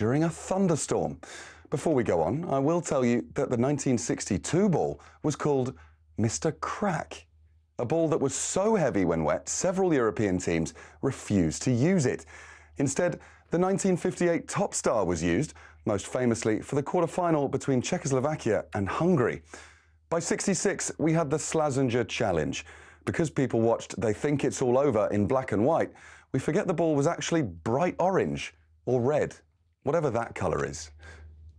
during a thunderstorm. Before we go on, I will tell you that the 1962 ball was called Mr. Crack, a ball that was so heavy when wet, several European teams refused to use it. Instead, the 1958 Top Star was used, most famously for the quarter-final between Czechoslovakia and Hungary. By '66, we had the Slazenger Challenge. Because people watched They Think It's All Over in black and white, we forget the ball was actually bright orange or red, whatever that colour is.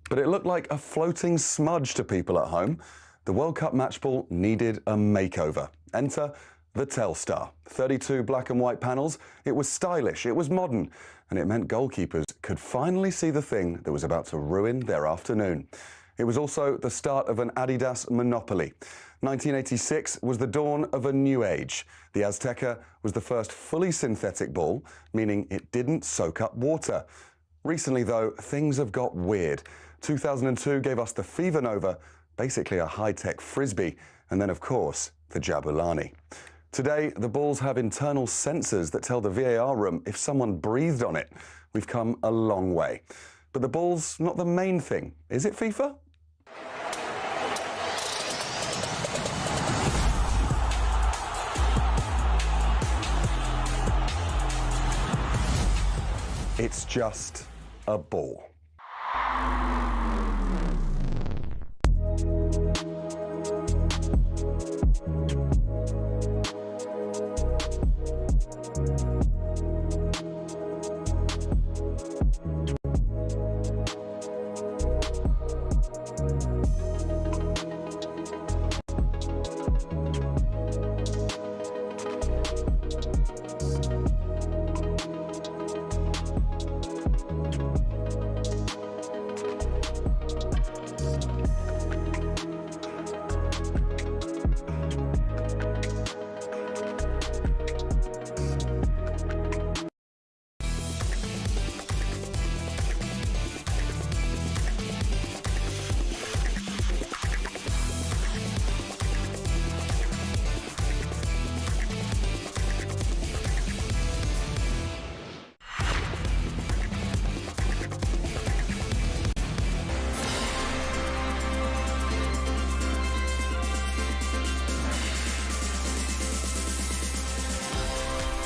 But it looked like a floating smudge to people at home. The World Cup match ball needed a makeover. Enter the Telstar. 32 black and white panels. It was stylish, it was modern, and it meant goalkeepers could finally see the thing that was about to ruin their afternoon. It was also the start of an Adidas monopoly. 1986 was the dawn of a new age. The Azteca was the first fully synthetic ball, meaning it didn't soak up water. Recently, though, things have got weird. 2002 gave us the Fever Nova, basically a high-tech frisbee, and then, of course, the Jabulani. Today, the balls have internal sensors that tell the VAR room if someone breathed on it. We've come a long way. But the ball's not the main thing, is it, FIFA? It's just a ball.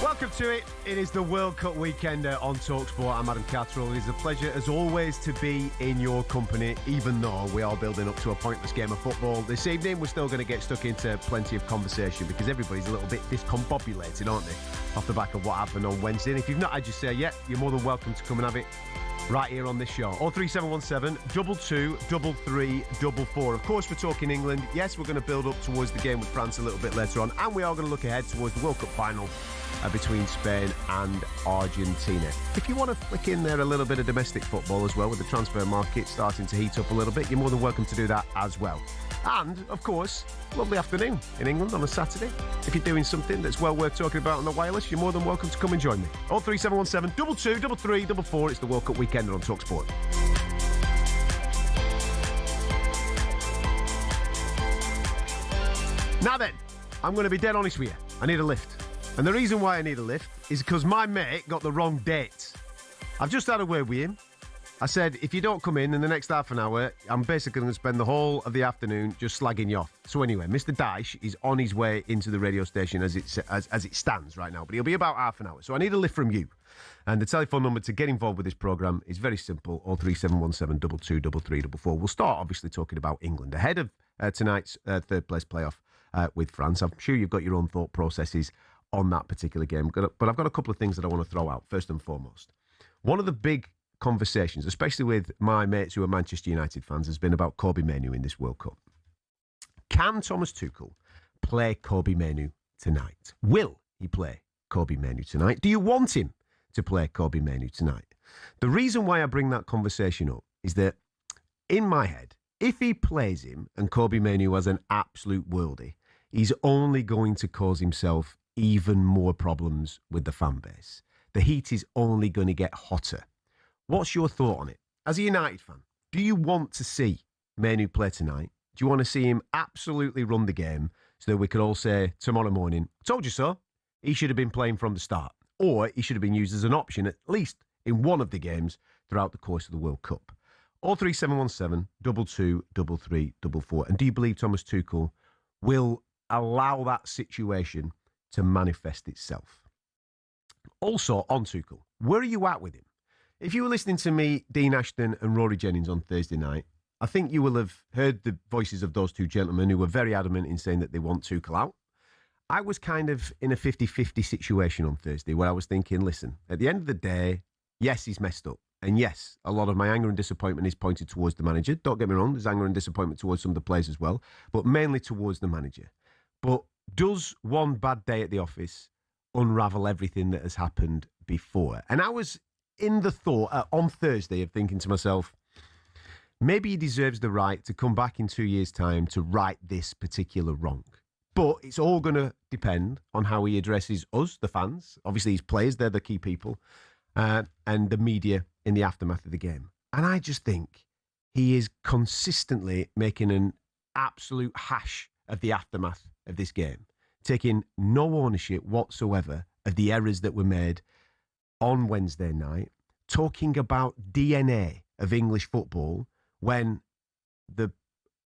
Welcome to it. It is the World Cup weekend on talkSPORT. I'm Adam Catterall. It is a pleasure, as always, to be in your company, even though we are building up to a pointless game of football. This evening, we're still going to get stuck into plenty of conversation because everybody's a little bit discombobulated, aren't they, off the back of what happened on Wednesday. And if you've not had your say yet, you're more than welcome to come and have it right here on this show. 03717 22 33 44. Of course, we're talking England. Yes, we're going to build up towards the game with France a little bit later on, and we are going to look ahead towards the World Cup final between Spain and Argentina. If you want to flick in there a little bit of domestic football as well, with the transfer market starting to heat up a little bit, you're more than welcome to do that as well. And, of course, lovely afternoon in England on a Saturday. If you're doing something that's well worth talking about on the wireless, you're more than welcome to come and join me. 03717 22 33 44. It's the World Cup weekend on talkSPORT. Now then, I'm going to be dead honest with you. I need a lift. And the reason why I need a lift is because my mate got the wrong date. I've just had a word with him. I said, if you don't come in the next half an hour, I'm basically going to spend the whole of the afternoon just slagging you off. So anyway, Mr. Dyche is on his way into the radio station as it stands right now, but he'll be about half an hour. So I need a lift from you. And the telephone number to get involved with this programme is very simple, 03717 22 33 44. We'll start, obviously, talking about England ahead of tonight's third-place playoff with France. I'm sure you've got your own thought processes on that particular game, but I've got a couple of things that I want to throw out, first and foremost. One of the big conversations, especially with my mates who are Manchester United fans, has been about Kobbie Mainoo in this World Cup. Can Thomas Tuchel play Kobbie Mainoo tonight? Will he play Kobbie Mainoo tonight? Do you want him to play Kobbie Mainoo tonight? The reason why I bring that conversation up is that, in my head, if he plays him and Kobbie Mainoo has an absolute worldie, he's only going to cause himself even more problems with the fan base. The heat is only going to get hotter. What's your thought on it? As a United fan, do you want to see Mainoo play tonight? Do you want to see him absolutely run the game so that we could all say tomorrow morning, told you so, he should have been playing from the start, or he should have been used as an option, at least in one of the games, throughout the course of the World Cup. 03717 223344. And do you believe Thomas Tuchel will allow that situation to manifest itself? Also, on Tuchel, where are you at with him? If you were listening to me, Dean Ashton and Rory Jennings on Thursday night, I think you will have heard the voices of those two gentlemen who were very adamant in saying that they want Tuchel out. I was kind of in a 50-50 situation on Thursday where I was thinking, listen, at the end of the day, yes, he's messed up. And yes, a lot of my anger and disappointment is pointed towards the manager. Don't get me wrong, there's anger and disappointment towards some of the players as well, but mainly towards the manager. But does one bad day at the office unravel everything that has happened before? And I was in the thought on Thursday of thinking to myself, maybe he deserves the right to come back in 2 years' time to right this particular wrong. But it's all going to depend on how he addresses us, the fans. Obviously, his players, they're the key people, and the media in the aftermath of the game. And I just think he is consistently making an absolute hash of the aftermath of this game, taking no ownership whatsoever of the errors that were made on Wednesday night, talking about DNA of English football when the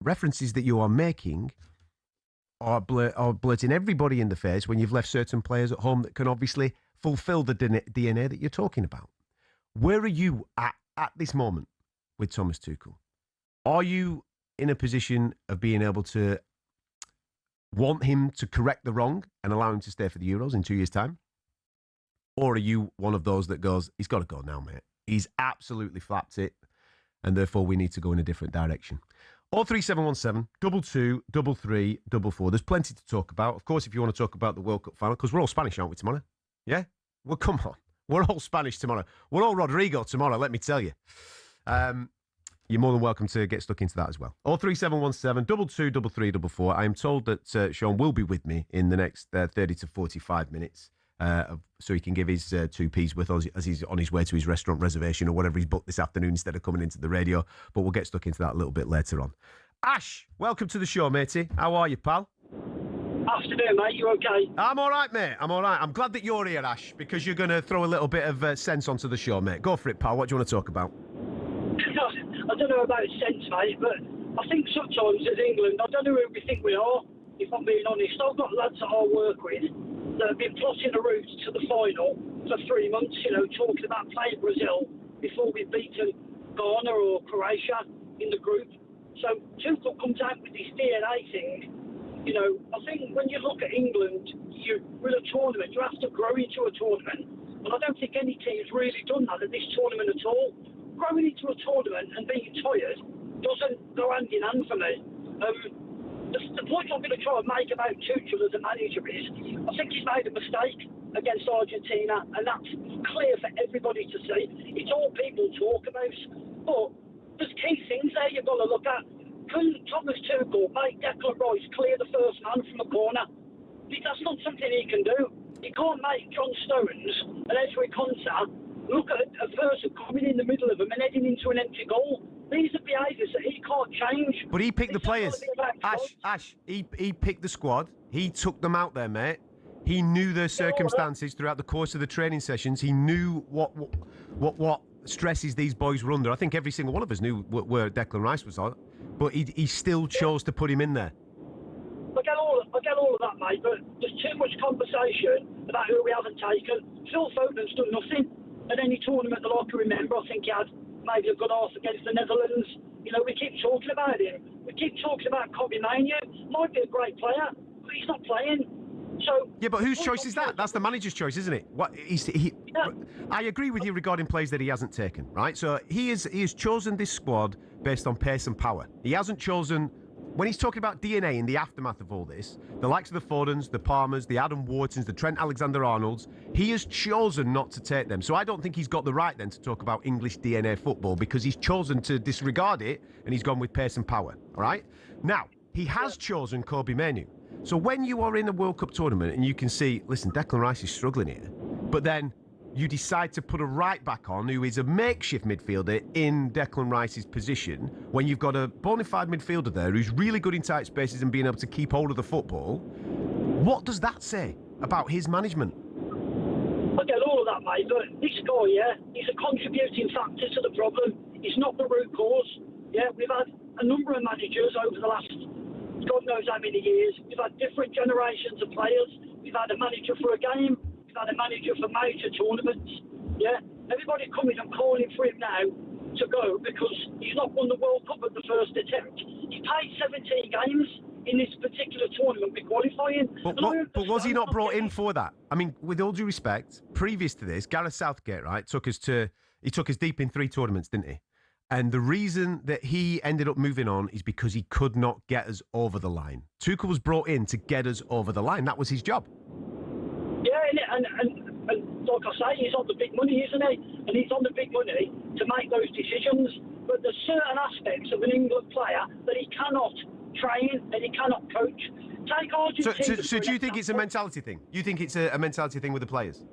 references that you are making are blurting everybody in the face when you've left certain players at home that can obviously fulfill the DNA that you're talking about. Where are you at this moment with Thomas Tuchel? Are you in a position of being able to want him to correct the wrong and allow him to stay for the Euros in 2 years' time? Or are you one of those that goes, he's got to go now, mate. He's absolutely flapped it, and therefore we need to go in a different direction. 03717 223344. There's plenty to talk about. Of course, if you want to talk about the World Cup final, because we're all Spanish, aren't we, tomorrow? Yeah? Well, come on. We're all Spanish tomorrow. We're all Rodrigo tomorrow, let me tell you. You're more than welcome to get stuck into that as well. 03717 223344. I am told that Sean will be with me in the next 30 to 45 minutes. So he can give his 2p's with us as he's on his way to his restaurant reservation or whatever he's booked this afternoon instead of coming into the radio. But we'll get stuck into that a little bit later on. Ash, welcome to the show, matey. How are you, pal? Afternoon, mate. You okay? I'm all right, mate. I'm all right. I'm glad that you're here, Ash, because you're going to throw a little bit of sense onto the show, mate. Go for it, pal. What do you want to talk about? I don't know about sense, mate, but I think sometimes as England, I don't know who we think we are, if I'm being honest. I've got lads that I work with that have been plotting a route to the final for 3 months, talking about playing Brazil before we've beaten Ghana or Croatia in the group. So Tuchel comes out with this DNA thing. I think when you look at England, with a tournament, you have to grow into a tournament. And I don't think any team's really done that at this tournament at all. Growing into a tournament and being tired doesn't go hand in hand for me. The point I'm going to try and make about Tuchel as a manager is, I think he's made a mistake against Argentina, and that's clear for everybody to see. It's all people talk about, but there's key things there you've got to look at. Can Thomas Tuchel make Declan Rice clear the first man from the corner? That's not something he can do. He can't make John Stones and Ezri Konsa look at a person coming in the middle of them and heading into an empty goal. These are behaviours that he can't change. But he picked the players. Ash, he picked the squad. He took them out there, mate. He knew their circumstances throughout the course of the training sessions. He knew what stresses these boys were under. I think every single one of us knew where Declan Rice was on, but he still chose to put him in there. I get all of that, mate, but there's too much conversation about who we haven't taken. Phil Foden's done nothing at any tournament that I can remember. I think he had maybe a good half against the Netherlands. We keep talking about him. We keep talking about Kobe Manu. Might be a great player, but he's not playing. So yeah, but whose choice is that? That's the manager's choice, isn't it? I agree with you regarding plays that he hasn't taken, right? So he has chosen this squad based on pace and power. He hasn't chosen, when he's talking about DNA in the aftermath of all this, the likes of the Fodens, the Palmers, the Adam Whartons, the Trent Alexander-Arnolds, he has chosen not to take them. So I don't think he's got the right then to talk about English DNA football because he's chosen to disregard it and he's gone with pace and power, all right? Now, he has chosen Kobe Manu. So when you are in a World Cup tournament and you can see, listen, Declan Rice is struggling here, but then you decide to put a right back on who is a makeshift midfielder in Declan Rice's position when you've got a bona fide midfielder there who's really good in tight spaces and being able to keep hold of the football, what does that say about his management? I get all of that, mate, but this guy, yeah, he's a contributing factor to the problem. He's not the root cause. Yeah, we've had a number of managers over the last God knows how many years. We've had different generations of players. We've had a manager for a game. We've had a manager for major tournaments. Yeah, everybody coming and calling for him now to go because he's not won the World Cup at the first attempt. He played 17 games in this particular tournament with qualifying. But was he not brought in for that? I mean, with all due respect, previous to this, Gareth Southgate, right, took us deep in 3 tournaments, didn't he? And the reason that he ended up moving on is because he could not get us over the line. Tuchel was brought in to get us over the line. That was his job. Yeah, and like I say, he's on the big money, isn't he? And he's on the big money to make those decisions. But there's certain aspects of an England player that he cannot train and he cannot coach. Take Argentina. So do you think it's a mentality thing? You think it's a mentality thing with the players?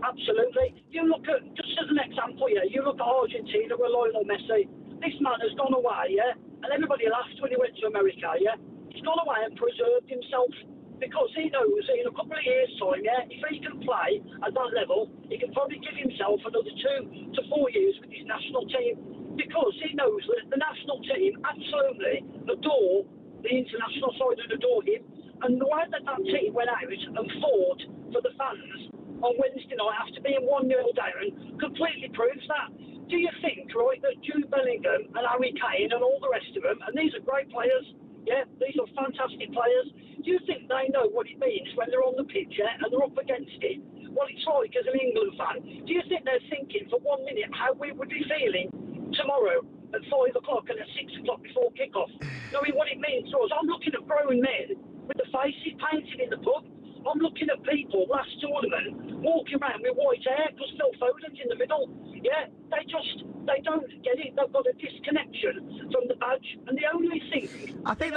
Absolutely. You look at, just as an example, yeah, you look at Argentina with Lionel Messi. This man has gone away, yeah, and everybody laughed when he went to America, yeah. He's gone away and preserved himself because he knows that in a couple of years' time, yeah, if he can play at that level, he can probably give himself another 2 to 4 years with his national team because he knows that the national team absolutely adore the international side and adore him. And the way that team went out and fought for the fans on Wednesday night after being 1-0 down completely proves that. Do you think, right, that Jude Bellingham and Harry Kane and all the rest of them, and these are great players, yeah, these are fantastic players, do you think they know what it means when they're on the pitch, yeah, and they're up against it? What it's like as an England fan? Do you think they're thinking for 1 minute how we would be feeling tomorrow at 5 o'clock and at 6 o'clock before kick-off? Knowing what it means to us. I'm looking at grown men with the faces painted in the pub. I'm looking at people last tournament walking around with white hair because Phil Foden's in the middle. Yeah, they don't get it. They've got a disconnection from the badge, and the only thing. I think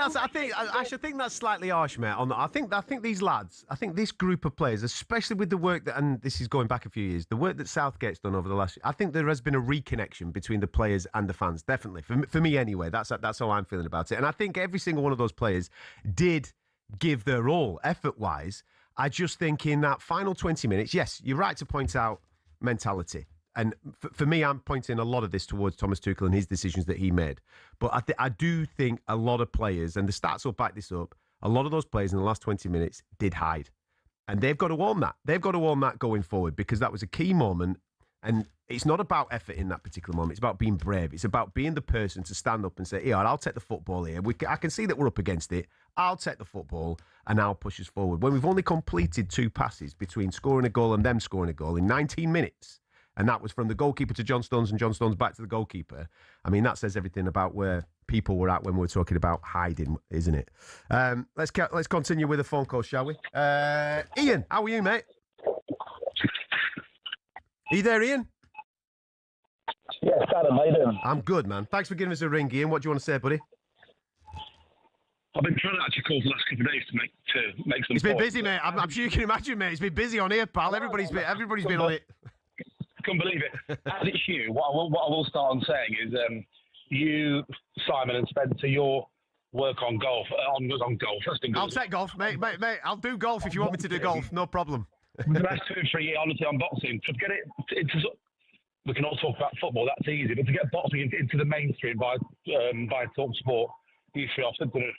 that's slightly harsh, mate. I think these lads, I think this group of players, especially with the work that, and this is going back a few years, the work that Southgate's done over the last. I think there has been a reconnection between the players and the fans. Definitely, for me anyway. That's how I'm feeling about it, and I think every single one of those players did give their all effort-wise. I just think in that final 20 minutes, yes, you're right to point out mentality. And for me, I'm pointing a lot of this towards Thomas Tuchel and his decisions that he made. But I do think a lot of players, and the stats will back this up, a lot of those players in the last 20 minutes did hide. And they've got to own that. They've got to own that going forward because that was a key moment. And it's not about effort in that particular moment. It's about being brave. It's about being the person to stand up and say, yeah, I'll take the football here. I can see that we're up against it. I'll take the football and I'll push us forward. When we've only completed 2 passes between scoring a goal and them scoring a goal in 19 minutes, and that was from the goalkeeper to John Stones and John Stones back to the goalkeeper, I mean, that says everything about where people were at when we were talking about hiding, isn't it? Let's continue with a phone call, shall we? Ian, how are you, mate? Are you there, Ian? Yes, Adam, how you doing? I'm good, man. Thanks for giving us a ring, Ian. What do you want to say, buddy? I've been trying to actually call for the last couple of days to make some. It's been busy, mate. I'm sure you can imagine, mate. It's been busy on here, pal. Everybody's been on it. Couldn't believe it. As it's you, what I will start on saying is, you, Simon and Spencer, your work on golf, on golf. That's been good. I'll take golf, mate. I'll do golf if you want me to do golf. No problem. The last 2 or 3 years, honestly, on boxing, to get it into. We can all talk about football. That's easy, but to get boxing into the mainstream by talkSPORT, you three have done a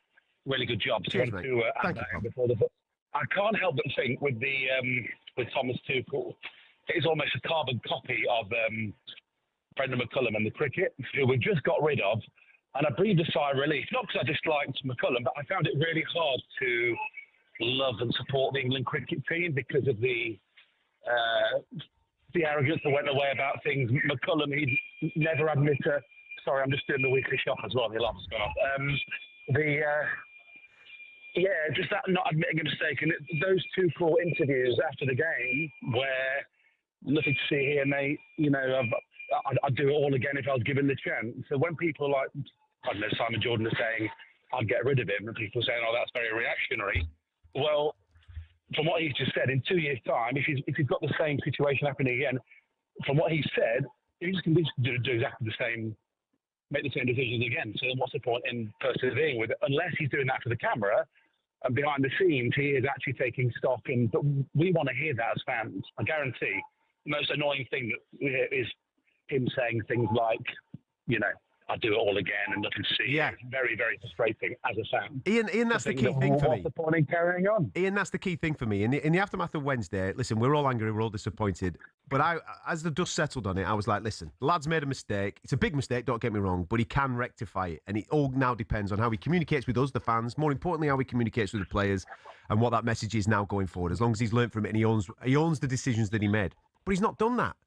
really good job. Cheers, mate. Thank you. I can't help but think with Thomas Tuchel, it's almost a carbon copy of Brendan McCullum and the cricket, who we just got rid of. And I breathed a sigh of relief, not because I disliked McCullum, but I found it really hard to love and support the England cricket team because of the arrogance that went away about things. McCullum, he'd never admit a... Sorry, I'm just doing the weekly shop as well. The alarm's gone off. Just that not admitting a mistake. And those 2 core interviews after the game where nothing to see here, mate, you know, I'd do it all again if I was given the chance. So when people like, I don't know, Simon Jordan are saying, I'd get rid of him, and people are saying, oh, that's very reactionary. Well, from what he's just said, in 2 years' time, if he's got the same situation happening again, from what he said, he's just going to do exactly the same, make the same decisions again. So what's the point in persevering with it? Unless he's doing that for the camera, and behind the scenes, he is actually taking stock. But we want to hear that as fans. I guarantee most annoying thing that we hear is him saying things like, I'd do it all again and nothing to see. Yeah. It's very, very frustrating as a fan. Ian, that's the key thing for me. What's the point in carrying on? Ian, that's the key thing for me. In the aftermath of Wednesday, listen, we're all angry, we're all disappointed. But as the dust settled on it, I was like, listen, the lad's made a mistake. It's a big mistake, don't get me wrong, but he can rectify it. And it all now depends on how he communicates with us, the fans, more importantly, how he communicates with the players and what that message is now going forward. As long as he's learned from it and he owns the decisions that he made. But he's not done that.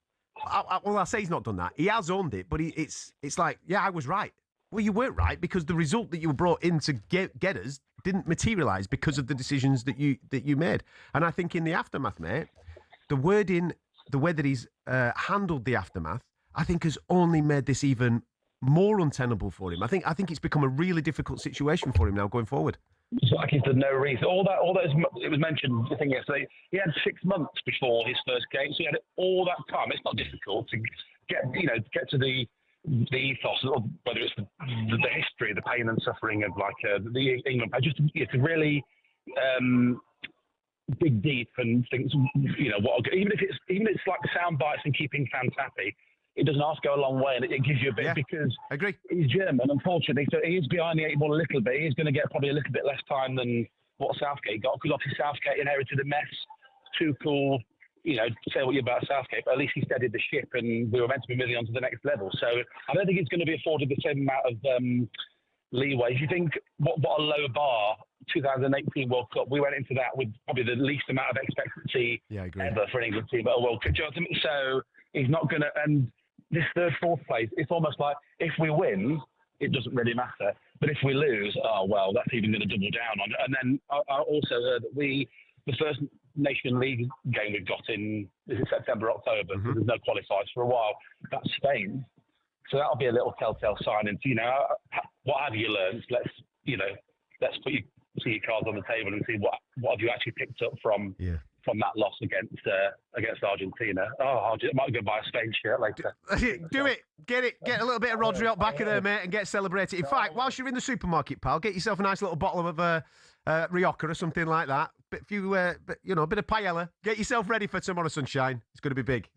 I say he's not done that. He has owned it, but it's like, yeah, I was right. Well, you weren't right because the result that you were brought in to get us didn't materialise because of the decisions that you made. And I think in the aftermath, mate, the way that he's handled the aftermath, I think has only made this even more untenable for him. I think it's become a really difficult situation for him now going forward. It's like he's done no reason. All that it was mentioned, the thing yesterday, he had 6 months before his first game, so he had all that time. It's not difficult to get to the ethos, or whether it's the history, the pain and suffering of the England. Just to really dig deep and think, even if it's like sound bites and keeping fans happy, it does not go a long way, and it gives you a bit because I agree. He's German, unfortunately, so he is behind the 8 ball a little bit. He's going to get probably a little bit less time than what Southgate got, because obviously Southgate inherited a mess. Tuchel, say what you about Southgate, but at least he steadied the ship, and we were meant to be moving on to the next level. So I don't think it's going to be afforded the same amount of leeway. If you think what a low bar 2018 World Cup, we went into that with probably the least amount of expectancy ever for an England team at a World Cup. So he's not going to. And this third, fourth place, it's almost like if we win, it doesn't really matter. But if we lose, that's even going to double down on it. And then I also heard that the first Nation League game we've got in, is it September, October? Mm-hmm. There's no qualifiers for a while. That's Spain. So that'll be a little telltale sign into, what have you learned? Let's put your cards on the table and see what have you actually picked up from that loss against Argentina. I might go buy a Spain shirt later. Do it. Get a little bit of Rodri out back of there, mate, and get celebrated. In fact, whilst you're in the supermarket, pal, get yourself a nice little bottle of Rioja or something like that. A bit of paella. Get yourself ready for tomorrow, sunshine. It's going to be big.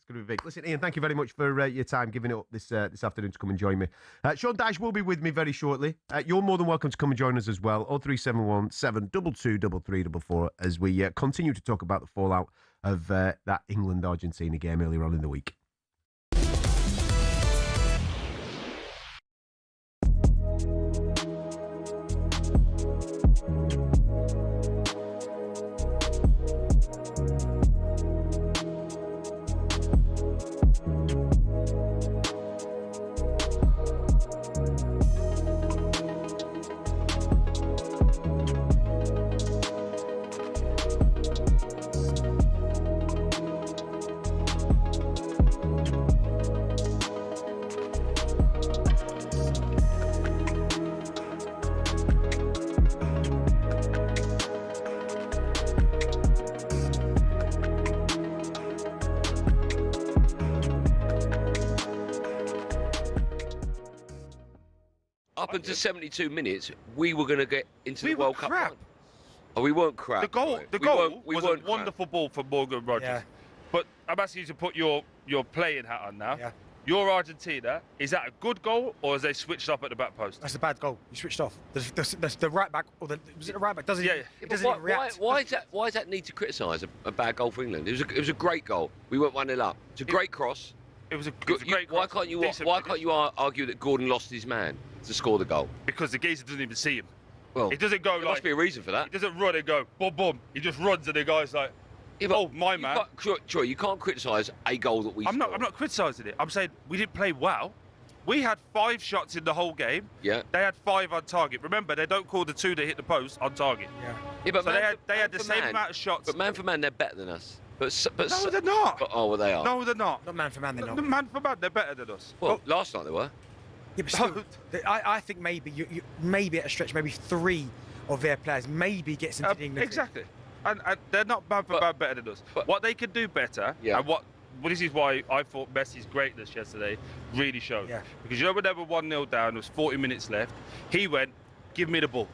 Listen, Ian, thank you very much for your time, giving it up this afternoon to come and join me. Sean Dyche will be with me very shortly. You're more than welcome to come and join us as well. 0371 722 3344 as we continue to talk about the fallout of that England-Argentina game earlier on in the week. Up until 72 minutes, we were going to get into the World Cup run. Oh, we weren't crap. The goal was a wonderful ball from Morgan Rogers. Yeah. But I'm asking you to put your playing hat on now. Yeah. Your Argentina, is that a good goal or has they switched up at the back post? That's a bad goal. You switched off. The right back, was it the right back? Doesn't even react. Why does that need to criticise a bad goal for England? It was a great goal. We went 1-0 up. It's a great cross. It was a great Why cross. can't you argue that Gordon lost his man to score the goal? Because the geezer doesn't even see him. Well, it doesn't go there must be a reason for that. He doesn't run and go boom boom. He just runs and the guy's like, my man. Troy, you can't criticise a goal that we scored. I'm not criticising it. I'm saying we didn't play well. We had 5 shots in the whole game. Yeah. They had 5 on target. Remember, they don't call the 2 that hit the post on target. Yeah, but so they had the same amount of shots. But man for man, they're better than us. But no, they're not. Well, they are. No, they're not. Not man for man, they're not. Man for man, they're better than us. Well, last night they were. Yeah, but still, I think maybe you maybe at a stretch, maybe 3 of their players maybe gets into the England. Exactly. And they're not man for man better than us. But what they can do better, and this is why I thought Messi's greatness yesterday really showed. Yeah. Because you know when they were 1-0 down, there was 40 minutes left, he went, give me the ball.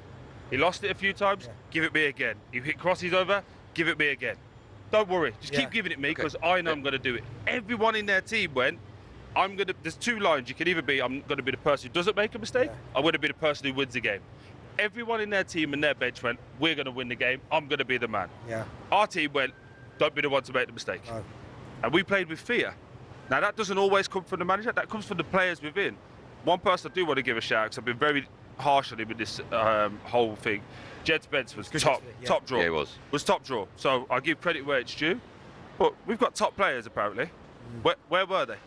He lost it a few times, give it me again. He hit crosses over, give it me again. Don't worry. Just keep giving it me because I know I'm going to do it. Everyone in their team went, there's two lines. You can either be, I'm going to be the person who doesn't make a mistake, I'm going to be the person who wins the game. Everyone in their team and their bench went, we're going to win the game. I'm going to be the man. Yeah. Our team went, don't be the one to make the mistake. Oh. And we played with fear. Now, that doesn't always come from the manager. That comes from the players within. One person I do want to give a shout, because I've been very harsh on him with this whole thing. Jed Spence was top draw. Yeah, he was. Was top draw. So I give credit where it's due. But we've got top players, apparently. Where were they?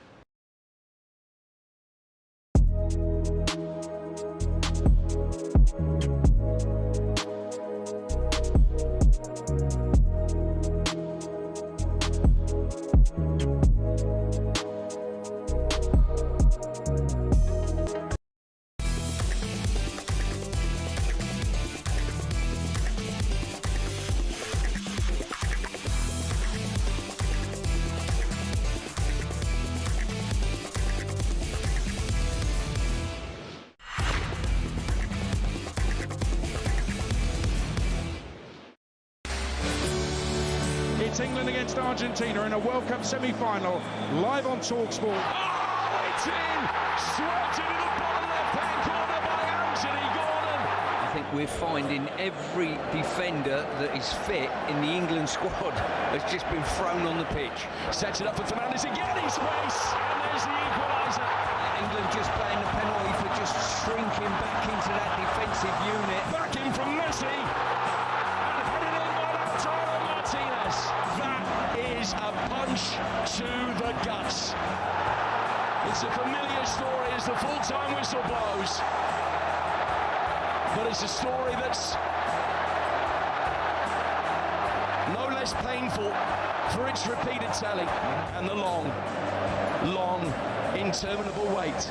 It's England against Argentina in a World Cup semi-final, live on talkSPORT. Oh, it's in! Swept into the bottom left-hand corner by Anthony Gordon. I think we're finding every defender that is fit in the England squad has just been thrown on the pitch. Sets it up for Fernandes again in space, and there's the equaliser. England just playing the penalty for just shrinking back into that defensive unit. Back in from Messi. That is a punch to the guts. It's a familiar story as the full-time whistle blows, but it's a story that's no less painful for its repeated telling, and the long, interminable wait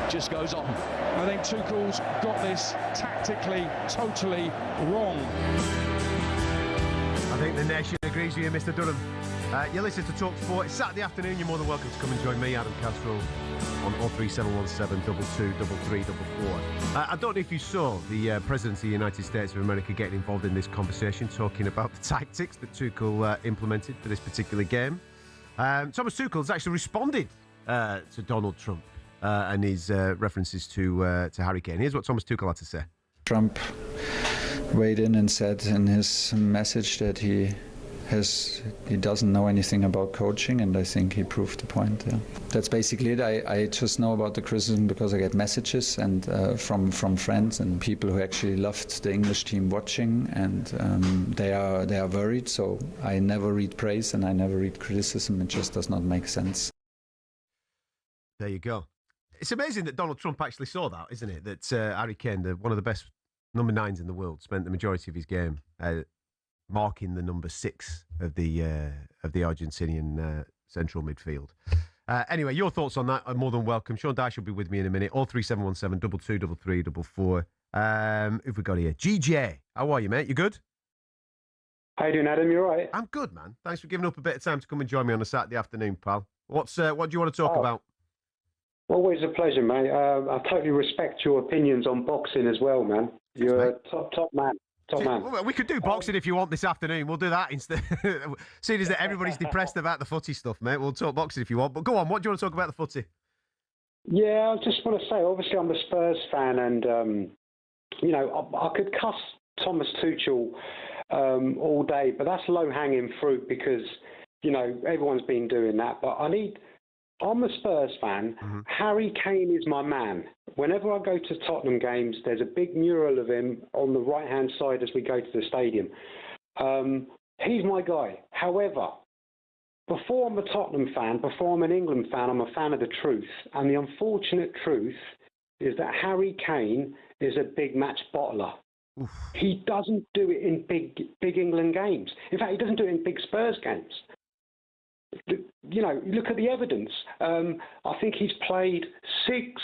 just goes on. I think Tuchel's got this tactically totally wrong. I think the nation agrees with you, Mr. Durham. You listen to talkSPORT. It's Saturday afternoon. You're more than welcome to come and join me, Adam Catterall, on 03717 223344. I don't know if you saw the President of the United States of America getting involved in this conversation, talking about the tactics that Tuchel implemented for this particular game. Thomas Tuchel has actually responded to Donald Trump and his references to Harry Kane. Here's what Thomas Tuchel had to say. Trump weighed in and said in his message that he doesn't know anything about coaching, and I think he proved the point. Yeah. That's basically it. I just know about the criticism because I get messages and from friends and people who actually loved the English team watching, and they are worried. So I never read praise and I never read criticism. It just does not make sense. There you go. It's amazing that Donald Trump actually saw that, isn't it? That Harry Kane, one of the best number 9s in the world, spent the majority of his game marking the number 6 of the Argentinian central midfield. Anyway, your thoughts on that are more than welcome. Sean Dyche will be with me in a minute. 03717 223344. Who've we got here? GJ, how are you, mate? You good? How you doing, Adam? You all right? I'm good, man. Thanks for giving up a bit of time to come and join me on a Saturday afternoon, pal. What do you want to talk about? Always a pleasure, mate. I totally respect your opinions on boxing as well, man. You're a top man. Well, we could do boxing if you want this afternoon. We'll do that instead. Seeing as that everybody's depressed about the footy stuff, mate, we'll talk boxing if you want. But go on, what do you want to talk about the footy? Yeah, I just want to say, obviously I'm a Spurs fan, and I could cuss Thomas Tuchel all day, but that's low-hanging fruit because everyone's been doing that. But I'm a Spurs fan. Mm-hmm. Harry Kane is my man. Whenever I go to Tottenham games, there's a big mural of him on the right-hand side as we go to the stadium. He's my guy. However, before I'm a Tottenham fan, before I'm an England fan, I'm a fan of the truth. And the unfortunate truth is that Harry Kane is a big match bottler. Oof. He doesn't do it in big England games. In fact, he doesn't do it in big Spurs games. Look at the evidence. I think he's played 6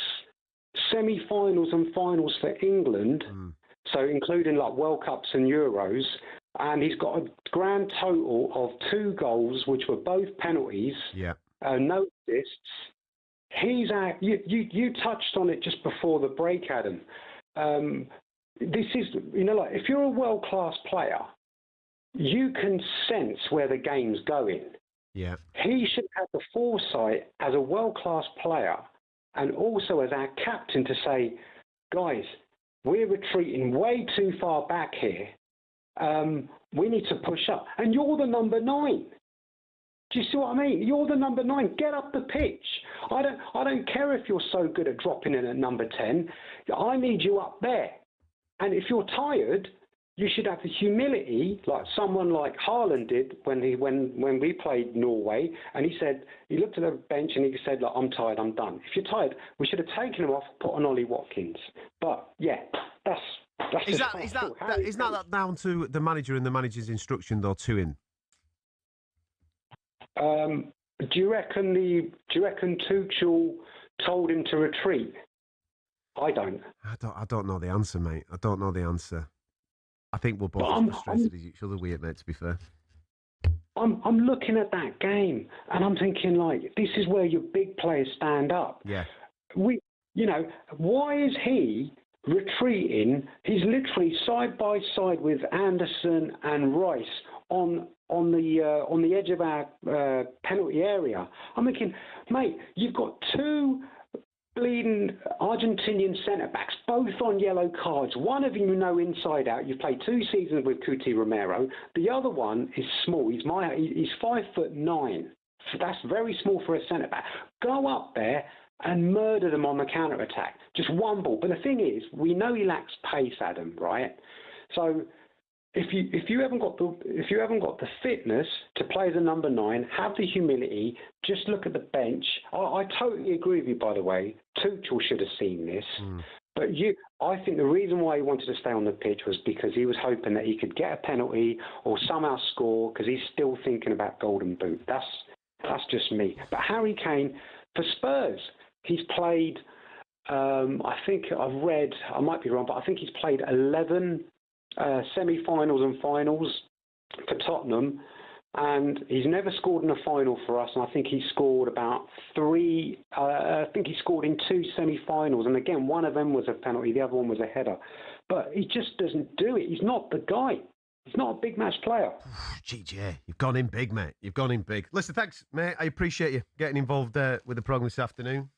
semi-finals and finals for England, so including like World Cups and Euros, and he's got a grand total of 2 goals, which were both penalties, no assists. He's you touched on it just before the break, Adam. This is, if you're a world-class player, you can sense where the game's going. Yeah. He should have the foresight as a world-class player and also as our captain to say, guys, we're retreating way too far back here. We need to push up. And you're the number 9. Do you see what I mean? You're the number 9. Get up the pitch. I don't care if you're so good at dropping in at number 10. I need you up there. And if you're tired, you should have the humility, like someone like Haaland did when we played Norway, and he looked at the bench and he said, "Look, I'm tired, I'm done." If you're tired, we should have taken him off, put on Ollie Watkins. But yeah, that's Is that down to the manager and the manager's instruction though to him? Do you reckon Tuchel told him to retreat? I don't. I don't know the answer, mate. I don't know the answer. I think we're both as frustrated as each other, mate, to be fair. I'm looking at that game and I'm thinking, like, this is where your big players stand up. Yeah. Why is he retreating? He's literally side by side with Anderson and Rice on the edge of our penalty area. I'm thinking, mate, you've got 2 bleeding Argentinian centre-backs, both on yellow cards. One of you know inside out. You've played 2 seasons with Cuti Romero. The other one is small. He's 5'9". That's very small for a centre-back. Go up there and murder them on the counter-attack. Just one ball. But the thing is, we know he lacks pace, Adam, right? So if you haven't got the fitness to play as a number 9, have the humility. Just look at the bench. I totally agree with you. By the way, Tuchel should have seen this. But I think the reason why he wanted to stay on the pitch was because he was hoping that he could get a penalty or somehow score because he's still thinking about Golden Boot. That's just me. But Harry Kane for Spurs, he's played. I think I've read. I might be wrong, but I think he's played 11. Semi-finals and finals for Tottenham, and he's never scored in a final for us. And I think he scored about 3. I think he scored in 2 semi-finals, and again, one of them was a penalty, the other one was a header. But he just doesn't do it. He's not the guy. He's not a big match player. GJ, you've gone in big, mate. You've gone in big. Listen, thanks, mate. I appreciate you getting involved with the programme this afternoon.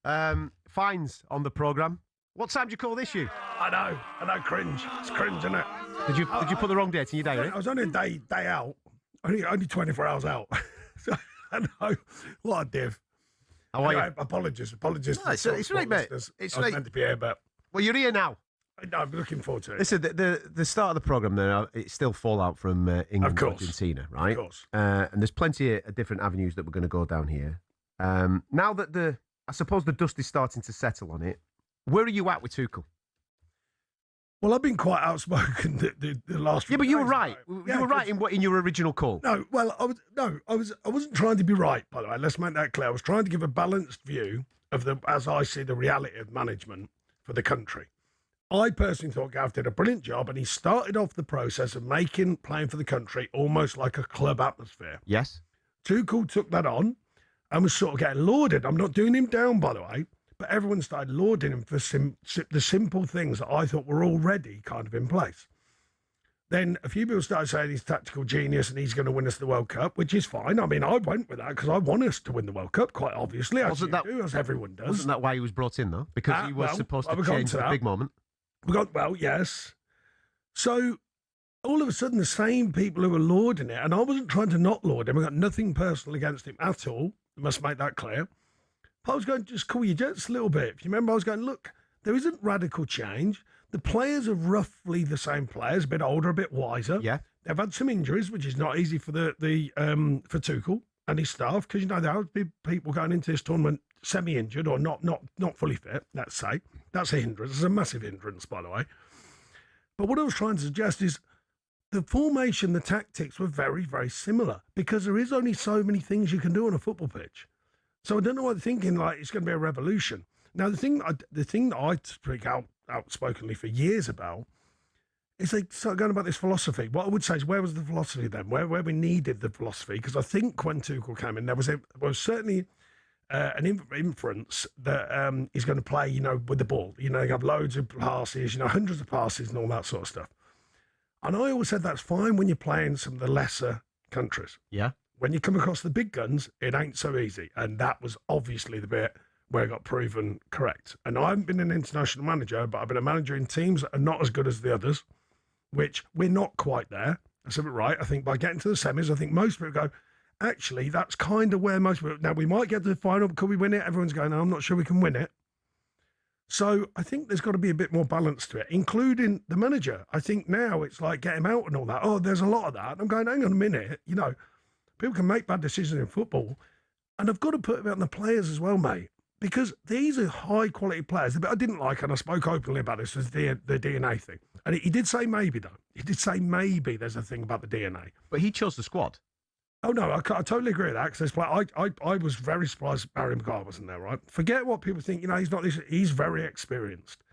Fines on the programme. What time do you call this, you? I know, cringe. It's cringe, isn't it? Did you put the wrong date in your diary? I was only a day out. Only 24 hours out. So, I know. What a div. How are you? Apologies. No, it's right, mate. It's right. Meant to be here, but... Well, you're here now. I'm looking forward to it. Listen, the start of the programme there, it's still fallout from England and Argentina, right? Of course. And there's plenty of different avenues that we're going to go down here. Now that I suppose the dust is starting to settle on it, where are you at with Tuchel? Well, I've been quite outspoken the last few days. Yeah, but you were right. Yeah, you were right in your original call. No, well, I wasn't trying to be right, by the way. Let's make that clear. I was trying to give a balanced view of as I see the reality of management for the country. I personally thought Gav did a brilliant job, and he started off the process of playing for the country almost like a club atmosphere. Yes. Tuchel took that on and was sort of getting lauded. I'm not doing him down, by the way. But everyone started lauding him for the simple things that I thought were already kind of in place. Then a few people started saying he's tactical genius and he's going to win us the World Cup, which is fine. I mean, I went with that because I want us to win the World Cup, quite obviously, as everyone does. Wasn't that why he was brought in, though? Because he was supposed to change the big moment? Yes. So all of a sudden, the same people who were lauding it, and I wasn't trying to not laud him. I got nothing personal against him at all. I must make that clear. I was going to just call you just a little bit. If you remember, I was going, look, there isn't radical change. The players are roughly the same players, a bit older, a bit wiser. Yeah. They've had some injuries, which is not easy for for Tuchel and his staff, because, there are people going into this tournament semi-injured or not fully fit, let's say. That's a hindrance. It's a massive hindrance, by the way. But what I was trying to suggest is the formation, the tactics were very, very similar, because there is only so many things you can do on a football pitch. So I don't know what they're thinking, like it's going to be a revolution. Now, the thing that I speak outspokenly for years about is they start going about this philosophy. What I would say is, where was the philosophy then? Where we needed the philosophy? Because I think when Tuchel came in, there was certainly an inference that he's going to play, with the ball. They have loads of passes, hundreds of passes and all that sort of stuff. And I always said that's fine when you're playing some of the lesser countries. Yeah. When you come across the big guns, it ain't so easy. And that was obviously the bit where it got proven correct. And I haven't been an international manager, but I've been a manager in teams that are not as good as the others, which we're not quite there. I said it right. I think by getting to the semis, I think most people go, actually, that's kind of where most people... Now, we might get to the final, but could we win it? Everyone's going, I'm not sure we can win it. So I think there's got to be a bit more balance to it, including the manager. I think now it's like get him out and all that. Oh, there's a lot of that. I'm going, hang on a minute. You know, people can make bad decisions in football. And I've got to put it on the players as well, mate, because these are high-quality players. The bit I didn't like, and I spoke openly about this, was the DNA thing. And he did say maybe, though. He did say maybe there's a thing about the DNA. But he chose the squad. Oh, no, I totally agree with that, because I was very surprised Barry Maguire wasn't there, right? Forget what people think. You know, he's not this. He's very experienced.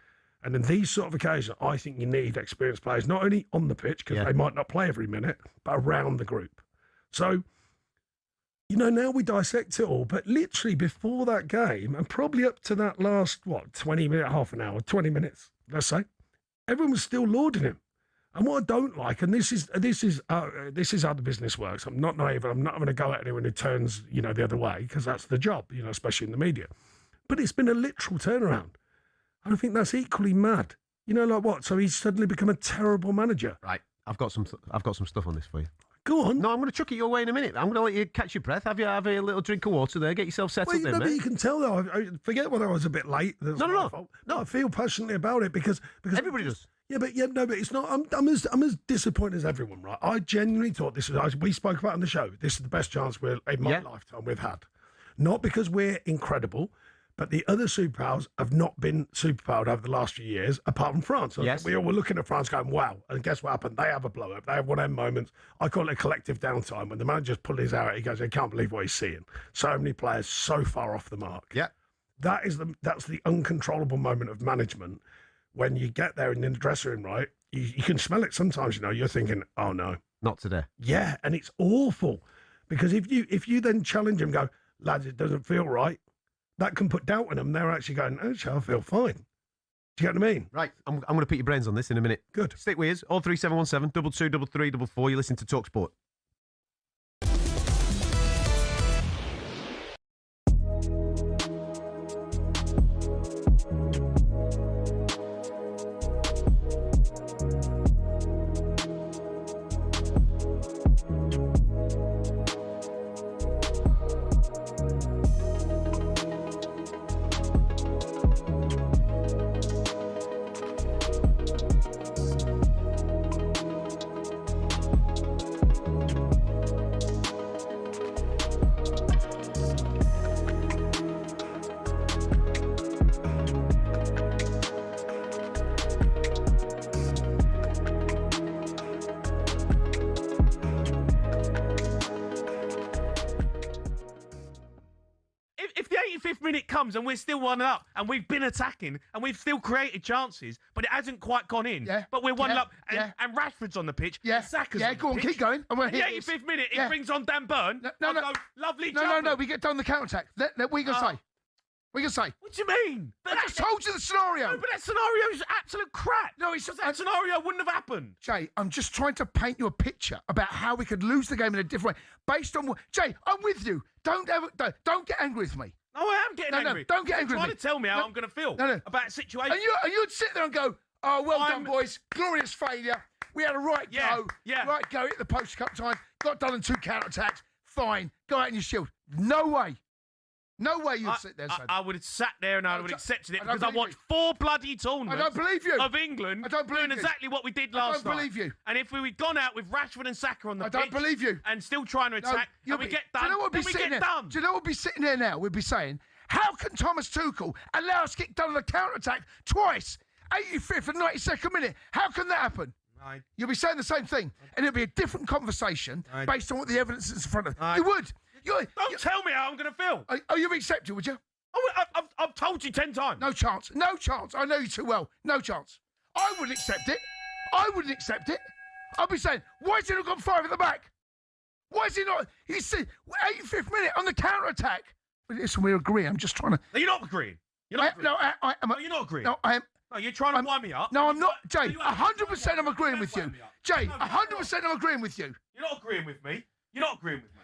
And in these sort of occasions, I think you need experienced players, not only on the pitch, because they might not play every minute, but around the group. So, you know, now we dissect it all, but literally before that game, and probably up to that last, 20 minutes, half an hour, 20 minutes, let's say, everyone was still lauding him. And what I don't like, and this is how the business works. I'm not naive. I'm not going to go at anyone who turns, you know, the other way, because that's the job, you know, especially in the media. But it's been a literal turnaround. And I think that's equally mad. You know, like what? So he's suddenly become a terrible manager. Right. I've got some stuff on this for you. Go on. No, I'm going to chuck it your way in a minute. I'm going to let you catch your breath. Have a little drink of water there. Get yourself settled in, but mate. you can tell, though. I forget whether I was a bit late. No. I feel passionately about it because everybody does. Yeah, but it's not. I'm as disappointed as everyone, right? I genuinely thought this was. We spoke about it on the show. This is the best chance in my lifetime we've had. Not because we're incredible, but the other superpowers have not been superpowered over the last few years, apart from France. Yes. We all were looking at France going, wow. And guess what happened? They have a blow up. They have one of them moments. I call it a collective downtime. When the manager's pulled his out, he goes, I can't believe what he's seeing. So many players so far off the mark. Yeah. That's the uncontrollable moment of management. When you get there in the dressing room, right, you can smell it sometimes, you know, you're thinking, oh no. Not today. Yeah, and it's awful. Because if you then challenge them, go, lads, it doesn't feel right, that can put doubt in them. They're actually going, actually, I feel fine. Do you get what I mean? Right, I'm going to pick your brains on this in a minute. Good. Stick with us, 03717 22 33 You listen to talkSPORT. Comes and we're still 1-up and we've been attacking and we've still created chances, but it hasn't quite gone in. Yeah. But we're 1-up Yeah. and Rashford's on the pitch. Yeah. And Saka's Yeah, on the go on, pitch. keep going. I'm going to In hit the this. 85th minute, Yeah. it brings on Dan Burn. No. Lovely No, we get done the counter-attack. We can say. We can say. What do you mean? I just told you the scenario. No, but that scenario is absolute crap. No, it's that scenario wouldn't have happened. Jay, I'm just trying to paint you a picture about how we could lose the game in a different way. Based on what... Jay, I'm with you. Don't get angry with me. No, I am getting angry. No, don't get angry with me. You're trying to tell me how I'm going to feel about a situation. And you'd sit there and go, oh, well done, boys. Glorious failure. We had a right go. Yeah. Right go at the post-cup time. Got done in 2 counter-attacks. Fine. Go out in your shield. No way. No way you'd sit there and say that. I would have sat there and I would have accepted it I don't because I believe watched 4 bloody tournaments. I don't believe you. Of England. I don't believe doing you. exactly what we did last night. I don't believe you. And if we'd gone out with Rashford and Saka on the pitch. I don't believe you. And still trying to attack, and we get done, do you know what then we get done. Do you know what we'd be sitting there now? We'd be saying, how can Thomas Tuchel allow us to get done on the counter-attack twice, 85th and 92nd minute? How can that happen? Right. You'll be saying the same thing, and it'll be a different conversation based on what the evidence is in front of you. You would. Don't tell me how I'm going to feel. You'd accept it, would you? I've told you 10 times. No chance. No chance. I know you too well. No chance. I wouldn't accept it. I wouldn't accept it. I'd be saying, why has he not gone 5 at the back? Why is he not? He's 85th minute on the counter-attack. Listen, we agree. I'm just trying to... No, you're not agreeing. You're not agreeing. No, you're not agreeing. No, I am... No, you're trying to wind me up. No, I'm not. Jay, 100% I'm agreeing with you. Jay, 100% I'm agreeing with you. You're not agreeing with me. You're not agreeing with me.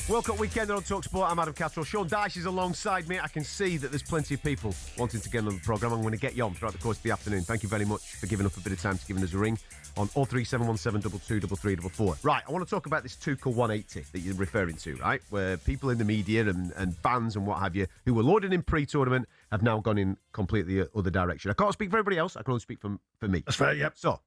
World Cup weekend on talkSPORT. I'm Adam Catterall. Sean Dyche is alongside me. I can see that there's plenty of people wanting to get on the programme. I'm going to get you on throughout the course of the afternoon. Thank you very much for giving up a bit of time to giving us a ring on 03717 223344. Right, I want to talk about this Tuchel 180 that you're referring to, right? Where people in the media and fans and what have you who were lauded in pre-tournament have now gone in completely the other direction. I can't speak for everybody else. I can only speak for me. That's fair, yep. So,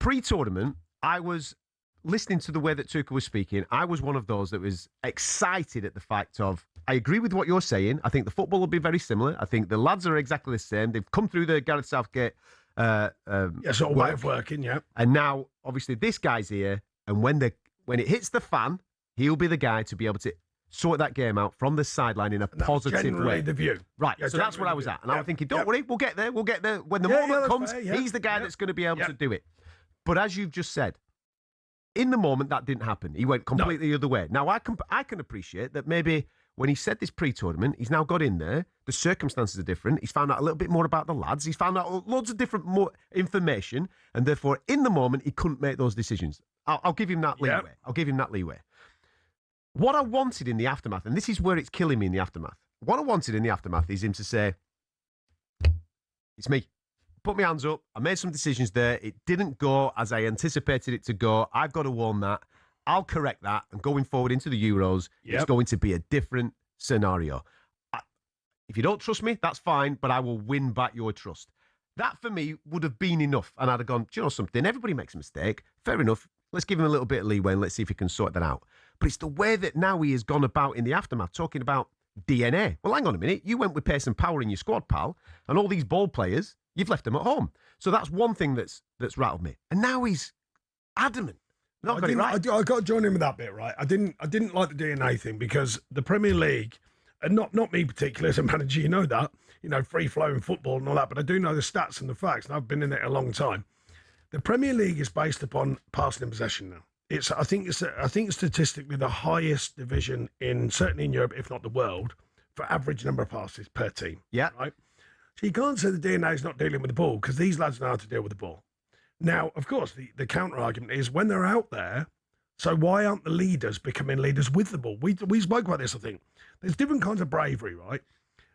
pre-tournament, I was listening to the way that Tuchel was speaking. I was one of those that was excited at the fact of, I agree with what you're saying. I think the football will be very similar. I think the lads are exactly the same. They've come through the Gareth Southgate sort of way of working, yeah. And now, obviously, this guy's here, and when it hits the fan, he'll be the guy to be able to sort that game out from the sideline in a positive way. The view. Right, yeah, so that's what I was at. And I was thinking, don't worry, we'll get there. We'll get there. When the moment comes, fair, yeah. he's the guy that's going to be able to do it. But as you've just said, in the moment, that didn't happen. He went completely the other way. Now, I can appreciate that maybe when he said this pre-tournament, he's now got in there. The circumstances are different. He's found out a little bit more about the lads. He's found out loads of different more information. And therefore, in the moment, he couldn't make those decisions. I'll give him that leeway. I'll give him that leeway. What I wanted in the aftermath, and this is where it's killing me in the aftermath. What I wanted in the aftermath is him to say, it's me. Put my hands up. I made some decisions there. It didn't go as I anticipated it to go. I've got to own that. I'll correct that. And going forward into the Euros, it's going to be a different scenario. If you don't trust me, that's fine, but I will win back your trust. That, for me, would have been enough. And I'd have gone, do you know something? Everybody makes a mistake. Fair enough. Let's give him a little bit of leeway and let's see if he can sort that out. But it's the way that now he has gone about in the aftermath, talking about DNA. Well, hang on a minute. You went with pace and power in your squad, pal, and all these ball players, you've left them at home. So that's one thing that's rattled me. And now he's adamant. I got to join in with that bit, right? I didn't like the DNA thing because the Premier League, and not me particularly as a manager, you know that, free-flowing football and all that, but I do know the stats and the facts, and I've been in it a long time. The Premier League is based upon passing in possession now. I think statistically the highest division certainly in Europe, if not the world, for average number of passes per team. Yeah. Right. So you can't say the DNA is not dealing with the ball because these lads know how to deal with the ball. Now, of course, the counter argument is when they're out there. So why aren't the leaders becoming leaders with the ball? We spoke about this. I think there's different kinds of bravery, right?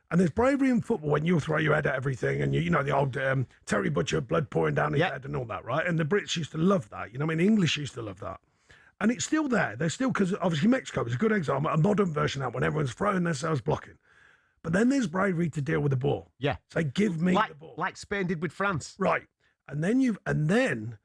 And there's bravery in football when you throw your head at everything and you know the old Terry Butcher, blood pouring down his head and all that, right? And the Brits used to love that. You know, I mean, the English used to love that. And it's still there. They're still, because obviously Mexico is a good example, a modern version of that when everyone's throwing themselves blocking. But then there's bravery to deal with the ball. Yeah. Say, give me the ball. Like Spain did with France. Right. And then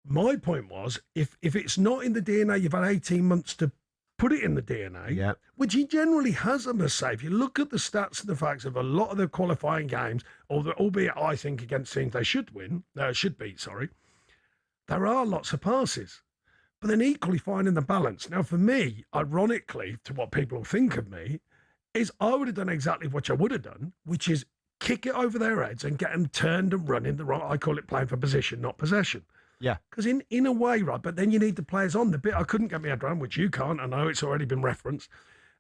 my point was, if it's not in the DNA, you've had 18 months to put it in the DNA, which he generally has, I must say. If you look at the stats and the facts of a lot of the qualifying games, albeit I think against teams they should beat, there are lots of passes. But then equally finding the balance. Now, for me, ironically, to what people will think of me, is I would have done exactly what I would have done, which is kick it over their heads and get them turned and running the right. I call it playing for position, not possession. Yeah. Because in a way, right, but then you need the players on. The bit I couldn't get my head around, which you can't, I know it's already been referenced,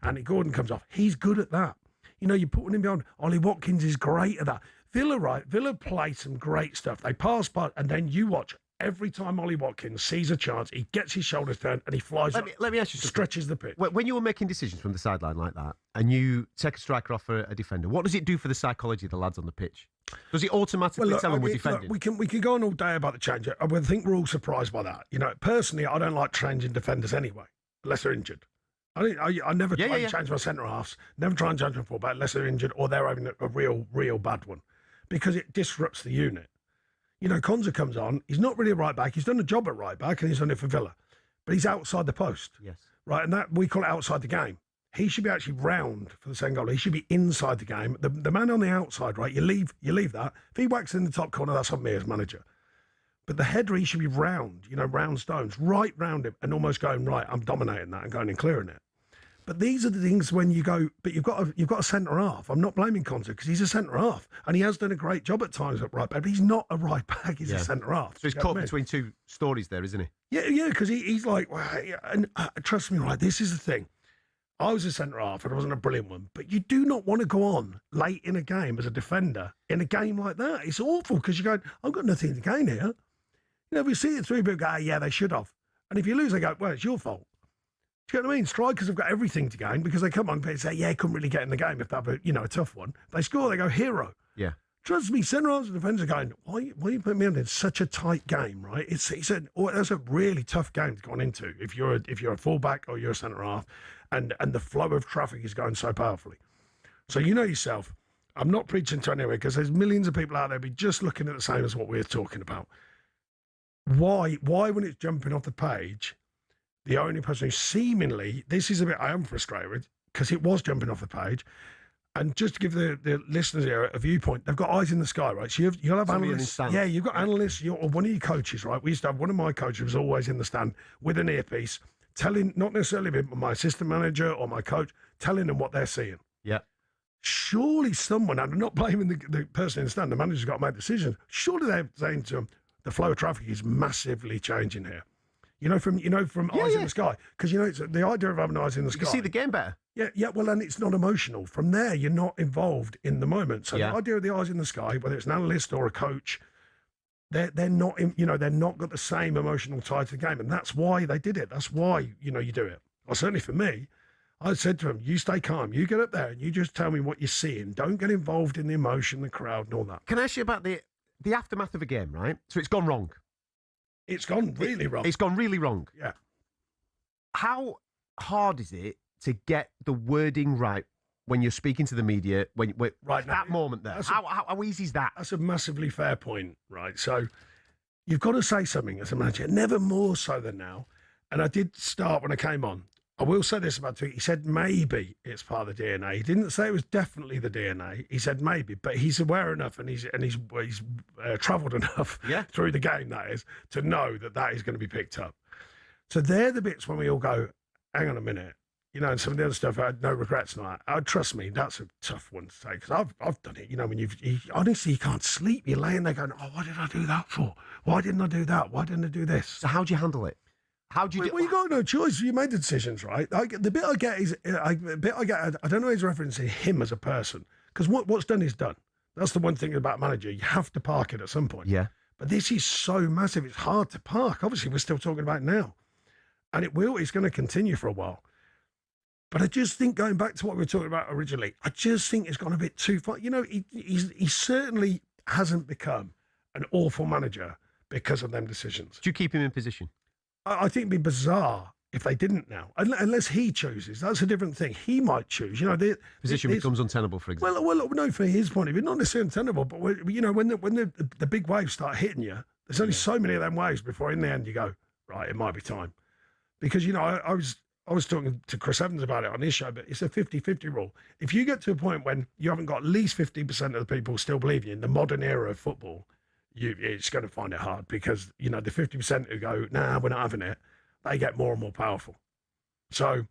Andy Gordon comes off. He's good at that. You know, you're putting him behind. Ollie Watkins is great at that. Villa play some great stuff. They pass, and then you watch. Every time Ollie Watkins sees a chance, he gets his shoulders turned and he flies up. Let me ask you something. Stretches the pitch. When you were making decisions from the sideline like that and you take a striker off for a defender, what does it do for the psychology of the lads on the pitch? Does it automatically tell them we're defending? We can go on all day about the change. I think we're all surprised by that. You know, personally, I don't like changing defenders anyway, unless they're injured. I never try and change my centre-halves, never try and change my fullback unless they're injured or they're having a real bad one, because it disrupts the unit. You know, Konza comes on, he's not really a right back. He's done a job at right back and he's done it for Villa. But he's outside the post. Yes. Right, and that we call it outside the game. He should be actually round for the second goal. He should be inside the game. The man on the outside, right, you leave that. If he whacks in the top corner, that's on me as manager. But the header, he should be round, you know, round stones, right round him and almost going, right, I'm dominating that and going and clearing it. But these are the things when you go, but you've got a centre half. I'm not blaming Konza because he's a centre half and he has done a great job at times at right back, but he's not a right back, he's a centre half. So he's caught between two stories there, isn't he? Yeah, because he's like, well, and trust me, right, this is the thing. I was a centre half and I wasn't a brilliant one, but you do not want to go on late in a game as a defender in a game like that. It's awful because you're going, I've got nothing to gain here. You know, if we see it through, people go, yeah, they should have. And if you lose, they go, well, it's your fault. Do you know what I mean? Strikers have got everything to gain because they come on and say, yeah, couldn't really get in the game if they have a tough one. They score, they go, hero. Yeah. Trust me, centre halves and defenders are going, why are you putting me on in such a tight game, right? That's a really tough game to go on into if you're a fullback or you're a centre half and the flow of traffic is going so powerfully. So you know yourself, I'm not preaching to anyone because there's millions of people out there be just looking at the same as what we're talking about. Why when it's jumping off the page, the only person who seemingly, I am frustrated with because it was jumping off the page. And just to give the listeners here a viewpoint, they've got eyes in the sky, right? So you'll have analysts. Yeah, you've got analysts, or one of your coaches, right? We used to have one of my coaches was always in the stand with an earpiece, telling, not necessarily me, but my assistant manager or my coach, telling them what they're seeing. Yeah. Surely someone, and I'm not blaming the person in the stand, the manager's got to make decisions. Surely they're saying to them, the flow of traffic is massively changing here. From eyes in the sky. Because, it's the idea of having eyes in the sky. You can see the game better. Yeah, well, and it's not emotional. From there, you're not involved in the moment. So the idea of the eyes in the sky, whether it's an analyst or a coach, they're not, they're not got the same emotional tie to the game. And that's why they did it. That's why, you do it. Well, certainly for me, I said to him, you stay calm. You get up there and you just tell me what you're seeing. Don't get involved in the emotion, the crowd and all that. Can I ask you about the aftermath of a game, right? So it's gone wrong. It's gone really wrong. It's gone really wrong. Yeah. How hard is it to get the wording right when you're speaking to the media? Right that moment there. How easy is that? That's a massively fair point, right? So you've got to say something as a manager, never more so than now. And I did start when I came on. I will say this about Twiggy. He said maybe it's part of the DNA. He didn't say it was definitely the DNA. He said maybe, but he's aware enough and he's travelled enough through the game, that is, to know that is going to be picked up. So they're the bits when we all go, hang on a minute, and some of the other stuff, I had no regrets and all that. Trust me, that's a tough one to say because I've done it. When honestly, you can't sleep. You're laying there going, oh, what did I do that for? Why didn't I do that? Why didn't I do this? So how do you handle it? How do you do? Well, you got no choice. You made the decisions, right? The bit I get is, I don't know. He's referencing him as a person because what's done is done. That's the one thing about manager. You have to park it at some point. Yeah. But this is so massive. It's hard to park. Obviously, we're still talking about it now, and it's going to continue for a while. But I just think, going back to what we were talking about originally, I just think it's gone a bit too far. You know, he certainly hasn't become an awful manager because of them decisions. Do you keep him in position? I think it'd be bizarre if they didn't now, unless he chooses. That's a different thing. He might choose. You know, position becomes untenable, for example. Well, no, for his point of view, not necessarily untenable, but when the big waves start hitting you, there's only so many of them waves before, in the end, you go, right, it might be time, because I was talking to Chris Evans about it on his show, but it's a 50-50 rule. If you get to a point when you haven't got at least 50% of the people still believe you in the modern era of football, it's going to find it hard, because, the 50% who go, nah, we're not having it, they get more and more powerful. So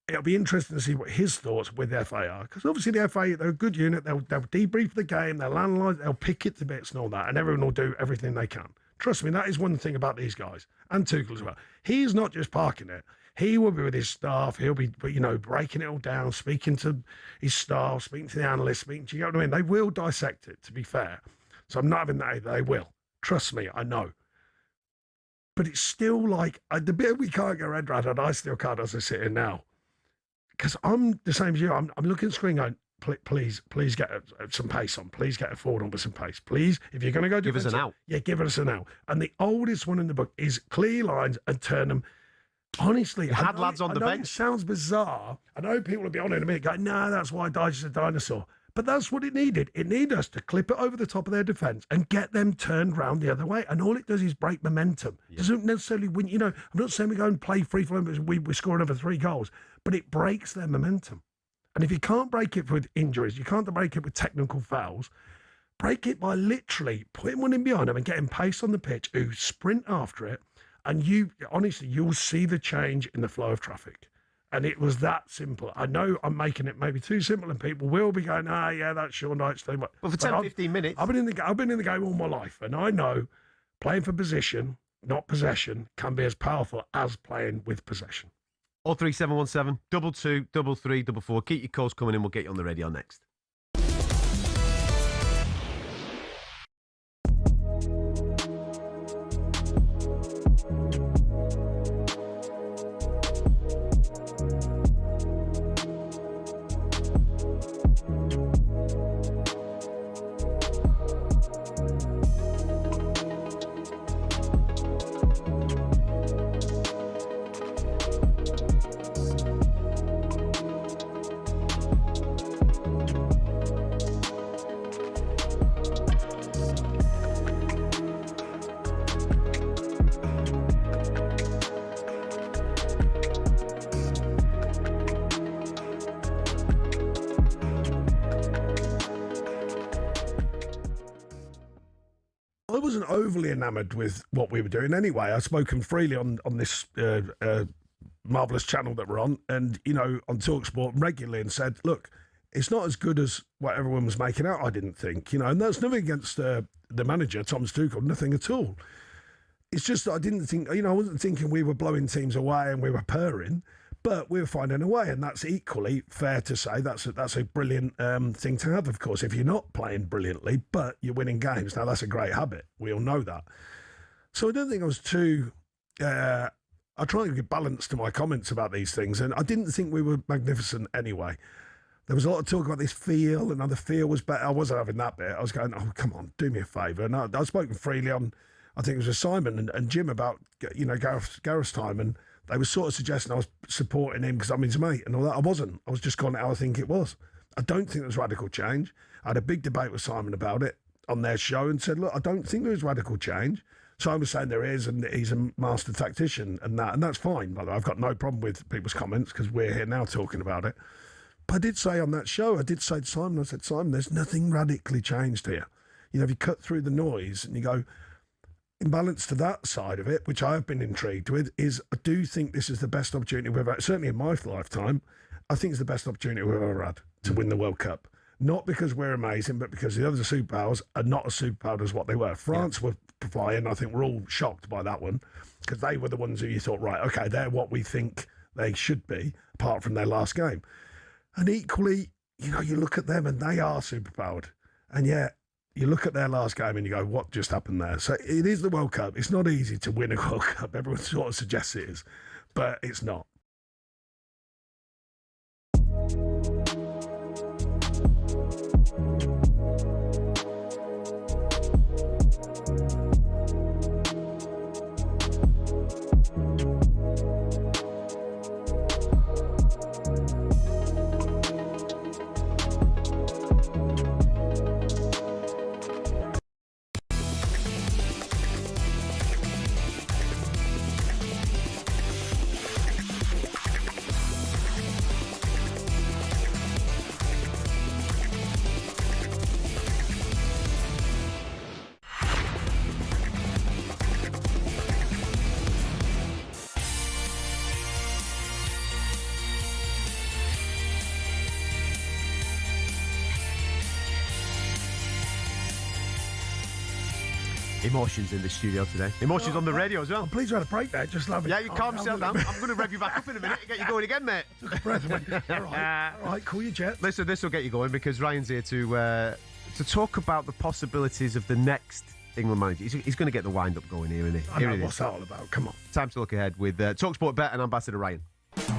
it'll be interesting to see what his thoughts with the FA are, because obviously the FA, they're a good unit. They'll debrief the game, they'll analyse, they'll pick it to bits and all that, and everyone will do everything they can. Trust me, that is one thing about these guys, and Tuchel as well. He's not just parking it. He will be with his staff. He'll be, breaking it all down, speaking to his staff, speaking to the analysts, you know what I mean? They will dissect it, to be fair. So I'm not having that either. They will. Trust me, I know. But it's still like, the bit we can't get red around, and I still can't as I sit here now. Because I'm the same as you. I'm looking at the screen going, please get some pace on. Please get a forward on with some pace. Please, if you're going to go give us an out. Yeah, give us an out. And the oldest one in the book is clear lines and turn them. Honestly, you had lads on the bench. It sounds bizarre. I know people will be on in a minute going, nah, that's why Dyche is a dinosaur. But that's what it needed. It needed us to clip it over the top of their defence and get them turned round the other way. And all it does is break momentum. It doesn't necessarily win. I'm not saying we go and play free flow, we score another 3 goals, but it breaks their momentum. And if you can't break it with injuries, you can't break it with technical fouls, break it by literally putting one in behind them and getting pace on the pitch who sprint after it. And you'll see the change in the flow of traffic. And it was that simple. I know I'm making it maybe too simple, and people will be going, yeah, that's Sean Dyche's thing. But for 10, 15 minutes. I've been in the game all my life, and I know playing for position, not possession, can be as powerful as playing with possession. 03717 22 33 44. Keep your calls coming in. We'll get you on the radio next. I wasn't overly enamoured with what we were doing anyway. I've spoken freely on this marvellous channel that we're on, and, on talkSPORT regularly, and said, look, it's not as good as what everyone was making out, I didn't think, and that's nothing against the manager, Thomas Tuchel, nothing at all. It's just that I didn't think, I wasn't thinking we were blowing teams away and we were purring, but we were finding a way, and that's equally fair to say. That's a brilliant thing to have, of course, if you're not playing brilliantly, but you're winning games. Now, that's a great habit. We all know that. So I don't think I was too... I try to give balance to my comments about these things, and I didn't think we were magnificent anyway. There was a lot of talk about this feel, and the feel was better. I wasn't having that bit. I was going, oh, come on, do me a favour. And I've spoken freely on, I think it was with Simon and Jim about, Gareth's time, and they were sort of suggesting I was supporting him because I'm his mate and all that. I wasn't. I was just going how I think it was. I don't think there was radical change. I had a big debate with Simon about it on their show and said, look, I don't think there is radical change. Simon was saying there is, and he's a master tactician and that's fine, by the way. I've got no problem with people's comments because we're here now talking about it. But I did say on that show, I did say to Simon, I said, Simon, there's nothing radically changed here. If you cut through the noise and you go, in balance to that side of it, which I've been intrigued with, is I do think this is the best opportunity we've had, certainly in my lifetime, I think it's the best opportunity we've ever had to win the World Cup. Not because we're amazing, but because the other superpowers are not as superpowered as what they were. France were flying. I think we're all shocked by that one because they were the ones who you thought, right, okay, they're what we think they should be, apart from their last game. And equally, you know, you look at them and they are superpowered. And yet, you look at their last game and you go, what just happened there? So it is the World Cup. It's not easy to win a World Cup. Everyone sort of suggests it is, but it's not. Emotions in the studio today. Emotions on the radio as well. I'm pleased we had a break there. Just love it. Yeah, you calm yourself down. I'm going to rev you back up in a minute and get you going again, mate. Took a breath and went, all right, cool your jet. Listen, this will get you going because Ryan's here to talk about the possibilities of the next England manager. He's going to get the wind-up going here, isn't he? I know what's that all about. Come on. Time to look ahead with talkSPORT Bet and Ambassador Ryan.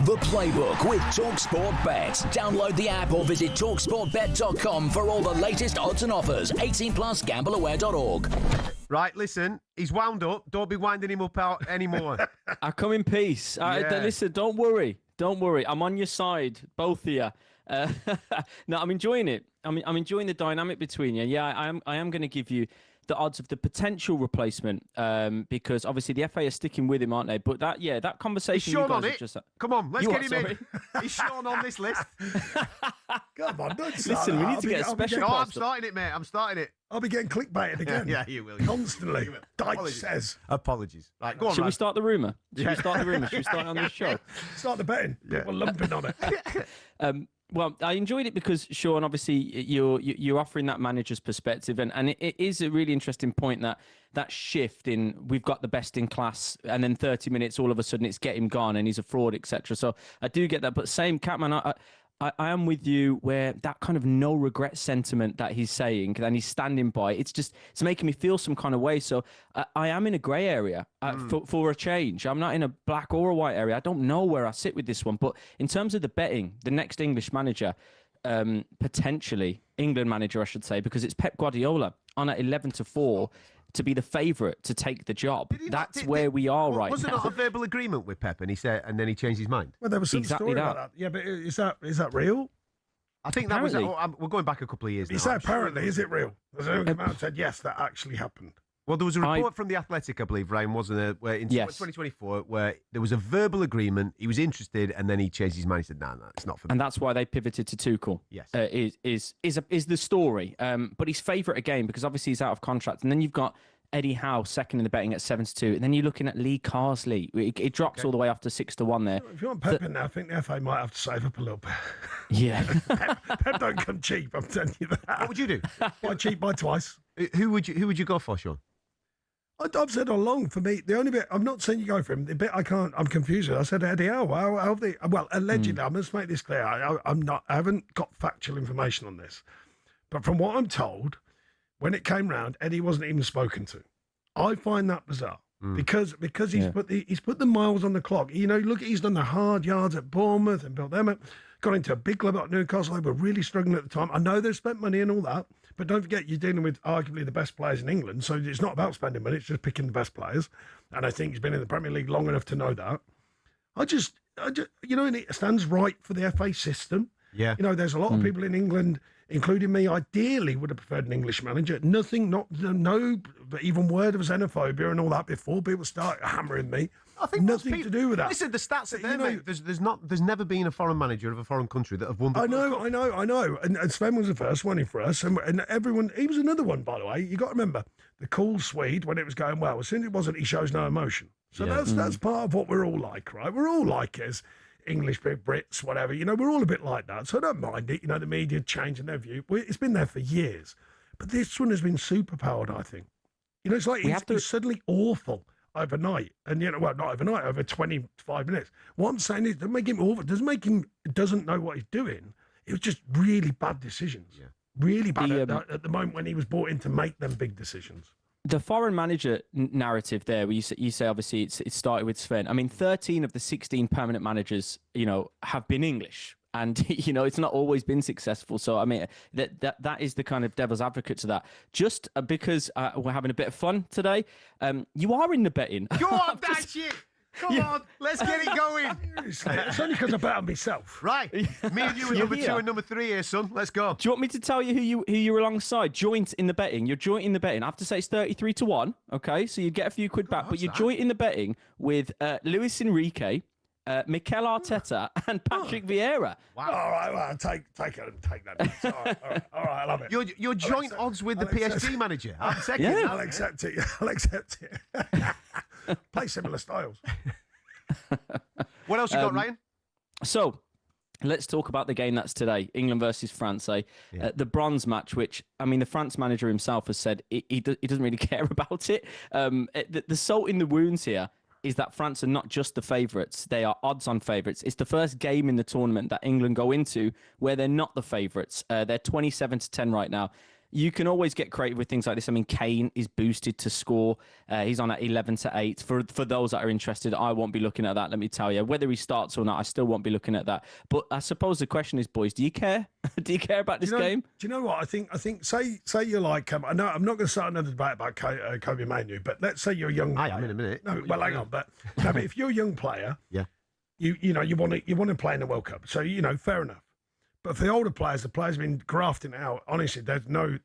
The Playbook with talkSPORT Bet. Download the app or visit talksportbet.com for all the latest odds and offers. 18 plus gambleaware.org. Right, listen, he's wound up. Don't be winding him up out anymore. I come in peace. Listen, don't worry. Don't worry. I'm on your side, both of you. No, I'm enjoying it. I'm enjoying the dynamic between you. Yeah, I am going to give you the odds of the potential replacement because obviously the FA are sticking with him, aren't they? But that conversation. Is Sean you guys on it? just... Come on, let's get him in. Is Sean on this list? Come on, don't listen. We need to get a special. No, I'm starting it, mate. I'm starting it. I'll be getting clickbaited again. Yeah, you will. Constantly. Dyche says. Apologies. Right, go on. Should we start the rumour? Should we start it on this show? Start the betting. Yeah. We're lumping on it. Well, I enjoyed it because, Sean, obviously you're offering that manager's perspective, and it is a really interesting point that shift in we've got the best in class, and then 30 minutes all of a sudden it's get him gone and he's a fraud, etc. So I do get that, but same, Catman, I am with you where that kind of no regret sentiment that he's saying and he's standing by, it's making me feel some kind of way. So I am in a grey area for a change. I'm not in a black or a white area. I don't know where I sit with this one. But in terms of the betting, the next English manager, potentially England manager, I should say, because it's Pep Guardiola on at 11-4 to be the favourite to take the job. That's where we are right now. Was there not a verbal agreement with Pep and then he changed his mind? Well, there was some story about that. Yeah, but is that real? I think apparently, that was... we're going back a couple of years now. You say apparently, is it real? Has anyone come out and said, yes, that actually happened? Well, there was a report from The Athletic, I believe, Ryan, wasn't there, where in 2024, where there was a verbal agreement, he was interested, and then he changed his mind. He said, no, it's not for me. And that's why they pivoted to Tuchel. Yes. Is the story. But he's favourite again, because obviously he's out of contract. And then you've got Eddie Howe second in the betting at 7-2, and then you're looking at Lee Carsley. It drops all the way up to 6-1 there. If you want Pep in there, I think the FA might have to save up a little bit. Yeah. Pep don't come cheap, I'm telling you that. What would you do? Buy cheap, buy twice. Who would you go for, Sean? I've said all along, for me, the only bit, I'm not saying you go for him, the bit I'm confused with, I said Eddie Howe. Well, allegedly, I must make this clear, I haven't got factual information on this, but from what I'm told, when it came round, Eddie wasn't even spoken to. I find that bizarre because he's put the miles on the clock. You know, look, he's done the hard yards at Bournemouth and built them up. Got into a big club at Newcastle. They were really struggling at the time. I know they've spent money and all that, but don't forget you're dealing with arguably the best players in England. So it's not about spending money; it's just picking the best players. And I think he's been in the Premier League long enough to know that. I just, you know, and it stands right for the FA system. Yeah. You know, there's a lot of people in England, including me, ideally would have preferred an English manager. No even word of xenophobia and all that before people start hammering me. I think nothing to do with that. Listen, the stats are there, mate. There's never been a foreign manager of a foreign country that have won the I know. And Sven was the first one in for us. And everyone, he was another one, by the way. You got to remember, the cool Swede, when it was going well, as soon as it wasn't, he shows no emotion. So that's part of what we're all like, right? We're all like is English Brits, whatever. We're all a bit like that, so I don't mind it. The media changing their view. It's been there for years, but this one has been superpowered, I think. It's like it's suddenly awful overnight, and well, not overnight, over 25 minutes. What I'm saying is, doesn't make him awful. Doesn't make him doesn't know what he's doing. It was just really bad decisions. Yeah. Really bad at the moment when he was brought in to make them big decisions. The foreign manager narrative there, where you say obviously it started with Sven. I mean, 13 of the 16 permanent managers, have been English. And, it's not always been successful. So, I mean, that is the kind of devil's advocate to that. Just because we're having a bit of fun today, you are in the betting. Go on, Dyche! Come on, let's get it going. It's only because I bet on myself. Right. Me and you are number 2 and number 3 here, son. Let's go. Do you want me to tell you who you're alongside? Joint in the betting. You're joint in the betting. I have to say it's 33-1. Okay, so you get a few quid back, but you're joint in the betting with Luis Enrique, Mikel Arteta and Patrick Vieira. Wow. All right, well, take that. All right, I love it. You're joint odds with the PSG manager. I'll take it. I'll accept it. Play similar styles. What else you got, Ryan? So, let's talk about the game that's today, England versus France. The bronze match, which, I mean, the France manager himself has said he doesn't really care about it. The salt in the wounds here is that France are not just the favourites, they are odds-on favourites. It's the first game in the tournament that England go into where they're not the favourites. They're 27-10 right now. You can always get creative with things like this. I mean, Kane is boosted to score. He's on at 11-8. For those that are interested, I won't be looking at that, let me tell you. Whether he starts or not, I still won't be looking at that. But I suppose the question is, boys, do you care? Do you care about this game? Do you know what? I think say you're like, I know I'm not going to start another debate about Kobe Manu, but let's say you're a young player. I am in a minute. No, well, hang on. But if you're a young player, yeah, you want to play in the World Cup. So, fair enough. But for the older players, the players have been grafting out. Honestly, there's no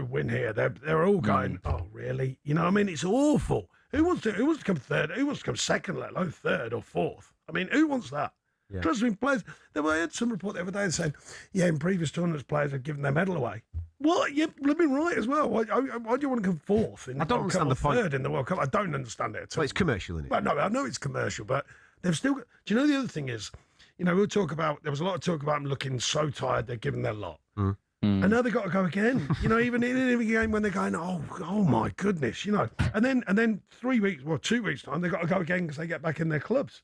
win here. They're all going, oh really? I mean, it's awful. Who wants to come third? Who wants to come second, let alone third or fourth? I mean, who wants that? Yeah. Trust me, players. I had some report the other day saying, in previous tournaments, players have given their medal away. What? You're living right as well. Why do you want to come fourth in the World Cup or third in the World Cup? I don't understand it at all. Well, it's commercial, isn't it? Well, no, I know it's commercial, but they've still got... Do you know the other thing is, we'll talk about... There was a lot of talk about them looking so tired, they're giving their lot. And now they've got to go again. Even in a game when they're going, oh my goodness, And then 3 weeks, 2 weeks time, they've got to go again because they get back in their clubs.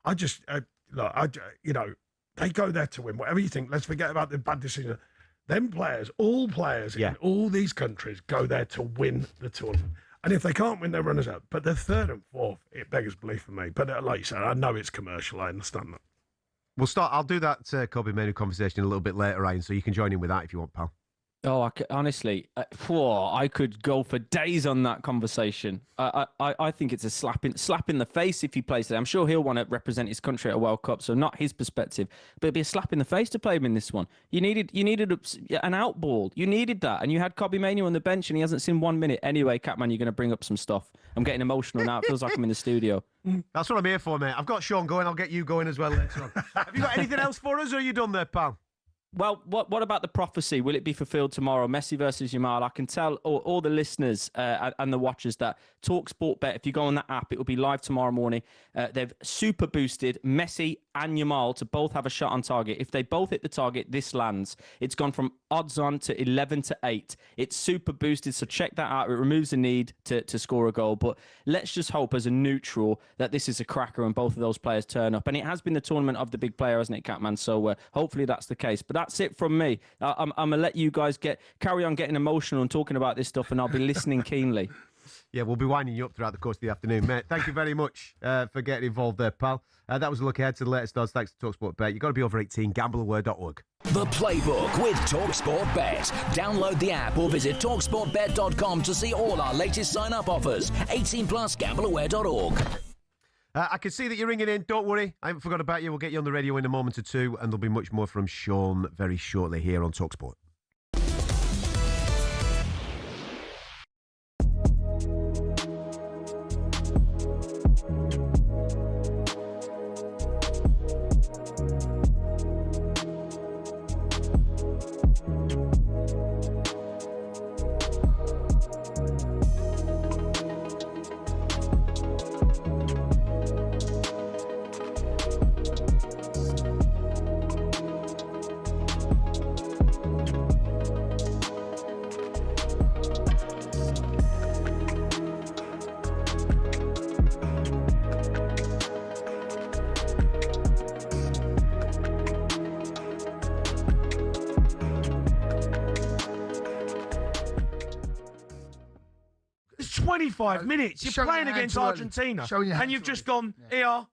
I just... they go there to win. Whatever you think, let's forget about the bad decision. Them players, all players in all these countries go there to win the tournament. And if they can't win, they're runners up. But they're third and fourth. It beggars belief for me. But like you said, I know it's commercial. I understand that. I'll do that Kobe Manu conversation a little bit later, Ryan, so you can join in with that if you want, pal. Oh, honestly, I could go for days on that conversation. I think it's a slap in the face if he plays there. I'm sure he'll want to represent his country at a World Cup, so not his perspective, but it'd be a slap in the face to play him in this one. You needed an out ball. You needed that, and you had Kobe Manu on the bench, and he hasn't seen 1 minute. Anyway, Catman, you're going to bring up some stuff. I'm getting emotional now. It feels like I'm in the studio. That's what I'm here for, mate. I've got Sean going. I'll get you going as well later on. Have you got anything else for us, or are you done there, pal? Well, what about the prophecy? Will it be fulfilled tomorrow? Messi versus Yamal. I can tell all the listeners and the watchers that talkSPORT Bet, if you go on that app, it will be live tomorrow morning. They've super boosted Messi and Yamal to both have a shot on target. If they both hit the target, this lands. It's gone from odds on to 11-8. It's super boosted, so check that out. It removes the need to score a goal. But let's just hope as a neutral that this is a cracker and both of those players turn up. And it has been the tournament of the big player, hasn't it, Catman? So hopefully that's the case. But that's it from me. I'm going to let you guys carry on getting emotional and talking about this stuff, and I'll be listening keenly. Yeah, we'll be winding you up throughout the course of the afternoon, mate. Thank you very much for getting involved there, pal. That was a look ahead to the latest odds. Thanks to talkSPORT Bet. You've got to be over 18. Gambleaware.org. The Playbook with talkSPORT Bet. Download the app or visit talksportbet.com to see all our latest sign-up offers. 18 plus. Gambleaware.org. I can see that you're ringing in. Don't worry. I haven't forgot about you. We'll get you on the radio in a moment or two, and there'll be much more from Sean very shortly here on talkSPORT. 25 minutes. You're playing against Argentina, and you've just gone, here,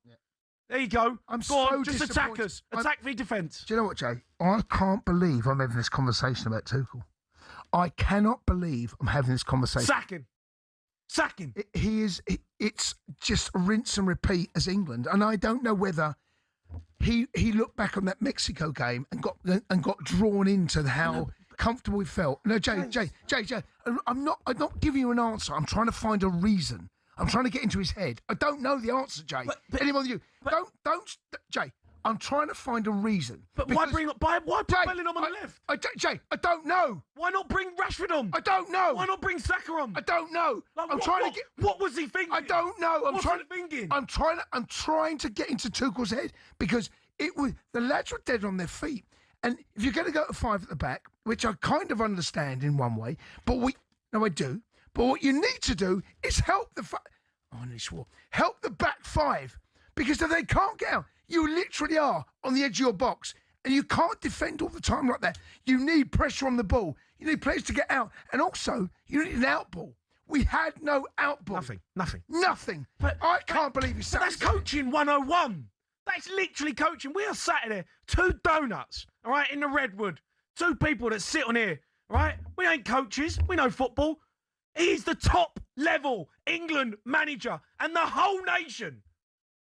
there you go. Go on, just attack us. Attack v defence. Do you know what, Jay? I can't believe I'm having this conversation about Tuchel. I cannot believe I'm having this conversation. Sack him. It's just rinse and repeat as England, and I don't know whether he looked back on that Mexico game and got drawn into how comfortable he felt. No, Jay, I'm not giving you an answer. I'm trying to find a reason. I'm trying to get into his head. I don't know the answer, Jay. Any more than you? Don't, Jay. I'm trying to find a reason. But why put Bellingham on the left? Jay, I don't know. Why not bring Rashford on? I don't know. Why not bring Saka on? I don't know. What was he thinking? I don't know. What's he thinking? I'm trying to get into Tuchel's head because the lads were dead on their feet. And if you're going to go to 5 at the back, which I kind of understand in one way, I do. But what you need to do is help help the back 5, because if they can't get out, you literally are on the edge of your box, and you can't defend all the time like that. You need pressure on the ball. You need players to get out, and also you need an out ball. We had no out ball. Nothing. But I can't believe you said that's coaching 101. That's literally coaching. We are sat there, 2 donuts, all right, in the Redwood. 2 people that sit on here, all right? We ain't coaches. We know football. He's the top level England manager, and the whole nation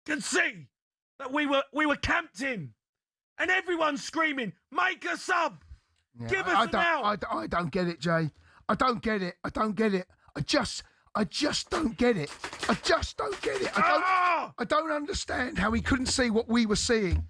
can see that we were camped in, and everyone's screaming, "Make a sub, give us an out." I don't get it, Jay. I don't get it. I just don't get it. I don't understand how he couldn't see what we were seeing.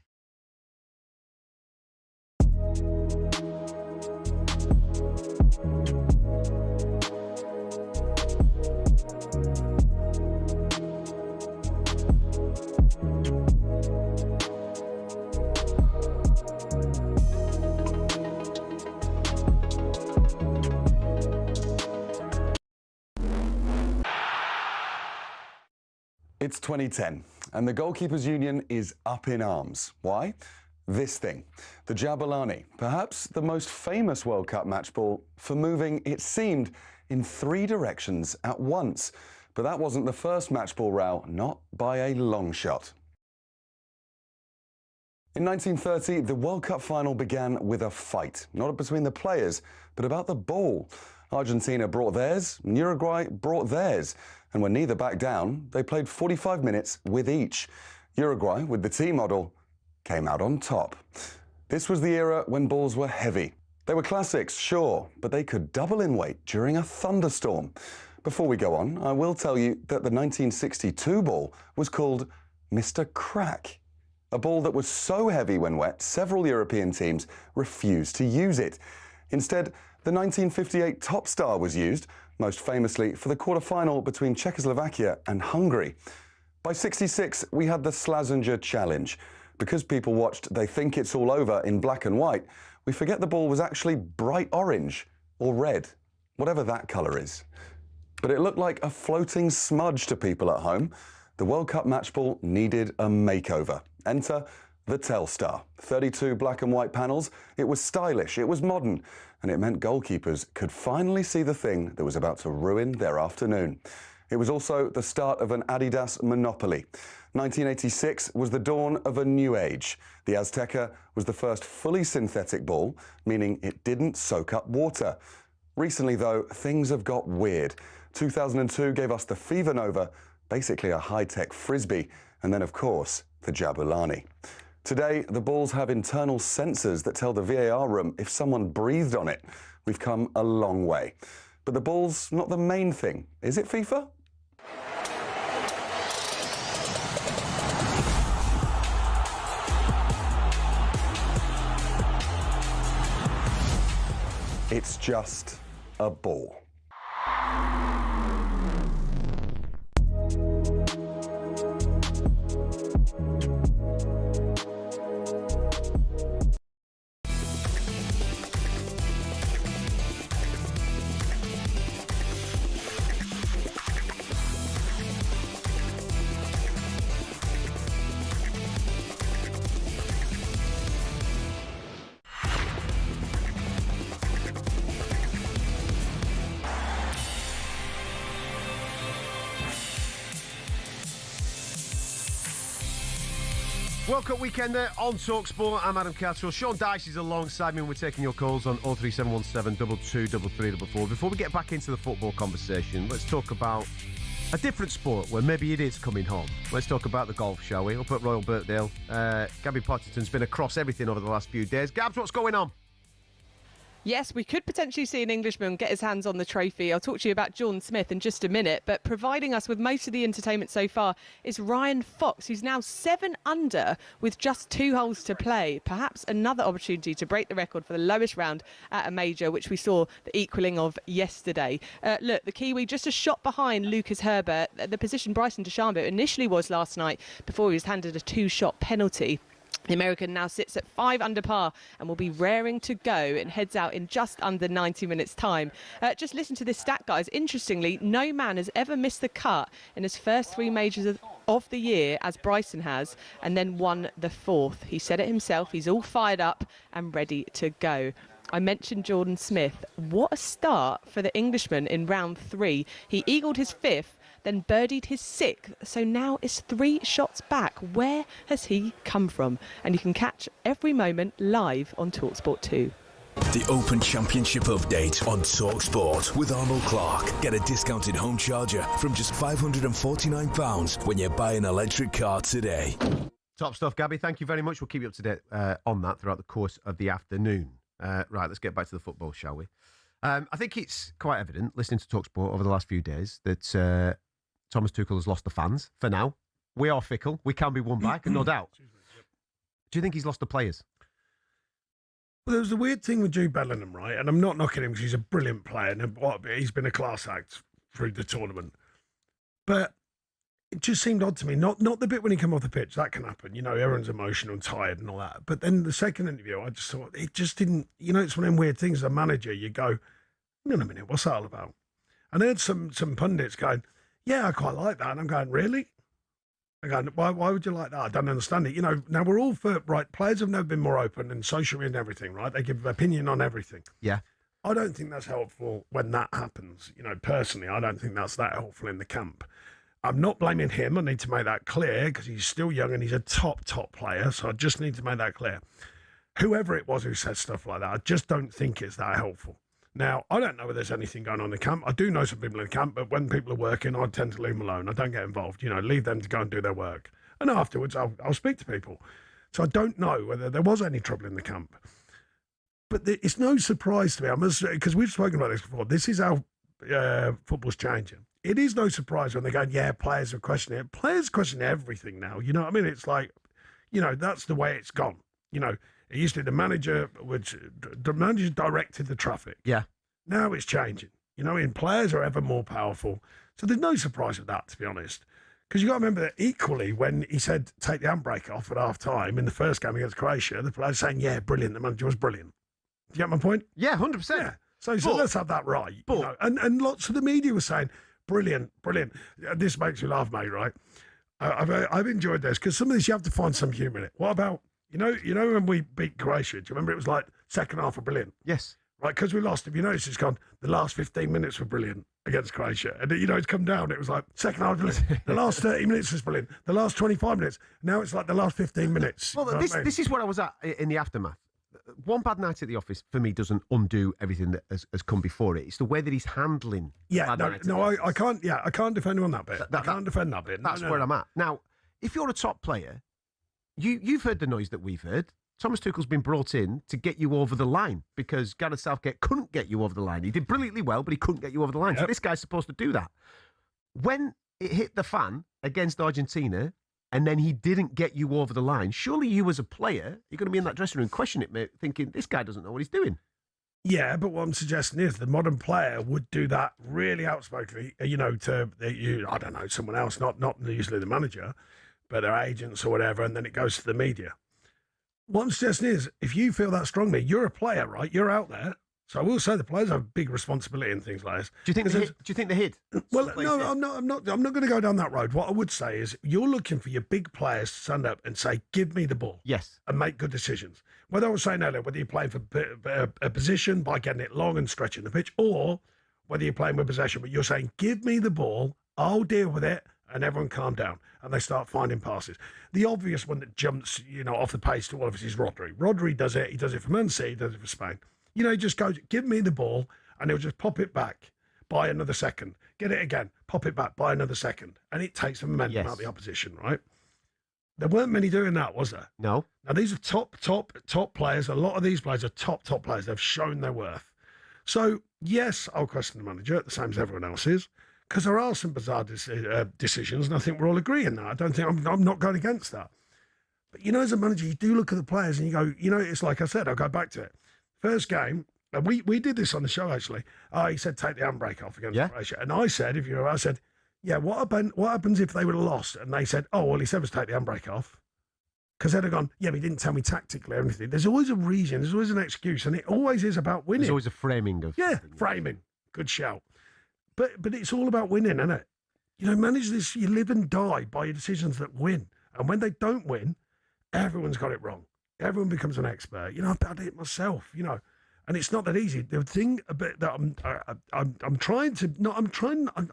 It's 2010, and the Goalkeepers Union is up in arms. Why? This thing, the Jabulani, perhaps the most famous World Cup match ball for moving, it seemed, in 3 directions at once. But that wasn't the first match ball row, not by a long shot. In 1930, the World Cup final began with a fight, not between the players, but about the ball. Argentina brought theirs, and Uruguay brought theirs. And when neither backed down, they played 45 minutes with each. Uruguay, with the T model, came out on top. This was the era when balls were heavy. They were classics, sure, but they could double in weight during a thunderstorm. Before we go on, I will tell you that the 1962 ball was called Mr. Crack. A ball that was so heavy when wet, several European teams refused to use it. Instead, the 1958 Top Star was used, most famously for the quarter-final between Czechoslovakia and Hungary. By '66, we had the Slazenger Challenge. Because people watched They Think It's All Over in black and white, we forget the ball was actually bright orange or red, whatever that colour is. But it looked like a floating smudge to people at home. The World Cup match ball needed a makeover. Enter the Telstar. 32 black and white panels. It was stylish, it was modern, and it meant goalkeepers could finally see the thing that was about to ruin their afternoon. It was also the start of an Adidas monopoly. 1986 was the dawn of a new age. The Azteca was the first fully synthetic ball, meaning it didn't soak up water. Recently, though, things have got weird. 2002 gave us the Fever Nova, basically a high-tech frisbee, and then, of course, the Jabulani. Today, the balls have internal sensors that tell the VAR room if someone breathed on it. We've come a long way. But the ball's not the main thing, is it, FIFA? It's just a ball. World Cup weekender on talkSPORT. I'm Adam Catterall. Sean Dyche is alongside me and we're taking your calls on 03717 223344. Before we get back into the football conversation, let's talk about a different sport where maybe it is coming home. Let's talk about the golf, shall we? Up at Royal Birkdale. Gabby Potterton's been across everything over the last few days. Gabs, what's going on? Yes, we could potentially see an Englishman get his hands on the trophy. I'll talk to you about Jordan Smith in just a minute, but providing us with most of the entertainment so far is Ryan Fox, who's now 7 under with just 2 holes to play. Perhaps another opportunity to break the record for the lowest round at a major, which we saw the equaling of yesterday. Look, the Kiwi just a shot behind Lucas Herbert, the position Bryson DeChambeau initially was last night before he was handed a 2-shot penalty. The American now sits at 5 under par and will be raring to go and heads out in just under 90 minutes' time. Just listen to this stat, guys. Interestingly, no man has ever missed the cut in his first 3 majors of the year, as Bryson has, and then won the 4th. He said it himself. He's all fired up and ready to go. I mentioned Jordan Smith. What a start for the Englishman in round 3. He eagled his 5th, then birdied his 6th, so now it's 3 shots back. Where has he come from? And you can catch every moment live on talkSPORT 2. The Open Championship update on talkSPORT with Arnold Clark. Get a discounted home charger from just £549 when you buy an electric car today. Top stuff, Gabby. Thank you very much. We'll keep you up to date on that throughout the course of the afternoon. Right, let's get back to the football, shall we? I think it's quite evident, listening to talkSPORT over the last few days, that Thomas Tuchel has lost the fans for now. We are fickle. We can be won back, no doubt. Do you think he's lost the players? Well, there was a weird thing with Jude Bellingham, right? And I'm not knocking him because he's a brilliant player and he's been a class act through the tournament. But it just seemed odd to me. Not the bit when he came off the pitch. That can happen. You know, everyone's emotional and tired and all that. But then the second interview, I just thought it just didn't. You know, it's one of them weird things. As a manager, you go, hang on a minute, what's that all about? And I heard some pundits going, yeah, I quite like that. And I'm going, really? I'm going, why would you like that? I don't understand it. You know, now we're all for, right, players have never been more open and social and everything, right? They give opinion on everything. Yeah. I don't think that's helpful when that happens. You know, personally, I don't think that's that helpful in the camp. I'm not blaming him. I need to make that clear because he's still young and he's a top player. So I just need to make that clear. Whoever it was who said stuff like that, I just don't think it's that helpful. Now, I don't know whether there's anything going on in the camp. I do know some people in the camp, but when people are working, I tend to leave them alone. I don't get involved. You know, leave them to go and do their work. And afterwards, I'll speak to people. So I don't know whether there was any trouble in the camp. But it's no surprise to me, because we've spoken about this before. This is how football's changing. It is no surprise when they go, yeah, players are questioning it. Players question everything now. You know what I mean? It's like, you know, that's the way it's gone. You know, it used to be the manager directed the traffic. Yeah. Now it's changing. You know, and players are ever more powerful. So there's no surprise with that, to be honest. Because you've got to remember that equally when he said take the handbrake off at half time in the first game against Croatia, the players saying, yeah, brilliant. The manager was brilliant. Do you get my point? Yeah, 100%. Yeah. So let's have that right. But, you know? And lots of the media were saying, brilliant. This makes me laugh, mate, right? I've enjoyed this because some of this you have to find some humour in it. What about, you know when we beat Croatia, do you remember it was like second half were brilliant? Yes. Right, because we lost. If you notice, it's gone, the last 15 minutes were brilliant against Croatia. And, you know, it's come down. It was like, second half, the last 30 minutes was brilliant. The last 25 minutes. Now it's like the last 15 minutes. Well, this is what I was at in the aftermath. One bad night at the office, for me, doesn't undo everything that has come before it. It's the way that he's handling I can't defend him on that bit. I can't defend that bit. That's where I'm at. Now, if you're a top player, you've heard the noise that we've heard. Thomas Tuchel's been brought in to get you over the line because Gareth Southgate couldn't get you over the line. He did brilliantly well, but he couldn't get you over the line. Yep. So this guy's supposed to do that. When it hit the fan against Argentina and then he didn't get you over the line, surely you as a player, you're going to be in that dressing room questioning it, mate, thinking, this guy doesn't know what he's doing. Yeah, but what I'm suggesting is the modern player would do that really outspokenly, you know, I don't know, someone else, not usually the manager, but their agents or whatever, and then it goes to the media. What I'm suggesting is, if you feel that strongly, you're a player, right? You're out there. So I will say the players have a big responsibility in things like this. Do you think they hid? Well, no, I'm not going to go down that road. What I would say is, you're looking for your big players to stand up and say, "Give me the ball." Yes, and make good decisions. Whether I was saying earlier, whether you're playing for a position by getting it long and stretching the pitch, or whether you're playing with possession, but you're saying, "Give me the ball, I'll deal with it, and everyone calm down, and they start finding passes. The obvious one that jumps, off the pace to all of us is Rodri. Rodri does it. He does it for Man City. He does it for Spain. He just goes, give me the ball, and he'll just pop it back, buy another second. Get it again, pop it back, buy another second. And it takes the momentum out of the opposition, right? There weren't many doing that, was there? No. Now, these are top players. A lot of these players are top players. They've shown their worth. So, yes, I'll question the manager, the same as everyone else is, because there are some bizarre decisions, and I think we're all agreeing that. I don't think I'm not going against that. But, as a manager, you do look at the players and you go, it's like I said, I'll go back to it. First game, and we did this on the show, actually. He said, take the handbrake off against Croatia. And I said, what happens if they would have lost? And they said, he said was take the handbrake off. Because they'd have gone, but he didn't tell me tactically or anything. There's always a reason. There's always an excuse. And it always is about winning. There's always a framing of... Yeah, framing. Good shout. But it's all about winning, isn't it? Manage this. You live and die by your decisions that win. And when they don't win, everyone's got it wrong. Everyone becomes an expert. I've done it myself, And it's not that easy. The thing that I'm trying to...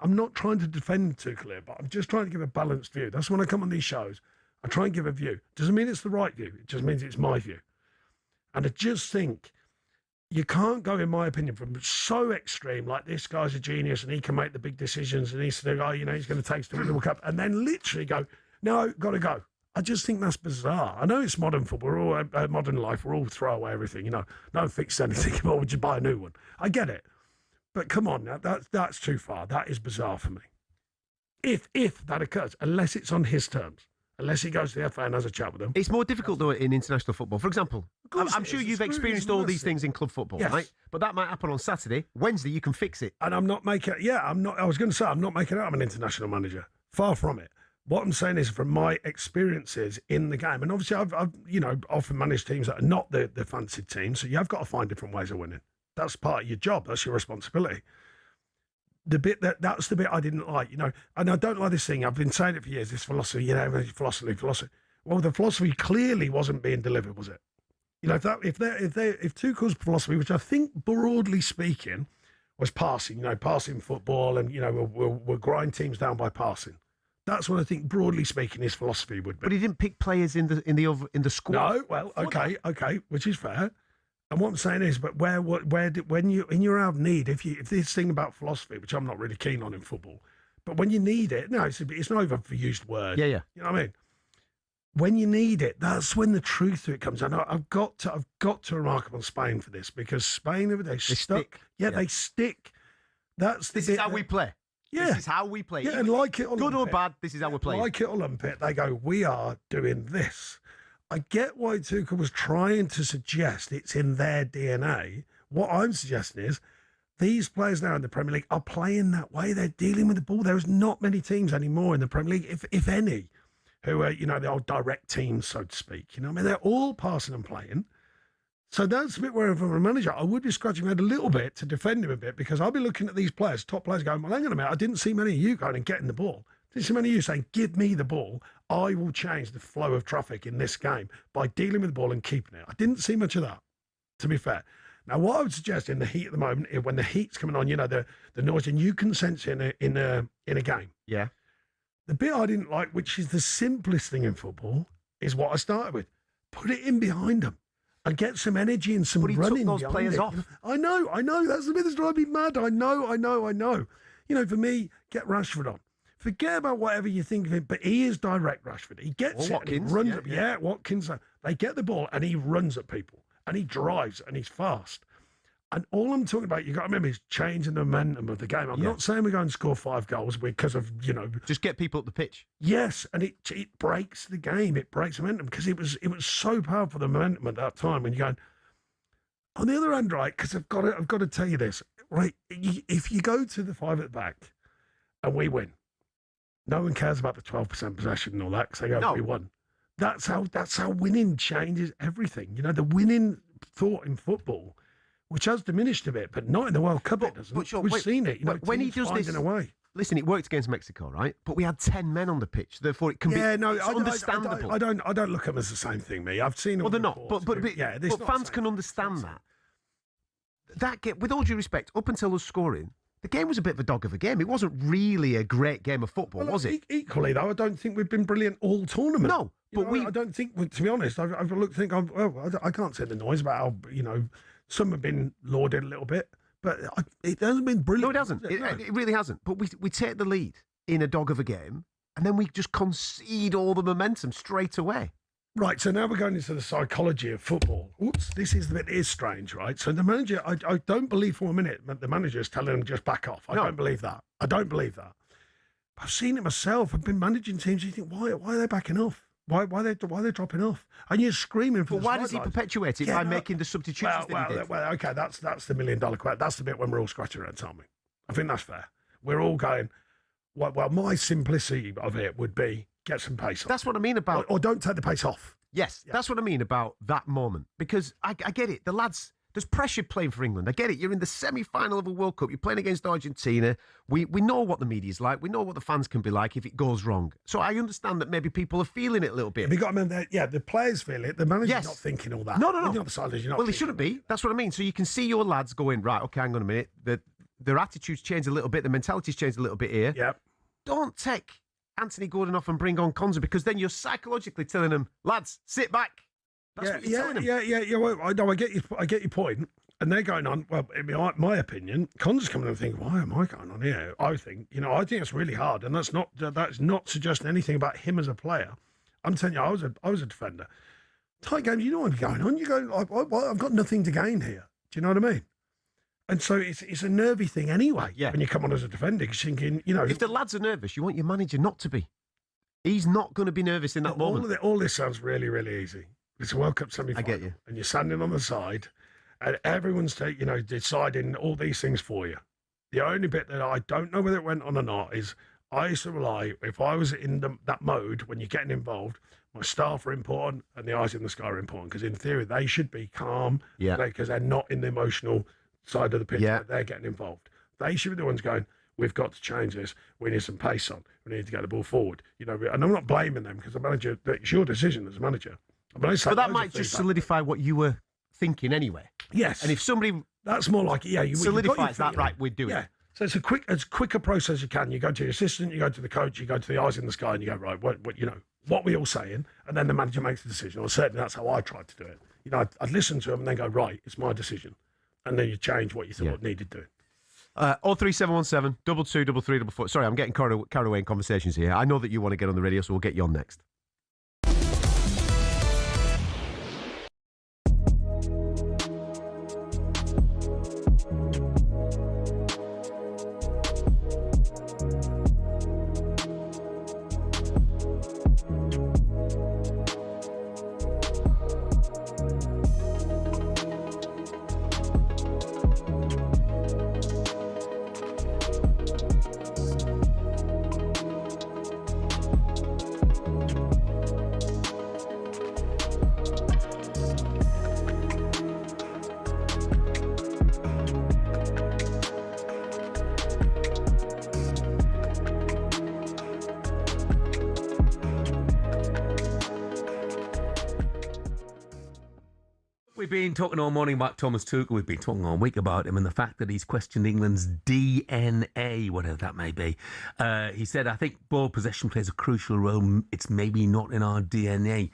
I'm not trying to defend Tuchel, but I'm just trying to give a balanced view. That's when I come on these shows. I try and give a view. Doesn't mean it's the right view. It just means it's my view. And I just think you can't go, in my opinion, from so extreme, like this guy's a genius and he can make the big decisions and he's the guy, he's going to take us to the World Cup, and then literally go, no, got to go. I just think that's bizarre. I know it's modern football, we're all modern life, we're all throw away everything, no fix anything, well, would you buy a new one? I get it. But come on, now, that's too far. That is bizarre for me. If that occurs, unless it's on his terms. Unless he goes to the FA and has a chat with them. It's more difficult, though, in international football. For example, I'm sure you've experienced all these things in club football, right? But that might happen on Saturday. Wednesday, you can fix it. And I'm not making... I was going to say, I'm not making out I'm an international manager. Far from it. What I'm saying is from my experiences in the game, and obviously I've often managed teams that are not the fancied teams, so you have got to find different ways of winning. That's part of your job. That's your responsibility. The bit that's the bit I didn't like, and I don't like this thing. I've been saying it for years. This philosophy, philosophy. Well, the philosophy clearly wasn't being delivered, was it? If Tuchel's philosophy, which I think broadly speaking was passing, passing football, and we'll grind teams down by passing. That's what I think, broadly speaking, his philosophy would be. But he didn't pick players in the squad. No, well, okay, which is fair. And what I'm saying is, but when you in your hour of need, if this thing about philosophy, which I'm not really keen on in football, but when you need it, no, it's an overused word. Yeah. You know what I mean? When you need it, that's when the truth of it comes. And I've got to remark upon Spain for this, because Spain, they stuck. Yeah, they stick. This is how we play. Yeah. This is how we play. Yeah, and like it or good lump or bad, this is how we're playing. Like it or lump it, they go, we are doing this. I get why Tuchel was trying to suggest it's in their DNA. What I'm suggesting is these players now in the Premier League are playing that way. They're dealing with the ball. There's not many teams anymore in the Premier League, if any, who are, the old direct teams, so to speak. They're all passing and playing. So that's a bit where, if I'm a manager, I would be scratching my head a little bit to defend him a bit, because I'll be looking at these players, top players, going, well, hang on a minute, I didn't see many of you going and getting the ball. I didn't see many of you saying, give me the ball. I will change the flow of traffic in this game by dealing with the ball and keeping it. I didn't see much of that, to be fair. Now, what I would suggest in the heat at the moment, when the heat's coming on, the noise, and you can sense it in a game. Yeah. The bit I didn't like, which is the simplest thing in football, is what I started with. Put it in behind them. And get some energy and some running. But he took those players off. I know. That's the bit that's driving me mad. I know. For me, get Rashford on. Forget about whatever you think of him, but he is direct, Rashford. He gets it and he runs up. Yeah, Watkins. They get the ball and he runs at people and he drives and he's fast. And all I'm talking about, you've got to remember, is changing the momentum of the game. I'm not saying we're going to score 5 goals because of, Just get people up the pitch. Yes, and it breaks the game. It breaks momentum, because it was so powerful, the momentum at that time. And you're going, on the other hand, right, because I've got to tell you this, right, if you go to the 5 at the back and we win, no one cares about the 12% possession and all that, because they go, we won. That's how winning changes everything. The winning thought in football, which has diminished a bit, but not in the World Cup. It doesn't. We've seen it. When he does this, listen, it worked against Mexico, right? But we had 10 men on the pitch, therefore it can be. Yeah, no, it's understandable. I don't look at them as the same thing. Me, I've seen. Well, they're not. But fans can understand that. With all due respect, up until us scoring, the game was a bit of a dog of a game. It wasn't really a great game of football, was it? Equally, though, I don't think we've been brilliant all tournament. No, but I don't think, to be honest, I've looked, I can't say the noise about how, some have been lauded a little bit, but it hasn't been brilliant. No, it hasn't. It really hasn't. But we take the lead in a dog of a game, and then we just concede all the momentum straight away. Right, so now we're going into the psychology of football. Oops, this is the bit that is strange, right? So the manager, I don't believe for a minute the manager is telling him just back off. I don't believe that. I don't believe that. I've seen it myself. I've been managing teams. You think, why are they backing off? Why are they dropping off? And you're screaming for. But why does he perpetuate it by making the substitutions that he did? Well, okay, that's the $1 million question. That's the bit when we're all scratching our heads, aren't we? I think that's fair. We're all going. Well, my simplicity of it would be get some pace on. That's what I mean about... Or don't take the pace off. Yes, that's what I mean about that moment. Because I get it. The lads... There's pressure playing for England. I get it. You're in the semi-final of a World Cup. You're playing against Argentina. We know what the media's like. We know what the fans can be like if it goes wrong. So I understand that maybe people are feeling it a little bit. Have you got to remember that, the players feel it. The manager's not thinking all that. No. On the other side, Well, they shouldn't be. That's what I mean. So you can see your lads going, right, okay, hang on a minute. Their attitudes changed a little bit. The mentality's changed a little bit here. Yep. Don't take Anthony Gordon off and bring on Konza, because then you're psychologically telling them, lads, sit back. That's what you're telling them. Yeah. Well, I get your point. And they're going on, well, in my opinion, Connor's coming and thinking, why am I going on here? I think it's really hard. And that's not suggesting anything about him as a player. I'm telling you, I was a defender. Tight games, you know what's going on. You go, I've got nothing to gain here. Do you know what I mean? And so it's a nervy thing anyway when you come on as a defender, because you're thinking, If the lads are nervous, you want your manager not to be. He's not going to be nervous in that moment. All this sounds really, really easy. It's a World Cup semi-final. I get you. And you're standing on the side, and everyone's deciding all these things for you. The only bit that I don't know whether it went on or not is I used to rely, if I was in that mode when you're getting involved, my staff are important and the eyes in the sky are important, because in theory they should be calm because they're not in the emotional side of the pitch, but they're getting involved. They should be the ones going, we've got to change this. We need some pace on. We need to get the ball forward. And I'm not blaming them, because the manager, it's your decision as a manager. But that might just solidify what you were thinking anyway. Yes. And if somebody... That's more like, you solidifies that, right, we're doing it. So it's as quick a process as you can. You go to your assistant, you go to the coach, you go to the eyes in the sky, and you go, right, what we all saying? And then the manager makes the decision. Or certainly that's how I tried to do it. I'd listen to him and then go, right, it's my decision. And then you change what you thought needed doing. 03717 22 3344. Sorry, I'm getting carried away in conversations here. I know that you want to get on the radio, so we'll get you on next. We've been talking all morning about Thomas Tuchel. We've been talking all week about him and the fact that he's questioned England's DNA, whatever that may be. He said, I think ball possession plays a crucial role. It's maybe not in our DNA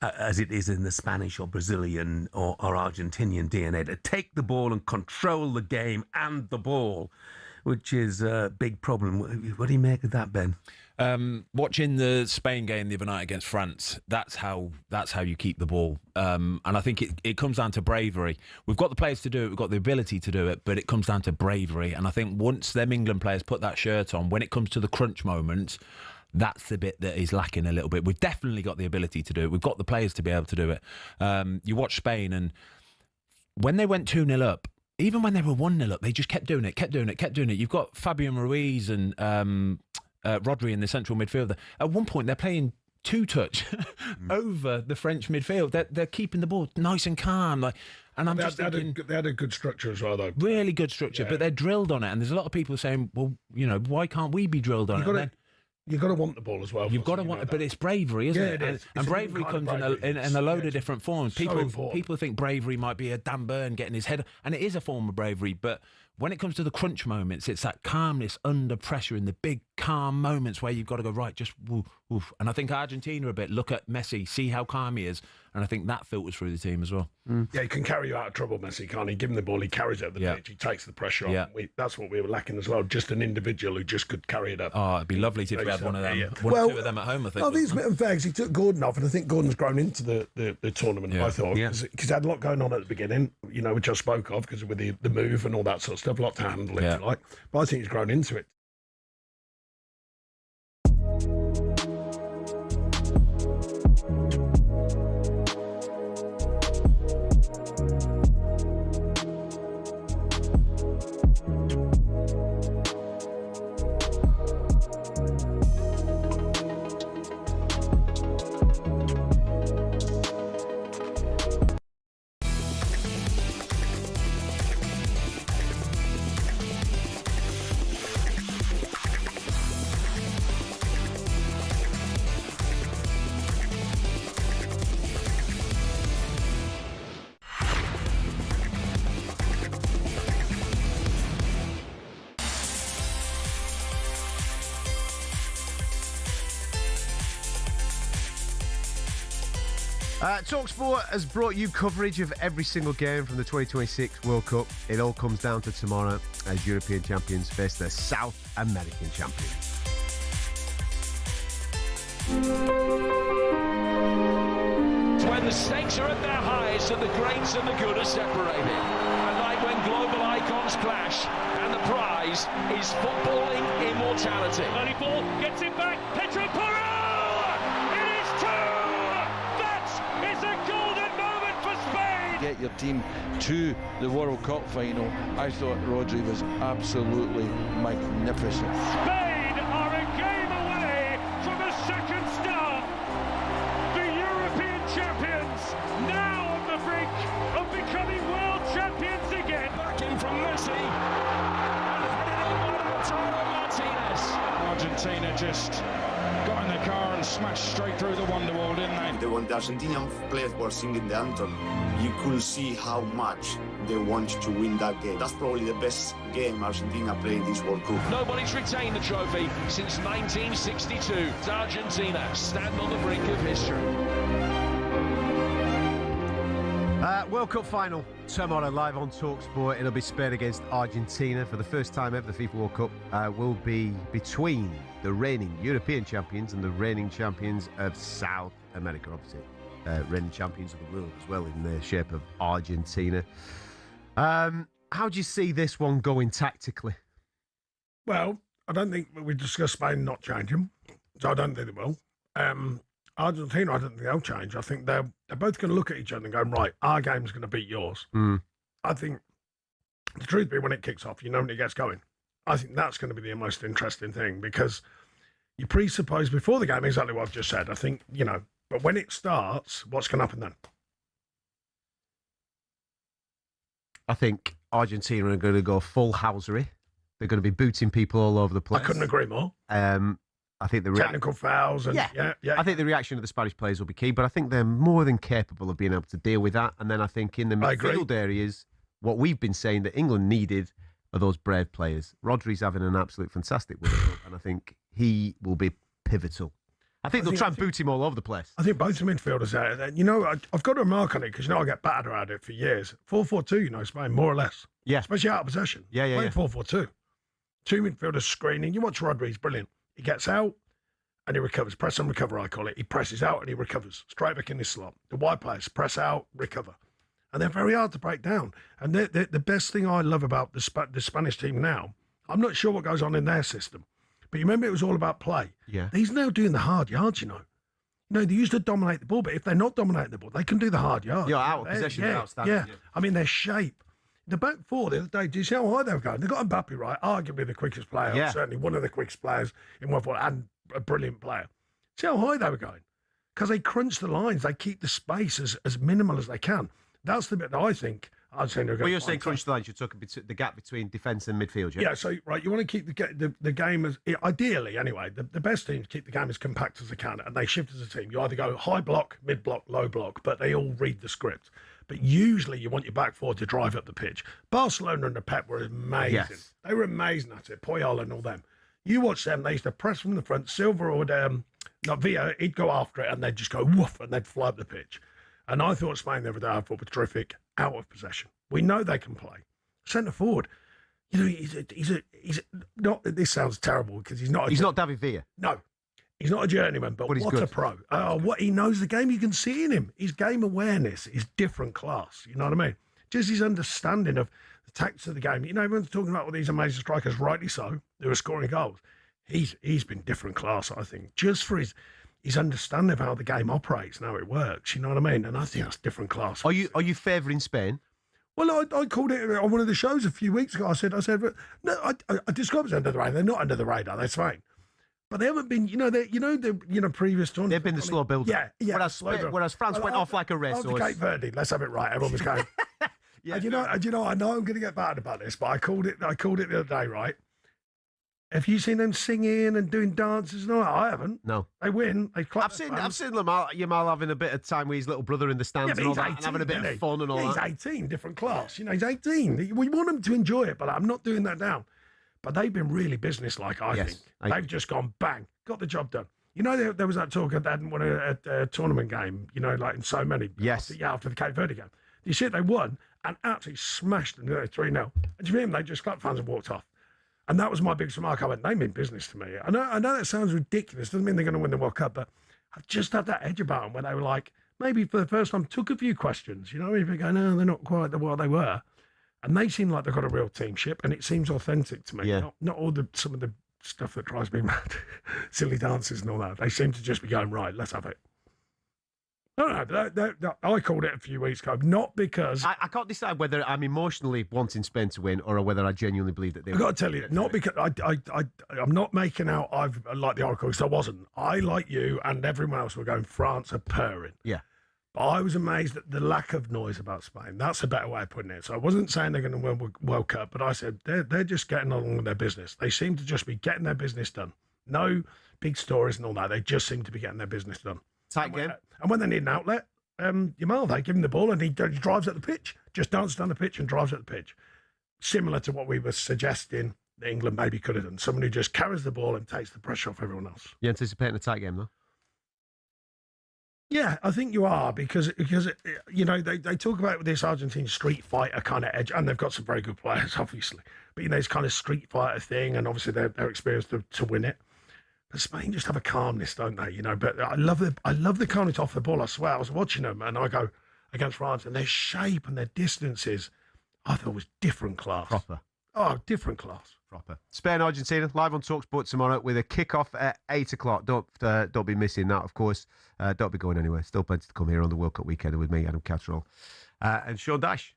as it is in the Spanish or Brazilian or Argentinian DNA. To take the ball and control the game and the ball, which is a big problem. What do you make of that, Ben? Watching the Spain game the other night against France, that's how you keep the ball. And I think it comes down to bravery. We've got the players to do it, we've got the ability to do it, but it comes down to bravery. And I think once them England players put that shirt on, when it comes to the crunch moments, that's the bit that is lacking a little bit. We've definitely got the ability to do it. We've got the players to be able to do it. You watch Spain, and when they went 2-0 up, even when they were 1-0 up, they just kept doing it. You've got Fabian Ruiz and Rodri in the central midfield. At one point, they're playing two-touch over the French midfield. They're keeping the ball nice and calm. And I'm just thinking... They had a good structure as well, though. Really good structure, but they're drilled on it. And there's a lot of people saying, well, why can't we be drilled on it? You've got to want the ball as well. You've got to want it, but it's bravery, isn't it? It is. And bravery comes in a load of different forms. People think bravery might be a Dan Burn getting his head... And it is a form of bravery, but when it comes to the crunch moments, it's that calmness under pressure in the big calm moments where you've got to go, right, just woof, woof. And I think Argentina a bit, look at Messi, see how calm he is. And I think that filters through the team as well. Yeah, he can carry you out of trouble, Messi, can't he? Give him the ball, he carries it up the pitch, he takes the pressure off. That's what we were lacking as well, just an individual who just could carry it up. Oh, it'd be lovely if we had one of them. Well, two of them at home, I think. I think it's a bit unfair because he took Gordon off, and I think Gordon's grown into the tournament, I thought. Because he had a lot going on at the beginning, which I spoke of, because with the move and all that sort of stuff, a lot to handle, if you like. But I think he's grown into it. talkSPORT has brought you coverage of every single game from the 2026 World Cup. It all comes down to tomorrow as European champions face their South American champions. When the stakes are at their highest and the greats and the good are separated. And like when global icons clash and the prize is footballing immortality. Early ball, gets it back, Pedro Porro! It is two! That is a golden moment for Spain! Get your team to the World Cup final. I thought Rodri was absolutely magnificent. Spain are a game away from a second star. The European champions now on the brink of becoming world champions again. Back in from Messi. And headed in by Lautaro Martinez. Argentina just got in the car and smashed straight through the wonder wall, didn't they? When the Argentinian players were singing the anthem, you could see how much they wanted to win that game. That's probably the best game Argentina played in this World Cup. Nobody's retained the trophy since 1962. Argentina stand on the brink of history. World Cup final tomorrow live on talkSPORT. It'll be Spain against Argentina. For the first time ever, the FIFA World Cup will be between the reigning European champions and the reigning champions of South America, obviously. Reigning champions of the world as well in the shape of Argentina. How do you see this one going tactically? Well, I don't think we discussed Spain not changing, so I don't think they will. Argentina, I don't think they'll change. I think they're both going to look at each other and go, right, our game's going to beat yours. I think the truth be, when it kicks off, when it gets going. I think that's going to be the most interesting thing, because you presuppose before the game exactly what I've just said. I think, but when it starts, what's going to happen then? I think Argentina are going to go full housery. They're going to be booting people all over the place. I couldn't agree more. I think the technical fouls and yeah. I think the reaction of the Spanish players will be key, but I think they're more than capable of being able to deal with that. And then I think in the midfield areas, what we've been saying that England needed are those brave players. Rodri's having an absolute fantastic World Cup, and I think he will be pivotal. I think they'll try and boot him all over the place. I think both the midfielders are. I've got to remark on it because I get battered at it for years. 4-4-2, Spain, more or less. Yeah. Especially out of possession. Yeah. 4-4-2. Two midfielders screening. You watch Rodri, he's brilliant. He gets out and he recovers. Press and recover, I call it. He presses out and he recovers. Straight back in his slot. The wide players press out, recover. And they're very hard to break down. And the best thing I love about the Spanish team now, I'm not sure what goes on in their system, but you remember it was all about play. Yeah. He's now doing the hard yards, they used to dominate the ball, but if they're not dominating the ball, they can do the hard yards. Yeah, out of possession, they're outstanding. Yeah. I mean, their shape. The back four the other day, do you see how high they were going? They got Mbappe right, arguably the quickest player, certainly one of the quickest players in world football, and a brilliant player. See how high they were going? Because they crunch the lines, they keep the space as minimal as they can. That's the bit that I think Argentina are going you're saying crunch the lines, you're talking the gap between defence and midfield, yeah? Yeah, so, right, you want to keep the game as, ideally anyway, the best teams keep the game as compact as they can, and they shift as a team. You either go high block, mid block, low block, but they all read the script. But usually you want your back four to drive up the pitch. Barcelona and the Pep were amazing. Yes. They were amazing at it. Puyol and all them. You watch them, they used to press from the front. Silva would, not Villa, he'd go after it and they'd just go woof and they'd fly up the pitch. And I thought Spain the other day, I thought, were terrific out of possession. We know they can play. Centre forward, you know, he's not. This sounds terrible because he's not. He's not David Villa. No, he's not a journeyman, but he's what good. a pro! What he knows the game, you can see in him. His game awareness is different class. You know what I mean? Just his understanding of the tactics of the game. You know, everyone's talking about all these amazing strikers, rightly so. They were scoring goals. He's been different class, I think, just for his understanding of how the game operates and how it works. You know what I mean? And I think that's different class. Are you favouring Spain? Well, I called it on one of the shows a few weeks ago. I said, no, I described it under the radar. They're not under the radar. They're Spain, but they haven't been. Previous tournaments. They've been the slow build. Yeah. Whereas France went off like a racehorse. Cape Verde. Let's have it right. Everyone was going. Yeah. And I know I'm going to get bad about this, but I called it the other day, right? Have you seen them singing and doing dances and all that? I haven't. No. They win. They clap. I've seen Yamal having a bit of time with his little brother in the stands and all that, and having a bit of fun and all that. He's 18, different class. You know, he's 18. We want him to enjoy it, but I'm not doing that down. But they've been really businesslike, I think. They've just gone bang, got the job done. You know, there was that talk that they hadn't won a tournament game, you know, like in so many. Yes. After the Cape Verde game. You see it, they won and absolutely smashed them 3-0. And do you mean they just clapped fans and walked off? And that was my biggest remark. I went, they mean business to me. I know that sounds ridiculous. Doesn't mean they're going to win the World Cup, but I've just had that edge about them where they were like, maybe for the first time, took a few questions. You know, people go, no, they're not quite what they were. And they seem like they've got a real teamship, and it seems authentic to me. Yeah. Not all some of the stuff that drives me mad, silly dances and all that. They seem to just be going, right, let's have it. No, I called it a few weeks ago, not because... I can't decide whether I'm emotionally wanting Spain to win or whether I genuinely believe that they will. I've got to tell you, not because I'm not making out I've like the Oracle, because I wasn't. I, like you and everyone else, were going, France are purring. Yeah. But I was amazed at the lack of noise about Spain. That's a better way of putting it. So I wasn't saying they're going to win World Cup, but I said they're just getting along with their business. They seem to just be getting their business done. No big stories and all that. They just seem to be getting their business done. Tight game. And when they need an outlet, Yamal, they give him the ball and he drives at the pitch, just dances down the pitch and drives at the pitch. Similar to what we were suggesting that England maybe could have done. Someone who just carries the ball and takes the pressure off everyone else. You anticipating a tight game, though? Yeah, I think you are, because you know, they talk about this Argentine street fighter kind of edge, and they've got some very good players, obviously. But, you know, it's kind of street fighter thing, and obviously they're experienced to win it. But Spain just have a calmness, don't they? You know, but I love the calmness off the ball. I swear, I was watching them, and I go against France, and their shape and their distances, I thought was different class. Proper. Oh, different class. Proper. Spain, Argentina, live on talkSPORT tomorrow with a kick-off at 8 o'clock. Don't be missing that, of course. Don't be going anywhere. Still plenty to come here on the World Cup weekend with me, Adam Catterall, and Sean Dyche.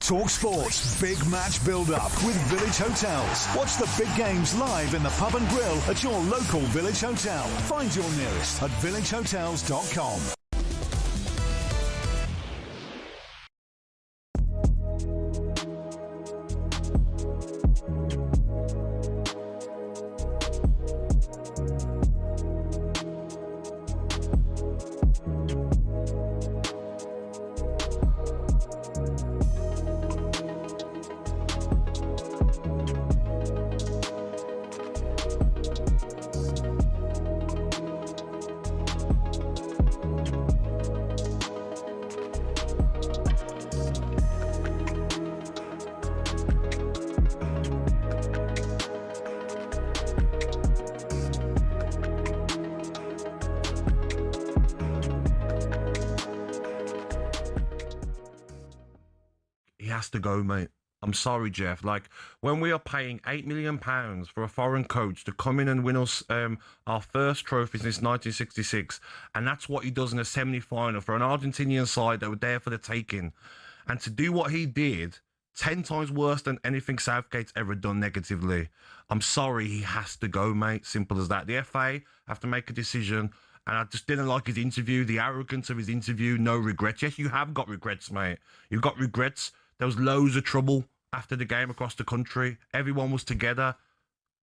talkSPORT Big Match Build-Up with Village Hotels. Watch the big games live in the pub and grill at your local Village Hotel. Find your nearest at villagehotels.com. Has to go, mate. I'm sorry, Jeff. Like, when we are paying £8 million for a foreign coach to come in and win us our first trophy since 1966, and that's what he does in a semi-final for an Argentinian side that were there for the taking, and to do what he did, 10 times worse than anything Southgate's ever done negatively. I'm sorry, he has to go, mate. Simple as that. The FA have to make a decision, and I just didn't like his interview, the arrogance of his interview, no regrets. Yes, you have got regrets, mate. You've got regrets. There was loads of trouble after the game across the country. Everyone was together.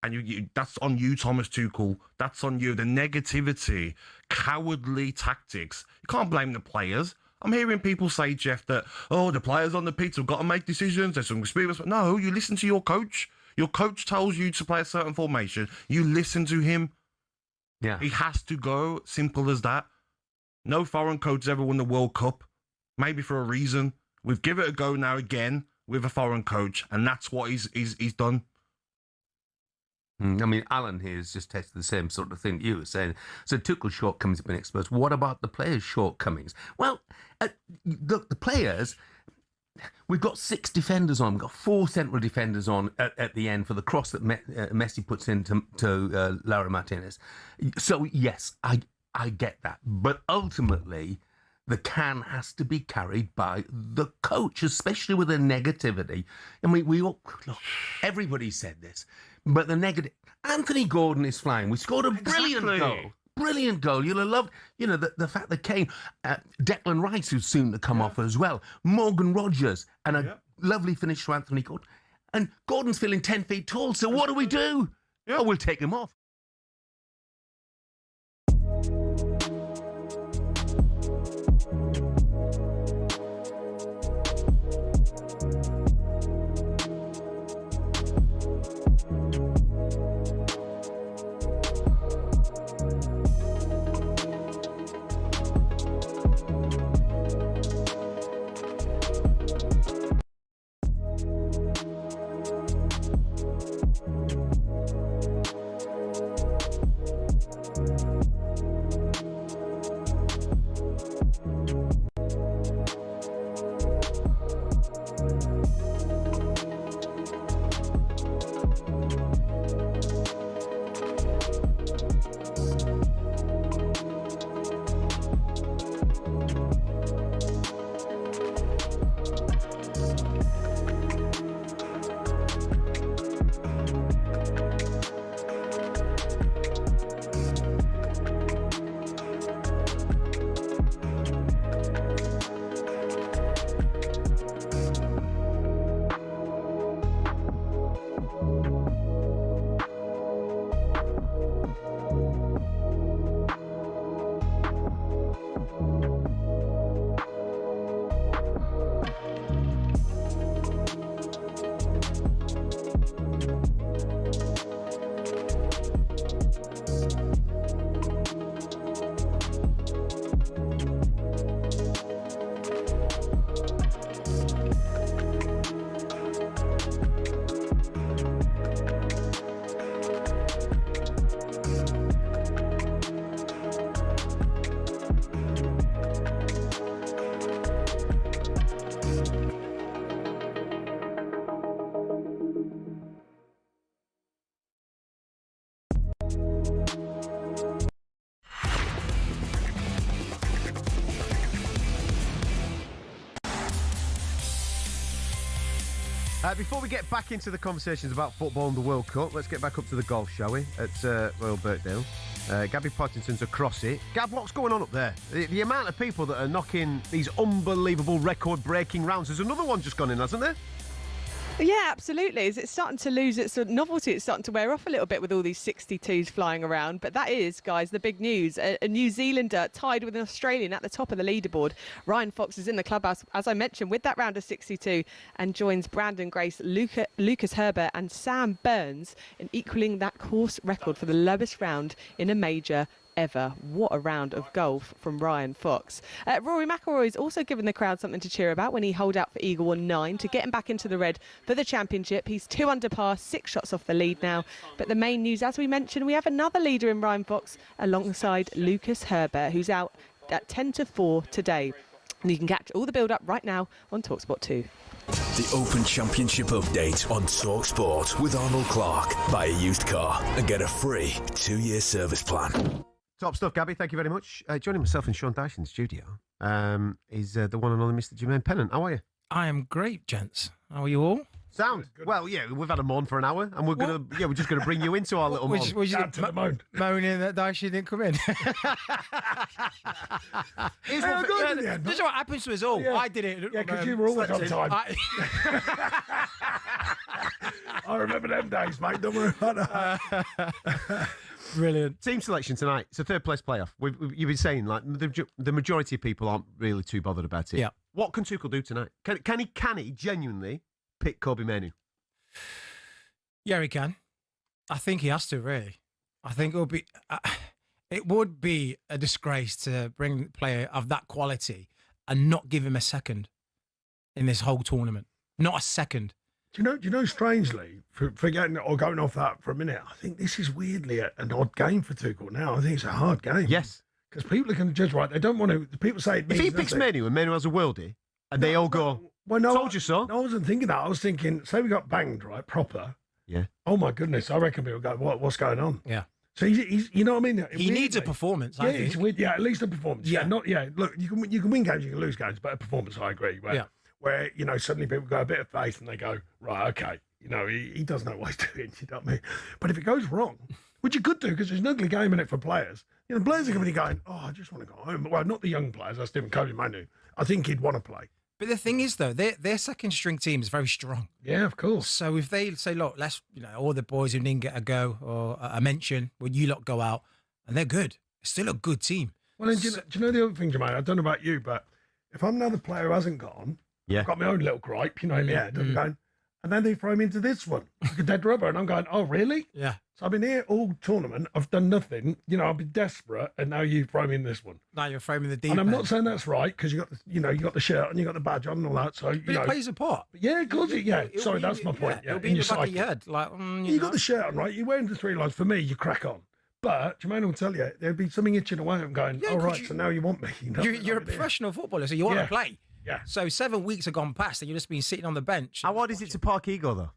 And that's on you, Thomas Tuchel. That's on you. The negativity, cowardly tactics. You can't blame the players. I'm hearing people say, Jeff, that, the players on the pitch have got to make decisions. There's some experience. No, you listen to your coach. Your coach tells you to play a certain formation. You listen to him. Yeah. He has to go. Simple as that. No foreign coach has ever won the World Cup. Maybe for a reason. We've given it a go now again with a foreign coach, and that's what he's done. I mean, Alan here has just tested the same sort of thing that you were saying. So Tuchel's shortcomings have been exposed. What about the players' shortcomings? Well, the players, we've got 6 defenders on. We've got 4 central defenders on at the end for the cross that Messi puts into Laura Martinez. So, yes, I get that. But ultimately, the can has to be carried by the coach, especially with the negativity. I mean, look, everybody said this. But the negative... Anthony Gordon is flying. We scored a brilliant goal. Brilliant goal. You'll have loved, the fact that Kane... Declan Rice, who's soon to come off as well. Morgan Rogers. And a lovely finish to Anthony Gordon. And Gordon's feeling 10 feet tall, so what do we do? Oh, we'll take him off. Before we get back into the conversations about football and the World Cup, let's get back up to the golf, shall we? At Royal Birkdale. Gabby Pottington's across it. Gab, what's going on up there? The amount of people that are knocking these unbelievable record-breaking rounds. There's another one just gone in, hasn't there? Yeah, absolutely. It's starting to lose its sort of novelty. It's starting to wear off a little bit with all these 62s flying around. But that is, guys, the big news. A New Zealander tied with an Australian at the top of the leaderboard. Ryan Fox is in the clubhouse, as I mentioned, with that round of 62 and joins Brandon Grace, Lucas Herbert and Sam Burns in equaling that course record for the lowest round in a major ever. What a round of golf from Ryan Fox. Rory McIlroy's also given the crowd something to cheer about when he holed out for Eagle on 9 to get him back into the red for the championship. He's 2 under par, 6 shots off the lead now. But the main news, as we mentioned, we have another leader in Ryan Fox alongside Lucas Herbert, who's out at 10-4 today. And you can catch all the build-up right now on talkSPORT 2. The Open Championship update on talkSPORT with Arnold Clark. Buy a used car and get a free 2-year service plan. Top stuff, Gabby. Thank you very much. Joining myself and Sean Dyche in the studio is the one and only Mr. Jermaine Pennant. How are you? I am great, gents. How are you all? Sound. Well, yeah, we've had a moan for an hour, and we're just gonna bring you into our little moan. Moaning that Dyche didn't come in. This is what happens to us all. Yeah. I did it. Yeah, because you were always on time. I remember them days, mate. Don't worry about that. Brilliant. Team selection tonight. It's a third place playoff. You've been saying like the majority of people aren't really too bothered about it. Yeah. What can Tuchel do tonight? Can he genuinely pick Kobe Manu? Yeah, he can. I think he has to, really. I think it would be a disgrace to bring a player of that quality and not give him a second in this whole tournament. Not a second. Do you know? Strangely, forgetting or going off that for a minute, I think this is weirdly an odd game for Tuchel now. I think it's a hard game. Yes, because people are going to judge right. They don't want to. People say it if he picks Manu and Manu has a worldie, and they all go, "Well, no, told you so." No, I wasn't thinking that. I was thinking, say we got banged right proper. Yeah. Oh my goodness! I reckon people go, "What's going on?" Yeah. So he's you know what I mean? He needs a performance. Yeah, I think. it's weird. Yeah, at least a performance. Yeah, not yeah. Look, you can win games, you can lose games, but a performance, I agree. Where suddenly people go a bit of faith and they go, right, okay, he does know what he's doing. You know what I mean? But if it goes wrong, which it could do, because there's an ugly game in it for players. Players are going to be going, oh, I just want to go home. Well, not the young players. That's different. Kobe Manu. I think he'd want to play. But the thing is, though, their second string team is very strong. Yeah, of course. So if they say, look, let's, all the boys who didn't get a go or a mention, when you lot go out, and they're good. It's still a good team. Well, and do you know the other thing, Jermaine? I don't know about you, but if I'm another player who hasn't gone, I've got my own little gripe, in my head. I'm going, and then they throw me into this one, like a dead rubber, and I'm going, oh, really? Yeah. So I've been here all tournament. I've done nothing. I've been desperate, and now you throw me in this one. Now you're throwing the deep. And I'm end. not saying that's right because you got you got the shirt and you got the badge on and all that. So But it plays a part. Yeah, of course. Sorry, that's my point. It'll be in the back of your head. Like, you got the shirt on, right? You're wearing the three lines. For me, you crack on. But Jermaine will tell you there'll be something itching away and going, all right, so now you want me. You're a professional footballer, so you want to play. Yeah. So 7 weeks have gone past and you've just been sitting on the bench. How hard is it to park ego, though?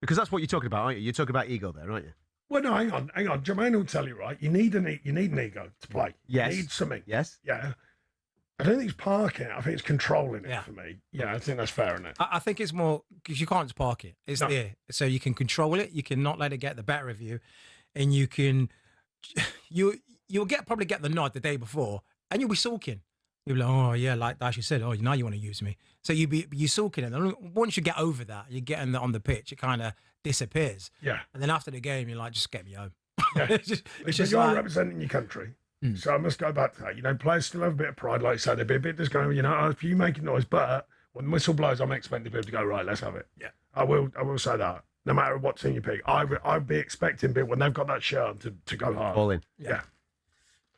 Because that's what you're talking about, aren't you? You're talking about ego there, aren't you? Well, no, hang on. Jermaine will tell you, right? You need an ego to play. Yes. You need something. Yes. Yeah. I don't think it's parking it. I think it's controlling it for me. Yeah, I think that's fair enough. I think it's more because you can't just park it. It's there. So you can control it. You can not let it get the better of you. And you can, you'll probably get the nod the day before and you'll be sulking. You'll be like, oh, yeah, like Dyche said, oh, now you want to use me. So you're sulking it. And once you get over that, you get on the pitch, it kind of disappears. Yeah. And then after the game, you're like, just get me home. Yeah. it's just you're like, representing your country. So I must go back to that. Players still have a bit of pride, like I said. They'll be a bit just going, if you make a noise, but when the whistle blows, I'm expecting people to go, right, let's have it. Yeah. I will say that. No matter what team you pick, I'd be expecting people when they've got that shirt to go hard. All in. Yeah.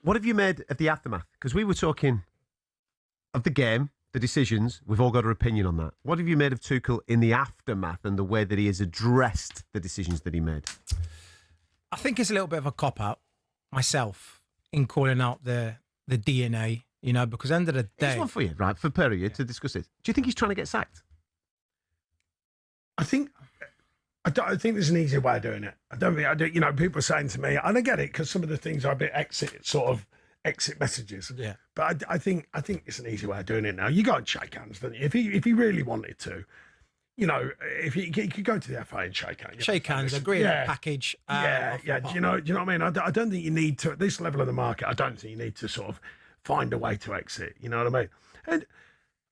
What have you made of the aftermath? Because we were talking of the game, the decisions. We've all got our opinion on that. What have you made of Tuchel in the aftermath and the way that he has addressed the decisions that he made? I think it's a little bit of a cop-out myself in calling out the DNA, because end of the day... Here's one for you, right, for Perrier to discuss it. Do you think he's trying to get sacked? I think there's an easier way of doing it. People are saying to me, and I get it, because some of the things are a bit exit messages. Yeah. But I think it's an easy way of doing it now. You go and shake hands, don't you? If he really wanted to, if he could go to the FA and shake hands. Shake hands, agree on a package. Do you know what I mean? I don't think you need to, at this level of the market, I don't think you need to sort of find a way to exit. You know what I mean? And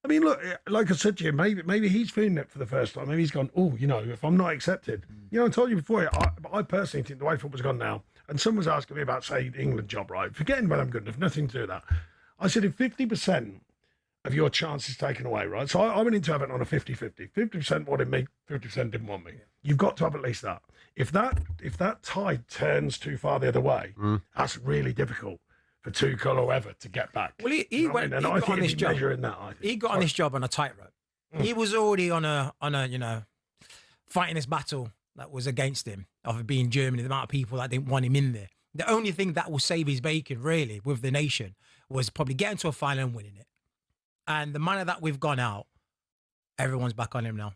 I mean, look, like I said to you, maybe he's feeling it for the first time. Maybe he's gone, if I'm not accepted. I told you before, I personally think the way football's gone now, and someone's asking me about, say, the England job, right? Forgetting whether I'm good enough, nothing to do with that. I said, if 50% of your chance is taken away, right? So I went into Everton on a 50-50. 50% wanted me, 50% didn't want me. You've got to have at least that. If that tide turns too far the other way, that's really difficult for Tuchel or whoever to get back. Well, he got on this job. He got on this job on a tightrope. He was already on a fighting this battle that was against him of being Germany, the amount of people that didn't want him in there. The only thing that will save his bacon, really, with the nation was probably getting to a final and winning it. And the manner that we've gone out, everyone's back on him now.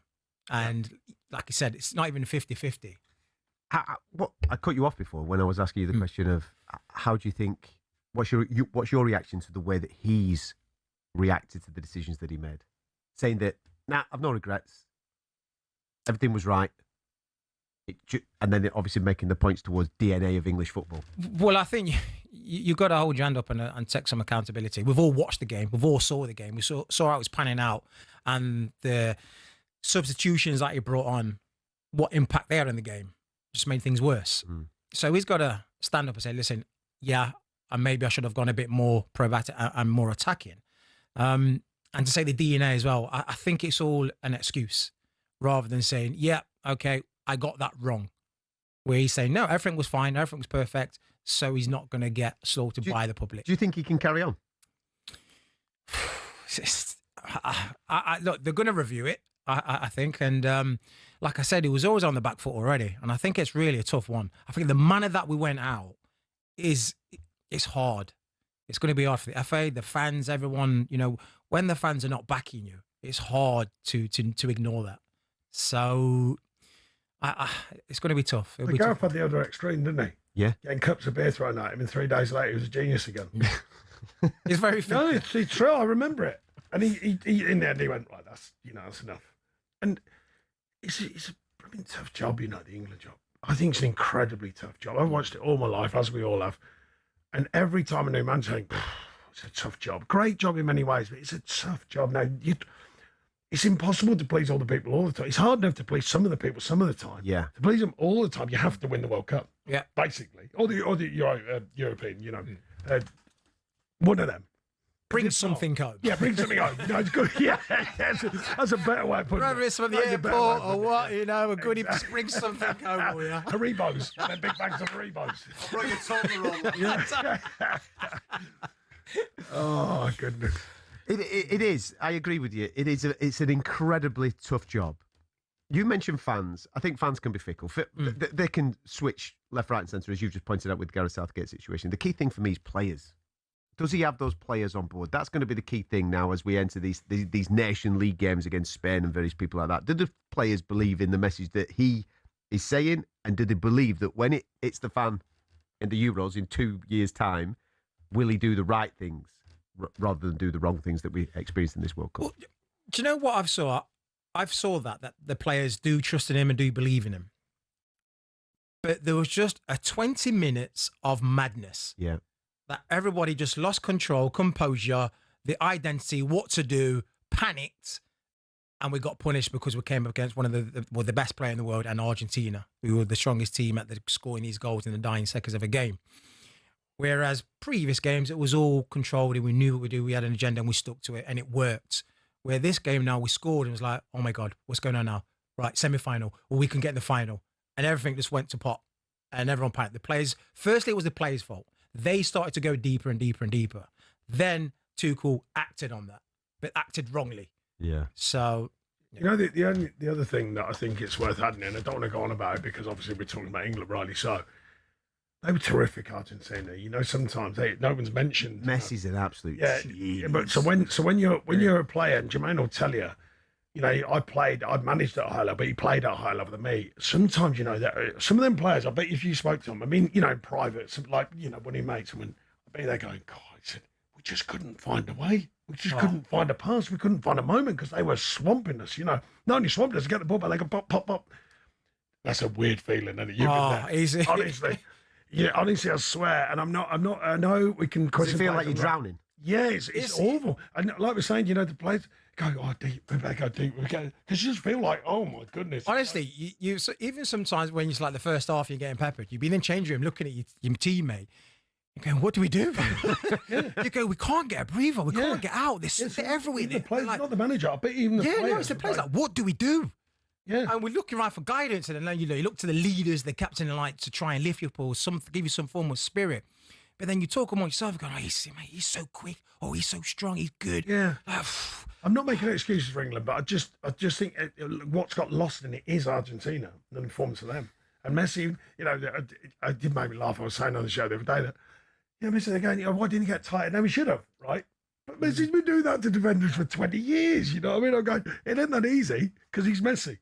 And like I said, it's not even 50-50. I cut you off before when I was asking you the question of how do you think, what's your reaction to the way that he's reacted to the decisions that he made? Saying that, I've no regrets. Everything was right. And then obviously making the points towards DNA of English football. Well, I think you've got to hold your hand up and take some accountability. We've all watched the game. We've all saw the game. We saw how it was panning out. And the substitutions that he brought on what impact they had in the game. Just made things worse. So he's got to stand up and say, listen, yeah, and maybe I should have gone a bit more proactive and more attacking. And to say the DNA as well, I think it's all an excuse rather than saying, yeah, okay, I got that wrong. Where he's saying, no, everything was fine, everything was perfect, so he's not going to get slaughtered by the public. Do you think he can carry on? Look, they're going to review it, I think. And like I said, he was always on the back foot already. And I think it's really a tough one. I think the manner that we went out it's hard. It's going to be hard for the FA, the fans, everyone. You know, when the fans are not backing you, it's hard to ignore that. So it's going to be tough. The Gareth had the other extreme, didn't he? Yeah. Getting cups of beer thrown at him, and 3 days later he was a genius again. It's very fit. No, it's true. I remember it. And he in the end he went, right, that's enough. And it's a blooming tough job, the England job. I think it's an incredibly tough job. I've watched it all my life, as we all have. And every time a new man's saying, it's a tough job. Great job in many ways, but it's a tough job. Now, it's impossible to please all the people all the time. It's hard enough to please some of the people some of the time. Yeah. To please them all the time, you have to win the World Cup. Yeah. Basically. Or the European, one of them. Bring something home. Yeah, bring something home. It's good. Yeah, that's a better way of putting it. Whether it's from the airport or what, a goodie, just bring something home. Yeah. Haribos. They're big bags of Haribos. Bring a Toblerone. Oh, goodness. It is. I agree with you. It's an incredibly tough job. You mentioned fans. I think fans can be fickle. They can switch left, right and centre, as you've just pointed out with Gareth Southgate's situation. The key thing for me is players. Does he have those players on board? That's going to be the key thing now as we enter these Nation League games against Spain and various people like that. Do the players believe in the message that he is saying? And do they believe that when it's the fan in the Euros in 2 years' time, will he do the right things rather than do the wrong things that we experienced in this World Cup? Well, do you know what I've saw? I've saw that the players do trust in him and do believe in him. But there was just a 20 minutes of madness. Yeah. That everybody just lost control, composure, the identity, what to do, panicked, and we got punished because we came up against one of the best player in the world, and Argentina, who were the strongest team at scoring these goals in the dying seconds of a game. Whereas previous games, it was all controlled and we knew what we do. We had an agenda and we stuck to it and it worked. Where this game now, we scored and it was like, oh my God, what's going on now? Right, semi-final, well, we can get in the final. And everything just went to pot and everyone panicked. The players, firstly, it was the players' fault. They started to go deeper and deeper and deeper. Then Tuchel acted on that, but acted wrongly. Yeah. So, the other thing that I think it's worth adding, and I don't want to go on about it because obviously we're talking about England, rightly so. They were terrific, Argentina. Sometimes no one's mentioned. Messi's an absolute genius. But so when you're a player, and Jermaine will tell you, I managed at a high level, but he played at a higher level than me. Sometimes, that some of them players, I bet if you spoke to them, I mean, in private, when he made someone, I bet they're going, God, we just couldn't find a way. We just couldn't find a pass. We couldn't find a moment because they were swamping us, Not only swamping us to get the ball, but they could pop, pop, pop. That's a weird feeling, isn't it? You've been there. Easy. Honestly. Yeah, honestly, I swear. And I'm not, I know we can question. Does it feel like you're drowning? Yeah, it's awful. And like we're saying, the players go, deep, we better go deep. Because you just feel like, oh my goodness. Honestly, you even sometimes when it's like the first half, you're getting peppered. You've been in the change room looking at your teammate. You're going, what do we do? You go, we can't get a breather. We can't get out. They're everywhere. The players, not the manager. I bet even the players. No, it's the players. Like, what do we do? Yeah. And we're looking around for guidance. And then, you look to the leaders, the captain, and to try and lift you up or give you some form of spirit. But then you talk among yourself, going, he's so quick. Oh, he's so strong. He's good. Yeah. I'm not making excuses for England, but I just think what's got lost in it is Argentina, the performance of them. And Messi, I did make me laugh. I was saying on the show the other day that, Messi, they're going, why didn't he get tighter? No, he should have, right? But Messi's been doing that to defenders for 20 years, you know what I mean? I'm going, it ain't that easy because he's Messi.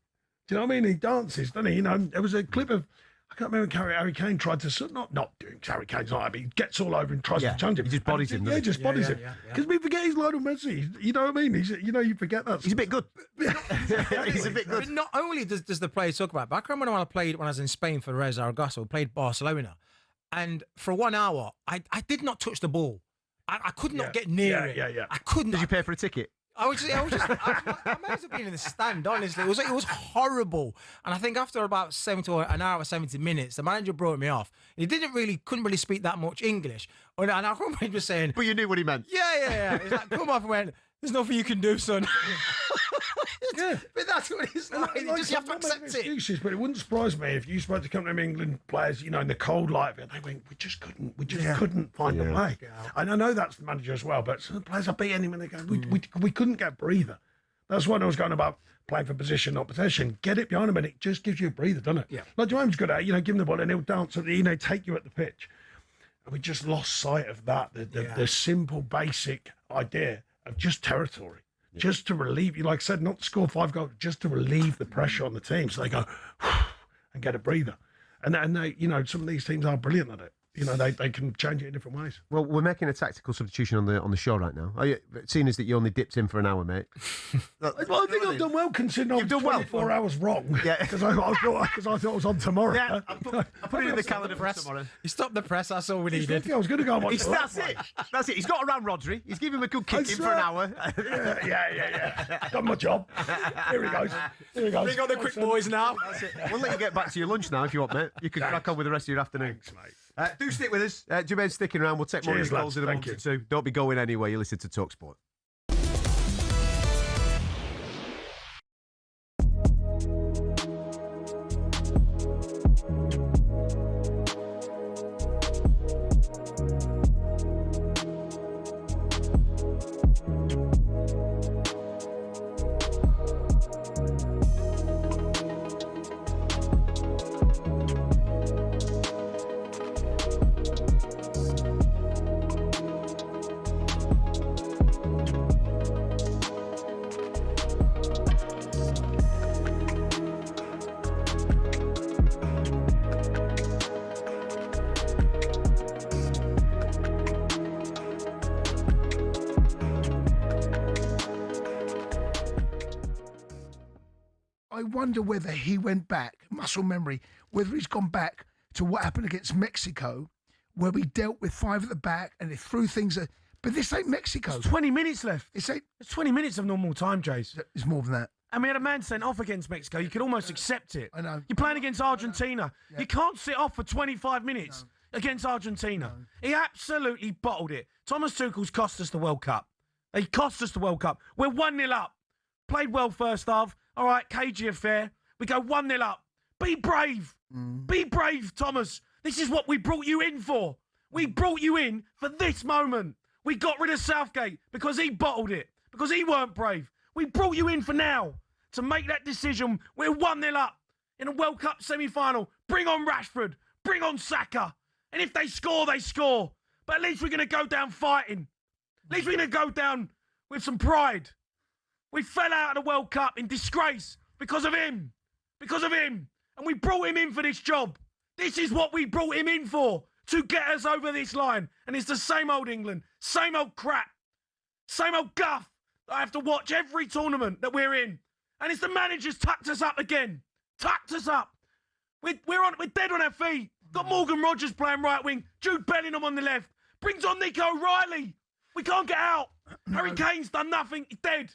Do you know what I mean? He dances, doesn't he? There was a clip of, I can't remember when Harry Kane tried to, not doing Harry Kane's like that, but he gets all over and tries to challenge him. He just bodies him. Yeah, just bodies him. Because we forget he's Lionel Messi. You know what I mean? You forget that. He's a bit good. He's a bit good. But not only does the players talk about it, but I remember when I was in Spain for Real Zaragoza, played Barcelona. And for 1 hour, I did not touch the ball. I could not get near it. Yeah. I couldn't. Did you pay for a ticket? I might have been in the stand, honestly. It was horrible. And I think after about an hour or 70 minutes, the manager brought me off. He couldn't really speak that much English. And I remember he was saying... But you knew what he meant. Yeah. He's like, come off, and went, there's nothing you can do, son. Yeah. But that's what it's like. You just have to accept it. Excuses, but it wouldn't surprise me if you spoke to come to England players, in the cold light of it, they went, we just couldn't find a way. And I know that's the manager as well, but some of the players are beating him and they go, we couldn't get a breather. That's what I was going about playing for position, not possession. Get it behind him and it just gives you a breather, doesn't it? Yeah. Like Jermaine's good at it, give him the ball and he'll dance and take you at the pitch. And we just lost sight of that, the simple, basic idea of just territory. Just to relieve, like I said, not to score 5 goals, just to relieve the pressure on the team. So they go and get a breather. And they, some of these teams are brilliant at it. They can change it in different ways. Well, we're making a tactical substitution on the show right now. Seeing as that you only dipped in for an hour, mate. Well, I think I've done well considering I've done 24 hours wrong. Yeah, because I thought it was on tomorrow. Yeah, I put it in the calendar for tomorrow. He stopped the press. That's all we needed. I was going to go on. That's it. He's got around Rodri. He's giving him a good kick in for an hour. Yeah. Done my job. Here he goes. Bring on the quick boys now. That's it. We'll let you get back to your lunch now if you want, mate. You can crack on with the rest of your afternoon. Thanks, mate. Do stick with us. Jermaine's sticking around. We'll take more of your calls in a month or two. Don't be going anywhere. You listen to talkSPORT. I wonder whether he went back, muscle memory, whether he's gone back to what happened against Mexico, where we dealt with 5 at the back and they threw things at... But this ain't Mexico. There's 20 minutes left. It's 20 minutes of normal time, Jace. It's more than that. And we had a man sent off against Mexico. You could almost accept it. I know. You're playing against Argentina. Yeah. You can't sit off for 25 minutes against Argentina. No. He absolutely bottled it. Thomas Tuchel's cost us the World Cup. He cost us the World Cup. We're 1-0 up. Played well first half. All right, cagey affair. We go 1-0 up. Be brave. Be brave, Thomas. This is what we brought you in for. We brought you in for this moment. We got rid of Southgate because he bottled it, because he weren't brave. We brought you in for now to make that decision. We're 1-0 up in a World Cup semi-final. Bring on Rashford. Bring on Saka. And if they score, they score. But at least we're going to go down fighting. At least we're going to go down with some pride. We fell out of the World Cup in disgrace because of him. Because of him. And we brought him in for this job. This is what we brought him in for, to get us over this line. And it's the same old England, same old crap, same old guff that I have to watch every tournament that we're in. And it's the manager's tucked us up again. Tucked us up. We're dead on our feet. Got Morgan Rogers playing right wing, Jude Bellingham on the left. Brings on Nico O'Reilly. We can't get out. Harry Kane's done nothing. He's dead.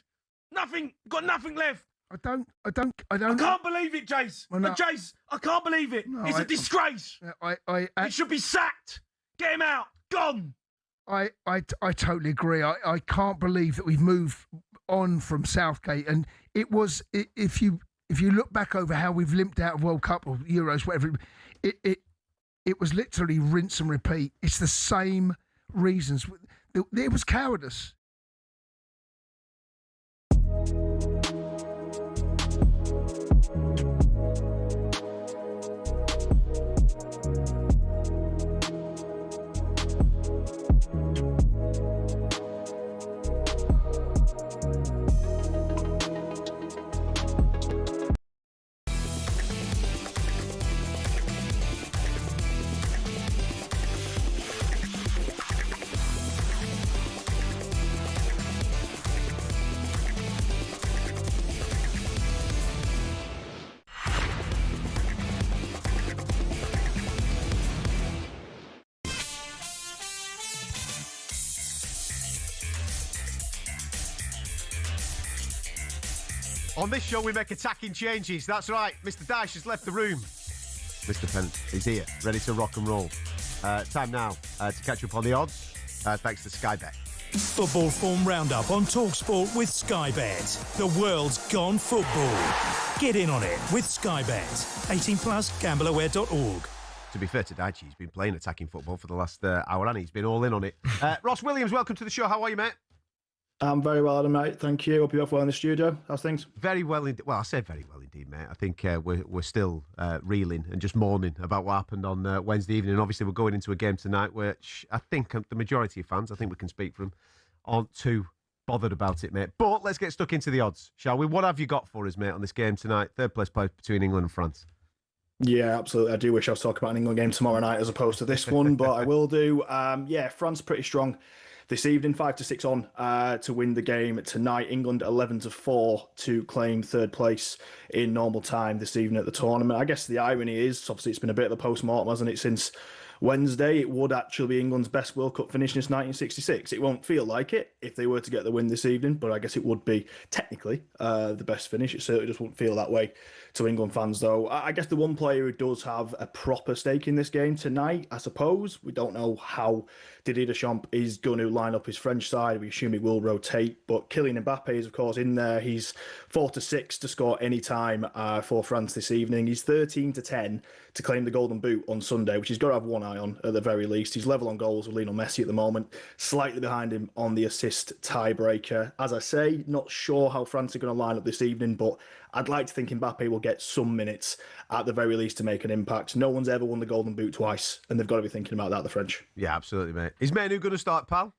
Nothing. Got nothing left. I don't. I can't believe it, Jace. Well, no. Jace, I can't believe it. No, It's a disgrace. He should be sacked. Get him out. Gone. I totally agree. I can't believe that we've moved on from Southgate. And it was, if you look back over how we've limped out of World Cup or Euros, whatever, it was literally rinse and repeat. It's the same reasons. It was cowardice. On this show, we make attacking changes. That's right. Mr. Dyche has left the room. Mr. Pennant is here, ready to rock and roll. Time now to catch up on the odds, thanks to Sky Bet. Football form roundup on talkSPORT with Sky Bet. The world's gone football. Get in on it with Sky Bet. 18 plus, gambleaware.org. To be fair to Dyche, he's been playing attacking football for the last hour and he's been all in on it. Ross Williams, welcome to the show. How are you, mate? I'm very well, mate. Thank you. Hope you're well in the studio. How's things? Very well indeed. Well, I said very well indeed, mate. I think we're still reeling and just mourning about what happened on Wednesday evening. And obviously, we're going into a game tonight, which I think the majority of fans, I think we can speak for them, aren't too bothered about it, mate. But let's get stuck into the odds, shall we? What have you got for us, mate, on this game tonight? Third place play between England and France. Yeah, absolutely. I do wish I was talking about an England game tomorrow night as opposed to this one, but I will do. France pretty strong this evening, 5-6 on to win the game tonight. England 11-4 to claim third place in normal time this evening at the tournament. I guess the irony is, obviously, it's been a bit of a post-mortem, hasn't it, since Wednesday. It would actually be England's best World Cup finish since 1966. It won't feel like it if they were to get the win this evening, but I guess it would be technically the best finish. It certainly just wouldn't feel that way to England fans, though. I guess the one player who does have a proper stake in this game tonight, I suppose, we don't know how Didier Deschamps is going to line up his French side. We assume he will rotate, but Kylian Mbappe is, of course, in there. He's 4-6 to score any time for France this evening. He's 13-10 to claim the Golden Boot on Sunday, which he's got to have one eye on at the very least. He's level on goals with Lionel Messi at the moment, slightly behind him on the assist tiebreaker. As I say, not sure how France are going to line up this evening, but I'd like to think Mbappe will get some minutes at the very least to make an impact. No one's ever won the Golden Boot twice, and they've got to be thinking about that, the French. Yeah, absolutely, mate. Is Menu going to start, pal?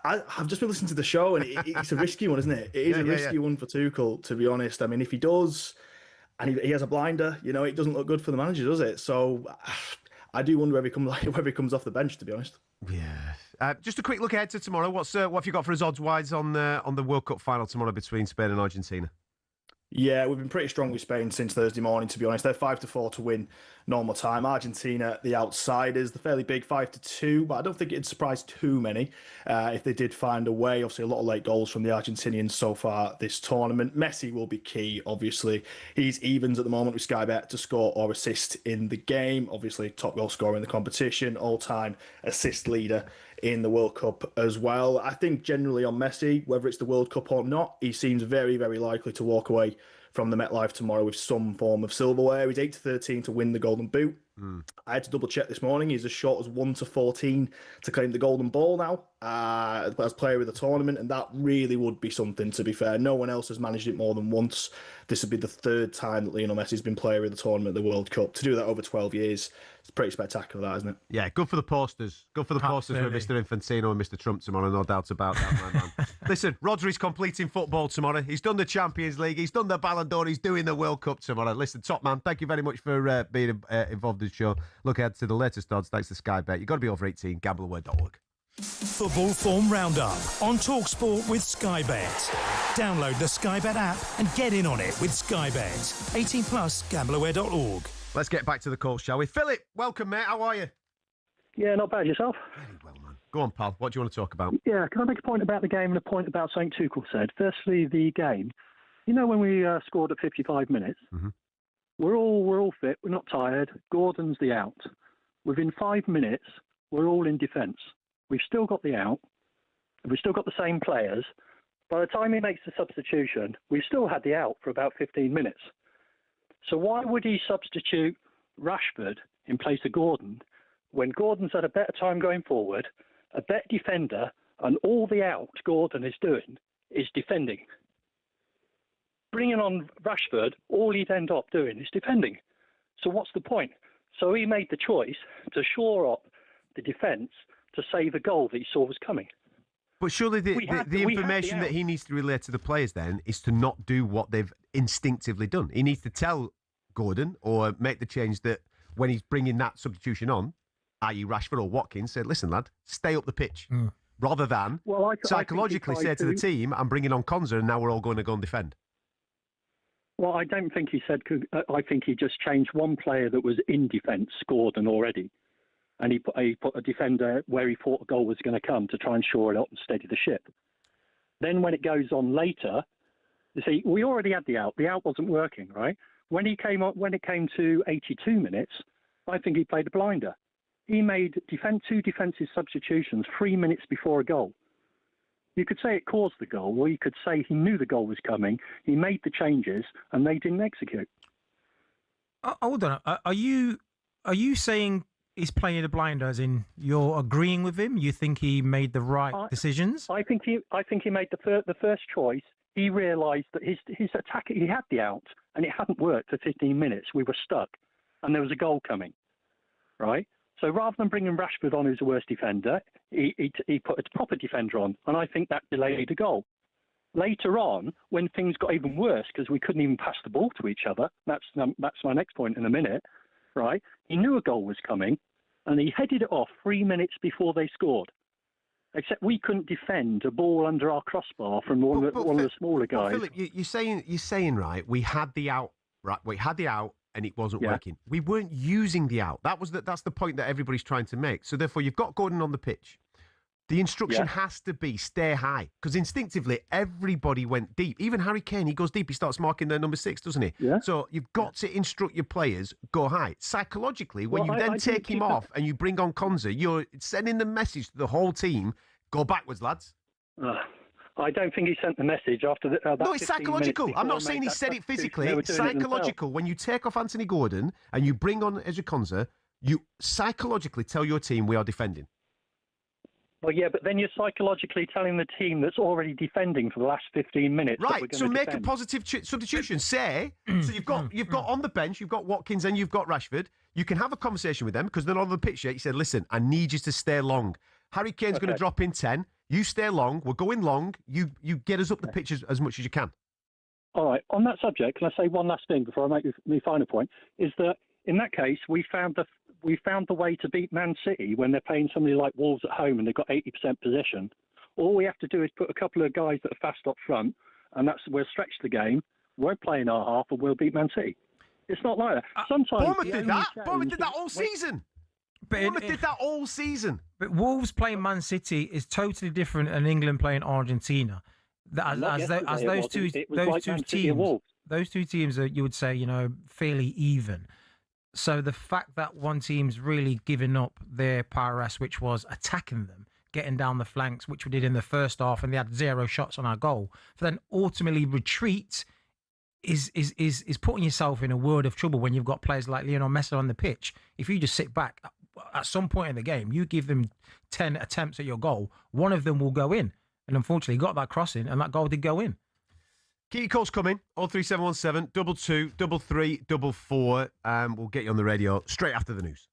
I've just been listening to the show, and it's a risky one, isn't it? It is a risky one for Tuchel, to be honest. I mean, if he does, and he has a blinder, it doesn't look good for the manager, does it? So I do wonder whether he comes off the bench, to be honest. Yeah. Just a quick look ahead to tomorrow. What have you got for us odds-wise on the World Cup final tomorrow between Spain and Argentina? Yeah, we've been pretty strong with Spain since Thursday morning, to be honest. They're 5-4 to win normal time. Argentina, the outsiders, the fairly big 5-2, but I don't think it'd surprise too many if they did find a way. Obviously, a lot of late goals from the Argentinians so far this tournament. Messi will be key, obviously. He's evens at the moment with Sky Bet to score or assist in the game. Obviously, top goal scorer in the competition, all-time assist leader in the World Cup as well. I think generally on Messi, whether it's the World Cup or not, he seems very, very likely to walk away from the MetLife tomorrow with some form of silverware. He's 8-13 to win the Golden Boot. I had to double check this morning. He's as short as 1-14 to claim the Golden Ball now as player of the tournament, and that really would be something, to be fair. No one else has managed it more than once. This would be the third time that Lionel Messi's been player of the tournament at the World Cup. To do that over 12 years, it's pretty spectacular, that, isn't it? Yeah, good for the posters. Good for the posters with Mr. Infantino and Mr. Trump tomorrow, no doubt about that, my man. Listen, Rodri's completing football tomorrow. He's done the Champions League. He's done the Ballon d'Or. He's doing the World Cup tomorrow. Listen, top man, thank you very much for being involved in the show. Look ahead to the latest odds thanks to Sky Bet. You've got to be over 18, gambleaware.org. Football form roundup on talkSPORT with Sky Bet. Download the Sky Bet app and get in on it with Sky Bet. 18 plus, gambleaware.org. Let's get back to the call, shall we? Philip, welcome, mate. How are you? Yeah, not bad. Yourself? Very well, man. Go on, pal. What do you want to talk about? Yeah, can I make a point about the game and a point about something Tuchel said? Firstly, the game. You know when we scored at 55 minutes? Mm-hmm. We're all fit. We're not tired. Gordon's the out. Within 5 minutes, we're all in defence. We've still got the out. We've still got the same players. By the time he makes the substitution, we've still had the out for about 15 minutes. So why would he substitute Rashford in place of Gordon when Gordon's had a better time going forward, a better defender, and all the out Gordon is doing is defending? Bringing on Rashford, all he'd end up doing is defending. So what's the point? So he made the choice to shore up the defence to save a goal that he saw was coming. But surely the information that he needs to relay to the players then is to not do what they've instinctively done. He needs to tell Gordon or make the change that when he's bringing that substitution on, i.e. Rashford or Watkins, say, listen, lad, stay up the pitch. Rather than psychologically say to the team, I'm bringing on Konza and now we're all going to go and defend. Well, I don't think he said. I think he just changed one player that was in defence, Gordon already, and he put a defender where he thought a goal was going to come to try and shore it up and steady the ship. Then when it goes on later, You see, we already had the out. The out wasn't working, right? When he came on, when it came to 82 minutes, I think he played a blinder. He made two defensive substitutions 3 minutes before a goal. You could say it caused the goal, or you could say he knew the goal was coming. He made the changes, and they didn't execute. Hold on. Are you saying he's playing a blinder, as in you're agreeing with him? You think he made the right decisions? I think he made the first choice. He realised that his attack, he had the out, and it hadn't worked for 15 minutes. We were stuck, and there was a goal coming, right? So rather than bringing Rashford on, who's the worst defender, he put a proper defender on, and I think that delayed a goal. Later on, when things got even worse because we couldn't even pass the ball to each other, that's my next point in a minute, right? He knew a goal was coming, and he headed it off 3 minutes before they scored. Except we couldn't defend a ball under our crossbar from one of the smaller guys. Philip, you're saying right. We had the out, right? We had the out, and it wasn't working. We weren't using the out. That's the point that everybody's trying to make. So therefore, you've got Gordon on the pitch. The instruction has to be stay high, because instinctively everybody went deep. Even Harry Kane, he goes deep. He starts marking their number 6, doesn't he? Yeah. So you've got to instruct your players go high. Psychologically, when you then take him off and you bring on Konza, you're sending the message to the whole team: go backwards, lads. I don't think he sent the message after that. No, it's psychological. I'm not saying he said it physically. It's psychological. When you take off Anthony Gordon and you bring on Ezra Konza, you psychologically tell your team we are defending. Well, yeah, but then you're psychologically telling the team that's already defending for the last 15 minutes. Right, so make a positive substitution. Say, so you've got on the bench, you've got Watkins and you've got Rashford. You can have a conversation with them because they're on the pitch yet. You said, listen, I need you to stay long. Harry Kane's going to drop in 10. You stay long. We're going long. You get us up the pitch as much as you can. All right. On that subject, can I say one last thing before I make my final point? Is that in that case, we found the way to beat Man City when they're playing somebody like Wolves at home and they've got 80% possession. All we have to do is put a couple of guys that are fast up front, and we'll stretch the game. Won't play in our half, and we'll beat Man City. It's not like that. Sometimes Bournemouth did that. Bournemouth did that all season. Bournemouth did that all season. But Wolves playing Man City is totally different than England playing Argentina. Those two teams are, you would say, fairly even. So the fact that one team's really given up their prowess, which was attacking them, getting down the flanks, which we did in the first half, and they had 0 shots on our goal, for then ultimately retreat is putting yourself in a world of trouble when you've got players like Lionel Messi on the pitch. If you just sit back, at some point in the game, you give them 10 attempts at your goal, one of them will go in. And unfortunately, he got that crossing, and that goal did go in. Keep your calls coming. 03717 22 33 44. We'll get you on the radio straight after the news.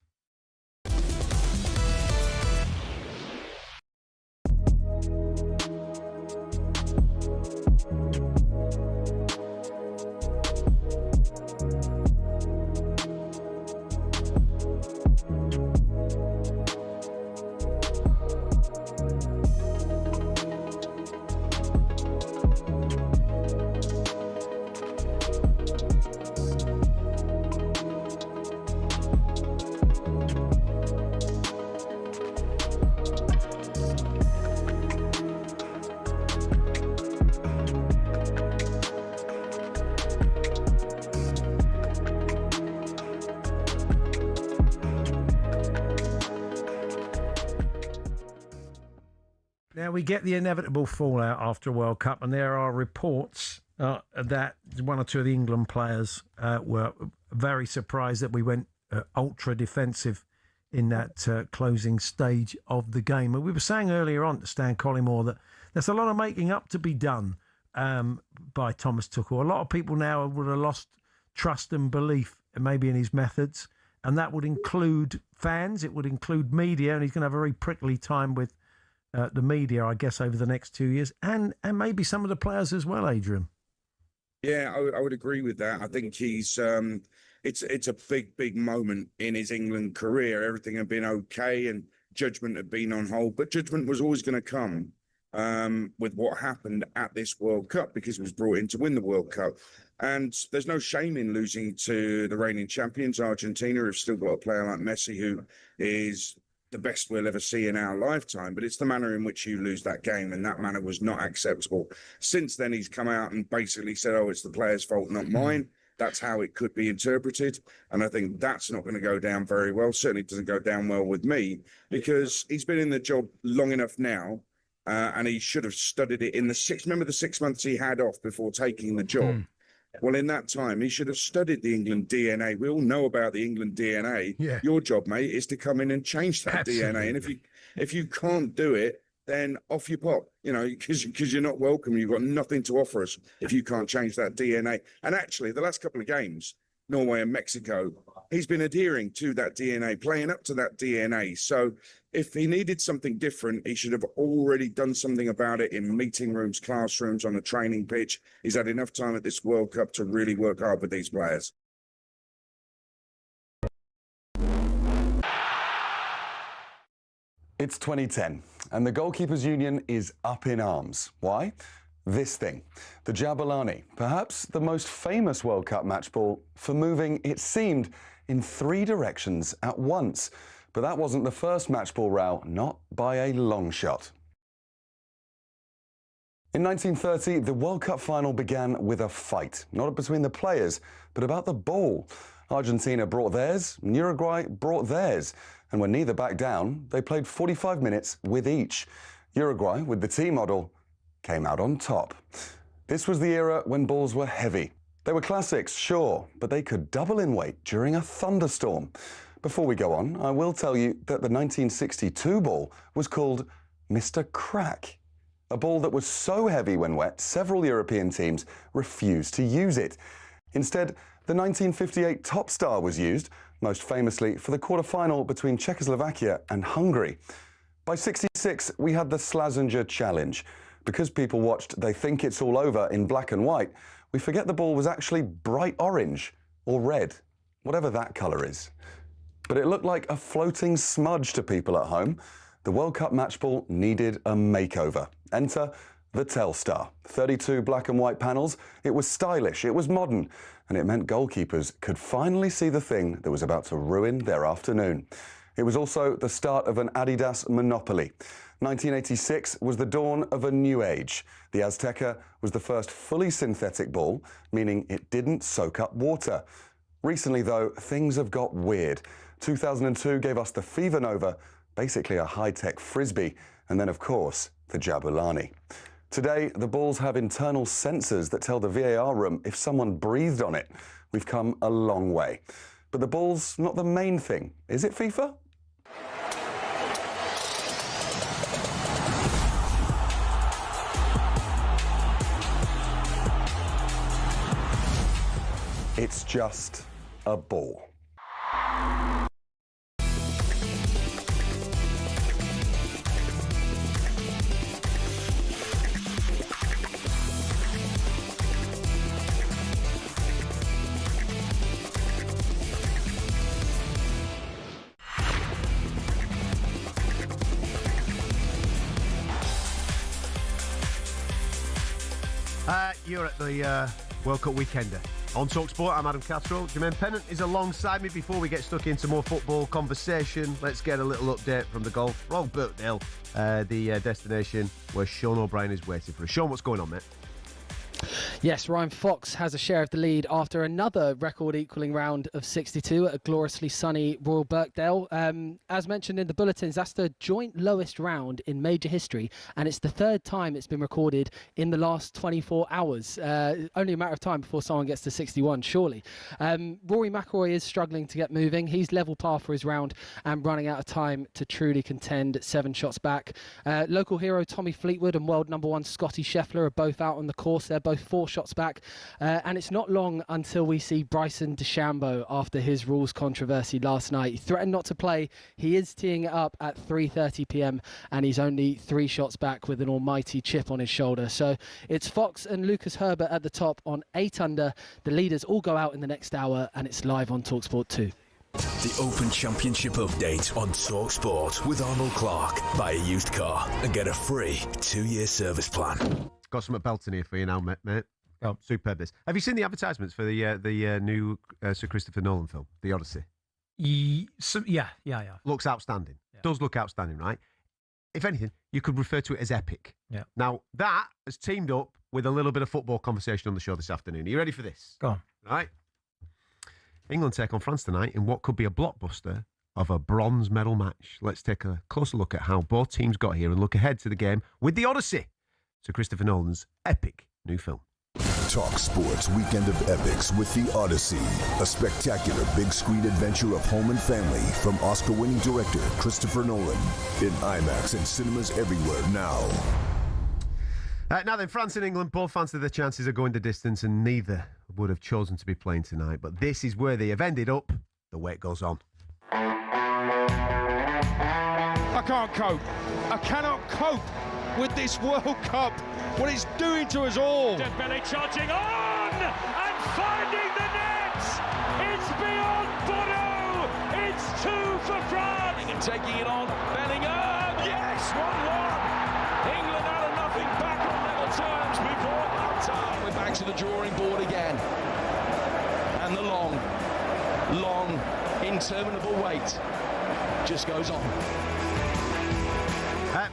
Now, we get the inevitable fallout after a World Cup, and there are reports that one or two of the England players were very surprised that we went ultra defensive in that closing stage of the game. And we were saying earlier on to Stan Collymore that there's a lot of making up to be done by Thomas Tuchel. A lot of people now would have lost trust and belief maybe in his methods, and that would include fans, it would include media, and he's going to have a very prickly time with the media, I guess, over the next 2 years, and maybe some of the players as well, Adrian. Yeah, I would agree with that. I think he's it's a big moment in his England career. Everything had been okay and judgment had been on hold, but judgment was always going to come with what happened at this World Cup, because he was brought in to win the World Cup. And there's no shame in losing to the reigning champions, Argentina, who've still got a player like Messi, who is the best we'll ever see in our lifetime, but it's the manner in which you lose that game, and that manner was not acceptable. Since then, he's come out and basically said, oh, it's the player's fault, not mine. That's how it could be interpreted, and I think that's not going to go down very well. Certainly doesn't go down well with me, because he's been in the job long enough now, and he should have studied it in remember the 6 months he had off before taking the job? Well, in that time, he should have studied the England DNA. We all know about the England DNA. Yeah. Your job, mate, is to come in and change that DNA. And if you can't do it, then off you pop, because you're not welcome. You've got nothing to offer us if you can't change that DNA. And actually, the last couple of games, Norway and Mexico, he's been adhering to that DNA, playing up to that DNA. So if he needed something different, he should have already done something about it in meeting rooms, classrooms, on a training pitch. He's had enough time at this World Cup to really work hard with these players. It's 2010, and the Goalkeepers Union is up in arms. Why? This thing, the Jabulani, perhaps the most famous World Cup match ball for moving, it seemed, in 3 directions at once. But that wasn't the first match ball row, not by a long shot. In 1930, the World Cup final began with a fight, not between the players, but about the ball. Argentina brought theirs, and Uruguay brought theirs. And when neither backed down, they played 45 minutes with each. Uruguay, with the T model, came out on top. This was the era when balls were heavy. They were classics, sure, but they could double in weight during a thunderstorm. Before we go on, I will tell you that the 1962 ball was called Mr. Crack. A ball that was so heavy when wet, several European teams refused to use it. Instead, the 1958 Top Star was used, most famously for the quarter-final between Czechoslovakia and Hungary. By '66, we had the Slazenger Challenge. Because people watched They Think It's All Over in black and white, we forget the ball was actually bright orange or red, whatever that colour is. But it looked like a floating smudge to people at home. The World Cup match ball needed a makeover. Enter the Telstar. 32 black and white panels. It was stylish, it was modern, and it meant goalkeepers could finally see the thing that was about to ruin their afternoon. It was also the start of an Adidas monopoly. 1986 was the dawn of a new age. The Azteca was the first fully synthetic ball, meaning it didn't soak up water. Recently, though, things have got weird. 2002 gave us the FIFA Nova, basically a high-tech frisbee, and then, of course, the Jabulani. Today, the balls have internal sensors that tell the VAR room if someone breathed on it. We've come a long way. But the ball's not the main thing, is it, FIFA? It's just a ball. You're at the World Cup weekender. On talkSPORT, I'm Adam Catterall. Jermaine Pennant is alongside me. Before we get stuck into more football conversation, let's get a little update from the Gulf. Royal Birkdale, the destination where Sean O'Brien is waiting for us. Sean, what's going on, mate? Yes, Ryan Fox has a share of the lead after another record-equalling round of 62 at a gloriously sunny Royal Birkdale. As mentioned in the bulletins, that's the joint lowest round in major history, and it's the third time it's been recorded in the last 24 hours. Only a matter of time before someone gets to 61, surely. Rory McIlroy is struggling to get moving. He's level par for his round and running out of time to truly contend 7 shots back. Local hero Tommy Fleetwood and world number 1 Scotty Scheffler are both out on the course. They're both 4 shots back, and it's not long until we see Bryson DeChambeau after his rules controversy last night. He threatened not to play. He is teeing it up at 3:30 p.m. and he's only 3 shots back with an almighty chip on his shoulder. So it's Fox and Lucas Herbert at the top on 8 under. The leaders all go out in the next hour, and it's live on talkSPORT 2. The Open Championship update on talkSPORT with Arnold Clark. Buy a used car and get a free 2-year service plan. Got some belting here for you now, mate. Oh, superb this. Have you seen the advertisements for the new Sir Christopher Nolan film, The Odyssey? Yeah. Looks outstanding. Does look outstanding, right? If anything, you could refer to it as epic. Yeah. Now, that has teamed up with a little bit of football conversation on the show this afternoon. Are you ready for this? Go on. Right. England take on France tonight in what could be a blockbuster of a bronze medal match. Let's take a closer look at how both teams got here and look ahead to the game with the Odyssey to Christopher Nolan's epic new film. Talk Sports Weekend of Epics with The Odyssey, a spectacular big screen adventure of home and family from Oscar-winning director Christopher Nolan in IMAX and cinemas everywhere now. Now then, France and England both fancy their chances of going the distance, and neither would have chosen to be playing tonight. But this is where they have ended up. The wait goes on. I can't cope. I cannot cope with this World Cup. What it's doing to us all. Dembele charging on and finding the net. It's beyond Bono. It's 2 for France. And taking it on. Bellingham. Yes, 1-1. England out of nothing, back on level terms before half-time. We're back to the drawing board again. And the long, interminable wait just goes on.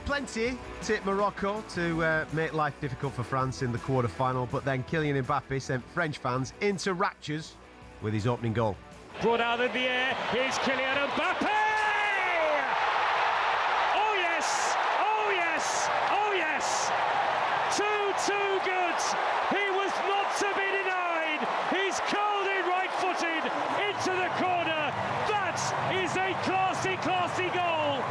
Plenty to Morocco to make life difficult for France in the quarter-final, but then Kylian Mbappe sent French fans into raptures with his opening goal. Brought out in the air, here's Kylian Mbappe! Oh yes! Oh yes! Oh yes! Too good! He was not to be denied! He's curled it right-footed into the corner! That is a classy goal!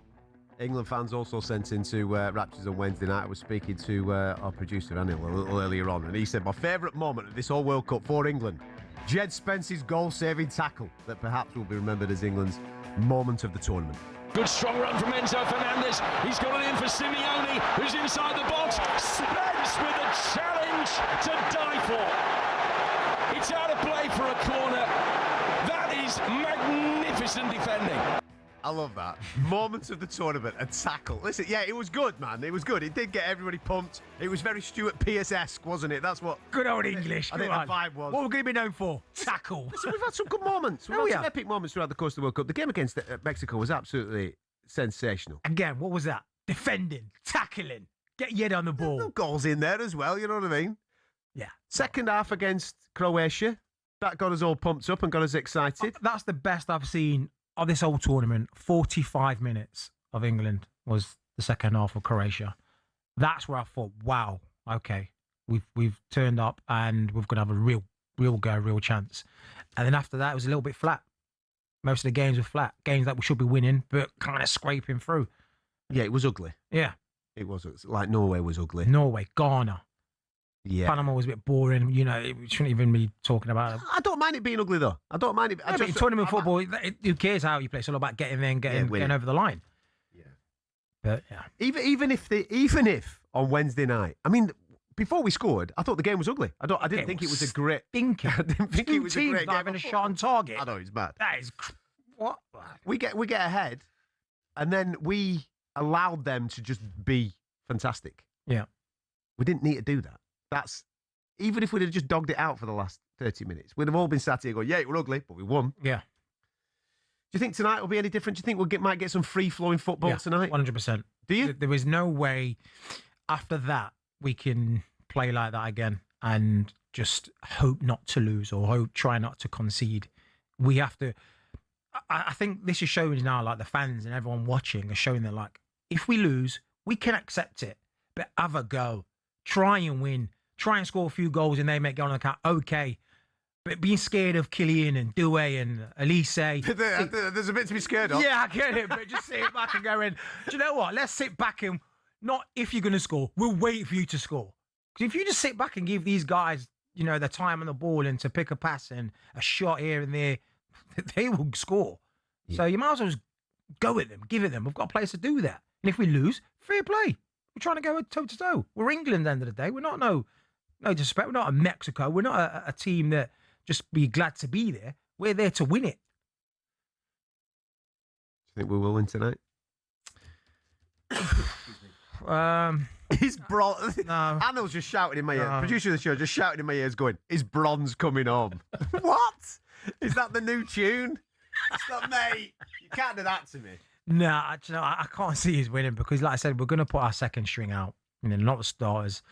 England fans also sent into raptures on Wednesday night. I was speaking to our producer, Anil, a little earlier on, and he said, my favourite moment of this whole World Cup for England, Jed Spence's goal-saving tackle that perhaps will be remembered as England's moment of the tournament. Good strong run from Enzo Fernandez. He's got it in for Simeone, who's inside the box. Spence with a challenge to die for. It's out of play for a corner. That is magnificent defending. I love that. Moments of the tournament, a tackle. Listen, yeah, it was good, man. It was good. It did get everybody pumped. It was very Stuart Pearce-esque, wasn't it? That's what... Good old English. I think the vibe was. What we're going to be known for? Tackle. Listen, we've had some good moments. We've had some epic moments throughout the course of the World Cup. The game against Mexico was absolutely sensational. Again, what was that? Defending, tackling, get your head on the ball. No goals in there as well, you know what I mean? Yeah. Second half against Croatia, that got us all pumped up and got us excited. That's the best I've seen of this whole tournament. 45 minutes of England was the second half of Croatia. That's where I thought, wow, okay, we've turned up and we're going to have a real chance. And then after that, it was a little bit flat. Most of the games were flat. Games that we should be winning, but kind of scraping through. Yeah, it was ugly. Yeah. It was like Norway was ugly. Norway, Ghana. Yeah. Panama was a bit boring. You know, we shouldn't even be talking about it. I don't mind it being ugly, though. I don't mind it. Yeah, but in tournament football, who cares how you play? It's all about getting there and getting over the line. Yeah. But, yeah. Even if on Wednesday night, I mean, before we scored, I thought the game was ugly. I didn't think it was a great... Stinking. I didn't think it was a great not game. having a shot on target. I know, it's mad. That is... What? We get ahead, and then we allowed them to just be fantastic. Yeah. We didn't need to do that. That's... Even if we'd have just dogged it out for the last 30 minutes, we'd have all been sat here going, yeah, it was ugly, but we won. Yeah. Do you think tonight will be any different? Do you think we might get some free-flowing football tonight? 100%. Do you? There is no way after that we can play like that again and just hope not to lose or try not to concede. We have to... I think this is showing now, like the fans and everyone watching are showing that, like, if we lose, we can accept it, but have a go. Try and win. Try and score a few goals and they make it on account. Okay. But being scared of Kylian and Dyche and Elise... There's a bit to be scared of. Yeah, I get it. But just sit back and go in. Do you know what? Let's sit back and not if you're going to score. We'll wait for you to score. Because if you just sit back and give these guys, you know, the time on the ball and to pick a pass and a shot here and there, they will score. Yeah. So you might as well just go with them, give it them. We've got a place to do that. And if we lose, fair play. We're trying to go toe-to-toe. We're England at the end of the day. We're not no disrespect. We're not a Mexico. We're not a team that just be glad to be there. We're there to win it. Do you think we will win tonight? He's bronze. No. Anil's just shouting in my ear. Producer of the show just shouting in my ears going, is bronze coming home? What? Is that the new tune? Stop, mate. You can't do that to me. Nah, I can't see us winning because, like I said, we're going to put our second string out. Not the starters,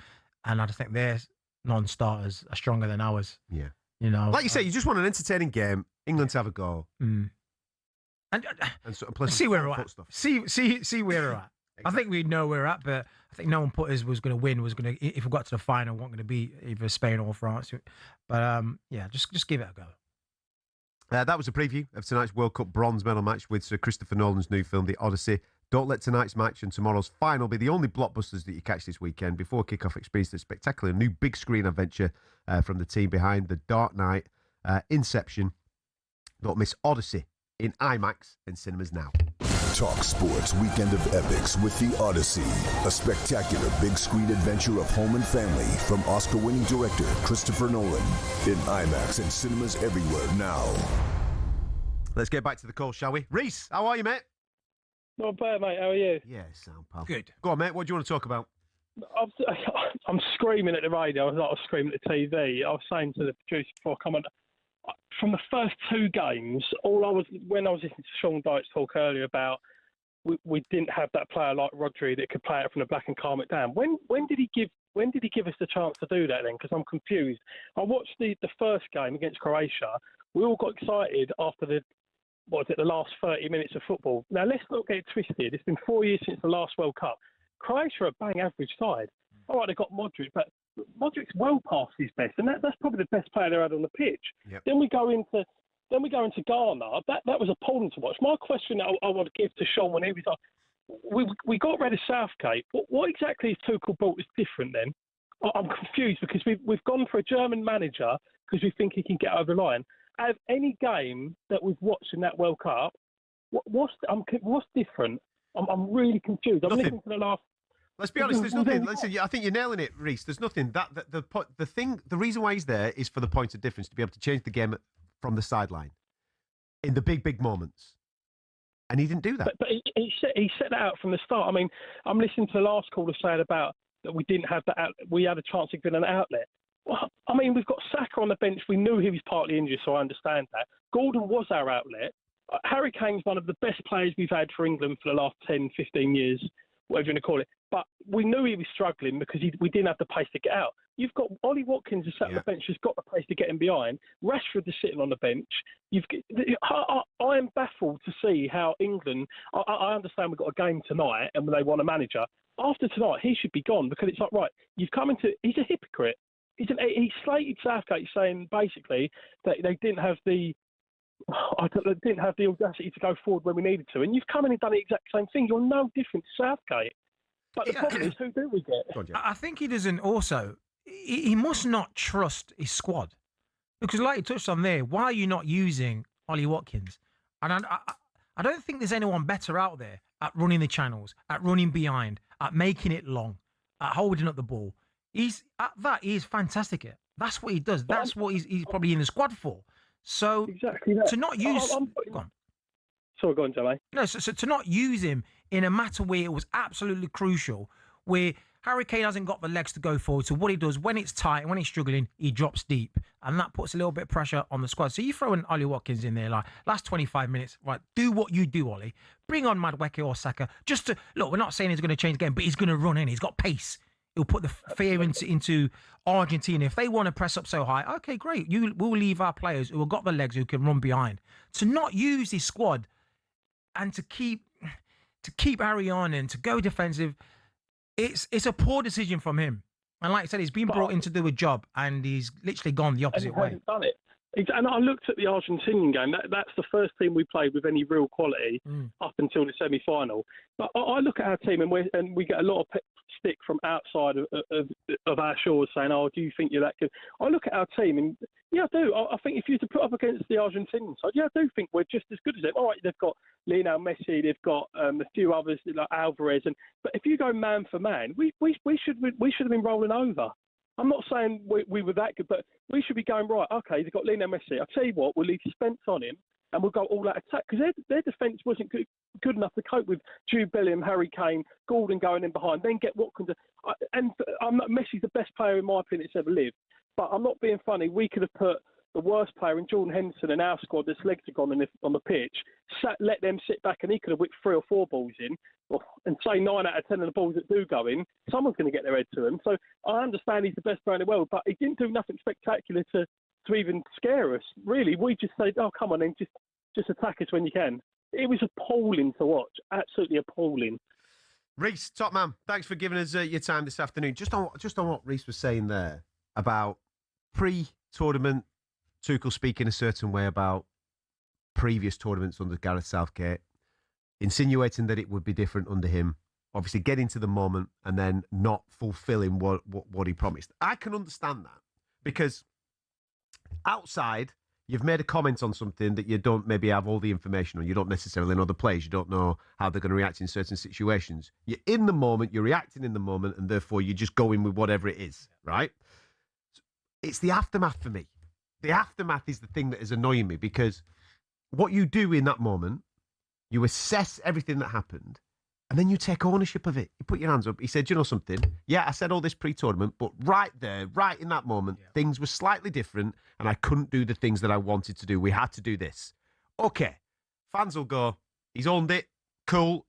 and I think their non-starters are stronger than ours. Yeah. Like you say, you just want an entertaining game. England to have a goal. And plus see where we're at. Stuff. See where we're at. I think we know where we're at, but I think no one put us was going to win. If we got to the final, weren't going to beat either Spain or France. But yeah, just give it a go. That was a preview of tonight's World Cup bronze medal match with Sir Christopher Nolan's new film, The Odyssey. Don't let tonight's match and tomorrow's final be the only blockbusters that you catch this weekend. Before kick-off, experience the spectacular new big screen adventure from the team behind The Dark Knight, Inception. Don't miss Odyssey in IMAX and cinemas now. Talk Sports Weekend of Epics with The Odyssey, a spectacular big screen adventure of home and family from Oscar-winning director Christopher Nolan in IMAX and cinemas everywhere now. Let's get back to the call, shall we? Reese, how are you, mate? Not bad, mate. How are you? Yeah, sound pal. Good. Go on, mate. What do you want to talk about? I'm screaming at the radio. I was screaming at the TV. I was saying to the producer before I come on, from the first two games, when I was listening to Sean Dyche talk earlier about we didn't have that player like Rodri that could play it from the back and calm it down. When did he give us the chance to do that then? Because I'm confused. I watched the first game against Croatia. We all got excited after the last 30 minutes of football. Now let's not get it twisted. It's been 4 years since the last World Cup. Croatia are a bang average side. All right, they've got Modric, but Modric's well past his best, and that's probably the best player they had on the pitch. Yep. Then we go into Ghana. That was appalling to watch. My question I want to give to Sean when he was like, we got rid of Southgate. What exactly is Tuchel brought is different then? I'm confused because we've gone for a German manager because we think he can get over the line. Out of any game that we've watched in that World Cup, what's different? I'm really confused. I'm listening to the last. Let's be honest. There's nothing. Listen, I think you're nailing it, Reese. There's nothing. The reason why he's there is for the point of difference to be able to change the game from the sideline in the big moments, and he didn't do that. But he set that out from the start. I mean, I'm listening to the last caller saying about that we didn't have that. We had a chance to get an outlet. Well, I mean, we've got Saka on the bench. We knew he was partly injured, so I understand that. Gordon was our outlet. Harry Kane's one of the best players we've had for England for the last 10, 15 years, whatever you want to call it. But we knew he was struggling because we didn't have the pace to get out. You've got Ollie Watkins who's sat on the bench who's got the pace to get him behind. Rashford is sitting on the bench. I am baffled to see how England. I understand we've got a game tonight and they want a manager. After tonight, he should be gone because it's like, right, you've come into. He's a hypocrite. He slated Southgate saying basically that they didn't have the audacity to go forward when we needed to. And you've come in and done the exact same thing. You're no different to Southgate. But the problem is, who do we get? I think he doesn't also... He must not trust his squad. Because like you touched on there, why are you not using Ollie Watkins? And I don't think there's anyone better out there at running the channels, at running behind, at making it long, at holding up the ball. He's fantastic at. That's what he does. That's what he's probably in the squad for. So exactly that. To not use... Go on. Sorry, go on, Joey. No, so to not use him in a matter where it was absolutely crucial, where Harry Kane hasn't got the legs to go forward. So what he does, when it's tight and when he's struggling, he drops deep. And that puts a little bit of pressure on the squad. So you throw in Ollie Watkins in there, like, last 25 minutes, right, do what you do, Ollie. Bring on Madueke or Saka. Just to... Look, we're not saying he's going to change the game, but he's going to run in. He's got pace. He'll put the fear into Argentina. If they want to press up so high, okay, great. We'll leave our players who have got the legs, who can run behind. To not use his squad and to keep Harry on and to go defensive, it's a poor decision from him. And like I said, he's been brought in to do a job, and he's literally gone the opposite way. Done it. And I looked at the Argentinian game. That's the first team we played with any real quality up until the semi-final. But I look at our team, and we get a lot of stick from outside of our shores saying, "Oh, do you think you're that good?" I look at our team, and yeah, I do. I think if you were to put up against the Argentinian side, yeah, I do think we're just as good as them. All right, they've got Lionel Messi, they've got a few others like Alvarez, but if you go man for man, we should have been rolling over. I'm not saying we were that good, but we should be going, right, okay, they've got Lionel Messi. I'll tell you what, we'll leave Spence on him and we'll go all out attack because their defence wasn't good enough to cope with Jude Bellingham, Harry Kane, Gordon going in behind, then get Watkins. And Messi's the best player, in my opinion, that's ever lived. But I'm not being funny. We could have put the worst player in Jordan Henderson in our squad that's legs are gone on the pitch, let them sit back and he could have whipped 3 or 4 balls in, and say 9 out of 10 of the balls that do go in, someone's going to get their head to him. So I understand he's the best player in the world, but he didn't do nothing spectacular to even scare us. Really, we just said, oh, come on then, just attack us when you can. It was appalling to watch, absolutely appalling. Reece, top man, thanks for giving us your time this afternoon. Just on what Reece was saying there about pre-tournament, Tuchel speaking a certain way about previous tournaments under Gareth Southgate, insinuating that it would be different under him, obviously getting to the moment and then not fulfilling what he promised. I can understand that because outside, you've made a comment on something that you don't maybe have all the information on. You don't necessarily know the players. You don't know how they're going to react in certain situations. You're in the moment, you're reacting in the moment, and therefore you're just going with whatever it is, right? It's the aftermath for me. The aftermath is the thing that is annoying me because what you do in that moment, you assess everything that happened, and then you take ownership of it. You put your hands up. He said, you know something? Yeah, I said all this pre-tournament, but right there, right in that moment, things were slightly different, and I couldn't do the things that I wanted to do. We had to do this. Okay, fans will go, he's owned it, cool,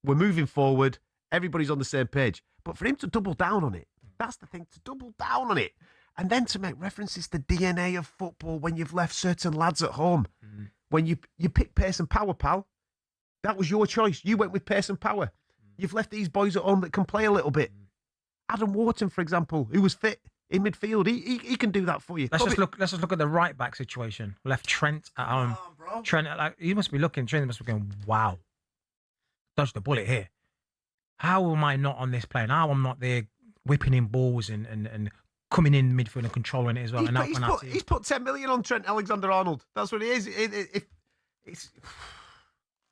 we're moving forward, everybody's on the same page. But for him to double down on it, that's the thing, to double down on it. And then to make references to DNA of football when you've left certain lads at home. When you pick pace and power, pal. That was your choice. You went with pace and power. You've left these boys at home that can play a little bit. Adam Wharton, for example, who was fit in midfield, he can do that for you. Let's just look at the right back situation. Left Trent at home. Trent, you must be looking. Trent must be going, wow, dodged the bullet here. How am I not on this plane? How am I not there whipping in balls and coming in midfield and controlling it as well? He's put 10 million on Trent Alexander-Arnold. That's what it is. It's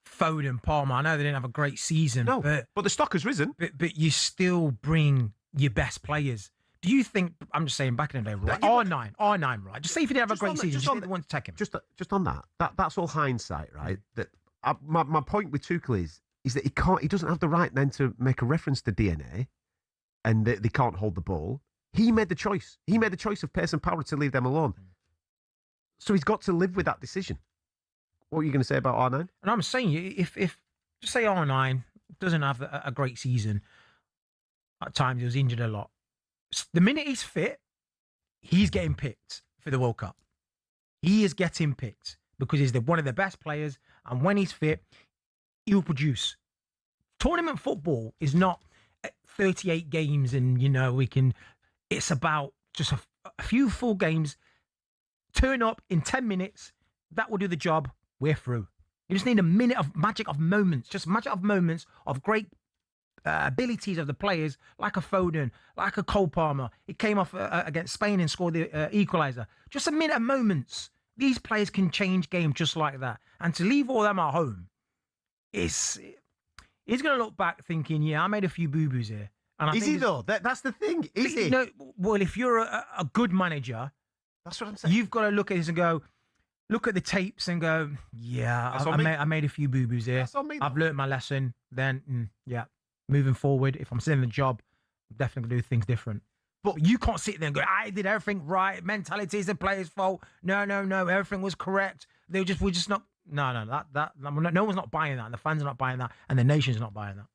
Foden, Palmer. I know they didn't have a great season, but the stock has risen. But you still bring your best players. Do you think? I'm just saying, back in the day, right? R9, right? Just say if he didn't have a great season, just want to take him. Just on that's all hindsight, right? That my point with Tuchel is that he doesn't have the right then to make a reference to DNA, and they can't hold the ball. He made the choice. He made the choice of pace and power to leave them alone. So he's got to live with that decision. What are you going to say about R9? And I'm saying, if just say R9 doesn't have a great season, at times he was injured a lot. The minute he's fit, he's getting picked for the World Cup. He is getting picked because he's one of the best players, and when he's fit, he'll produce. Tournament football is not 38 games and, it's about just a few full games. Turn up in 10 minutes, that will do the job. We're through. You just need a minute of magic of moments, just magic of moments of great abilities of the players, like a Foden, like a Cole Palmer. He came off against Spain and scored the equaliser. Just a minute of moments. These players can change games just like that. And to leave all them at home, he's going to look back thinking, yeah, I made a few boo-boos here. And is he though? That's the thing. Is he? No. Well, if you're a good manager, that's what I'm saying. You've got to look at this and go, look at the tapes and go, yeah, I made a few boo-boos here. I've learnt my lesson. Then, moving forward, if I'm still in the job, I'm definitely going to do things different. But you can't sit there and go, I did everything right. Mentality is the player's fault. No, everything was correct. We're just not. No, no one's not buying that, and the fans are not buying that, and the nation's not buying that.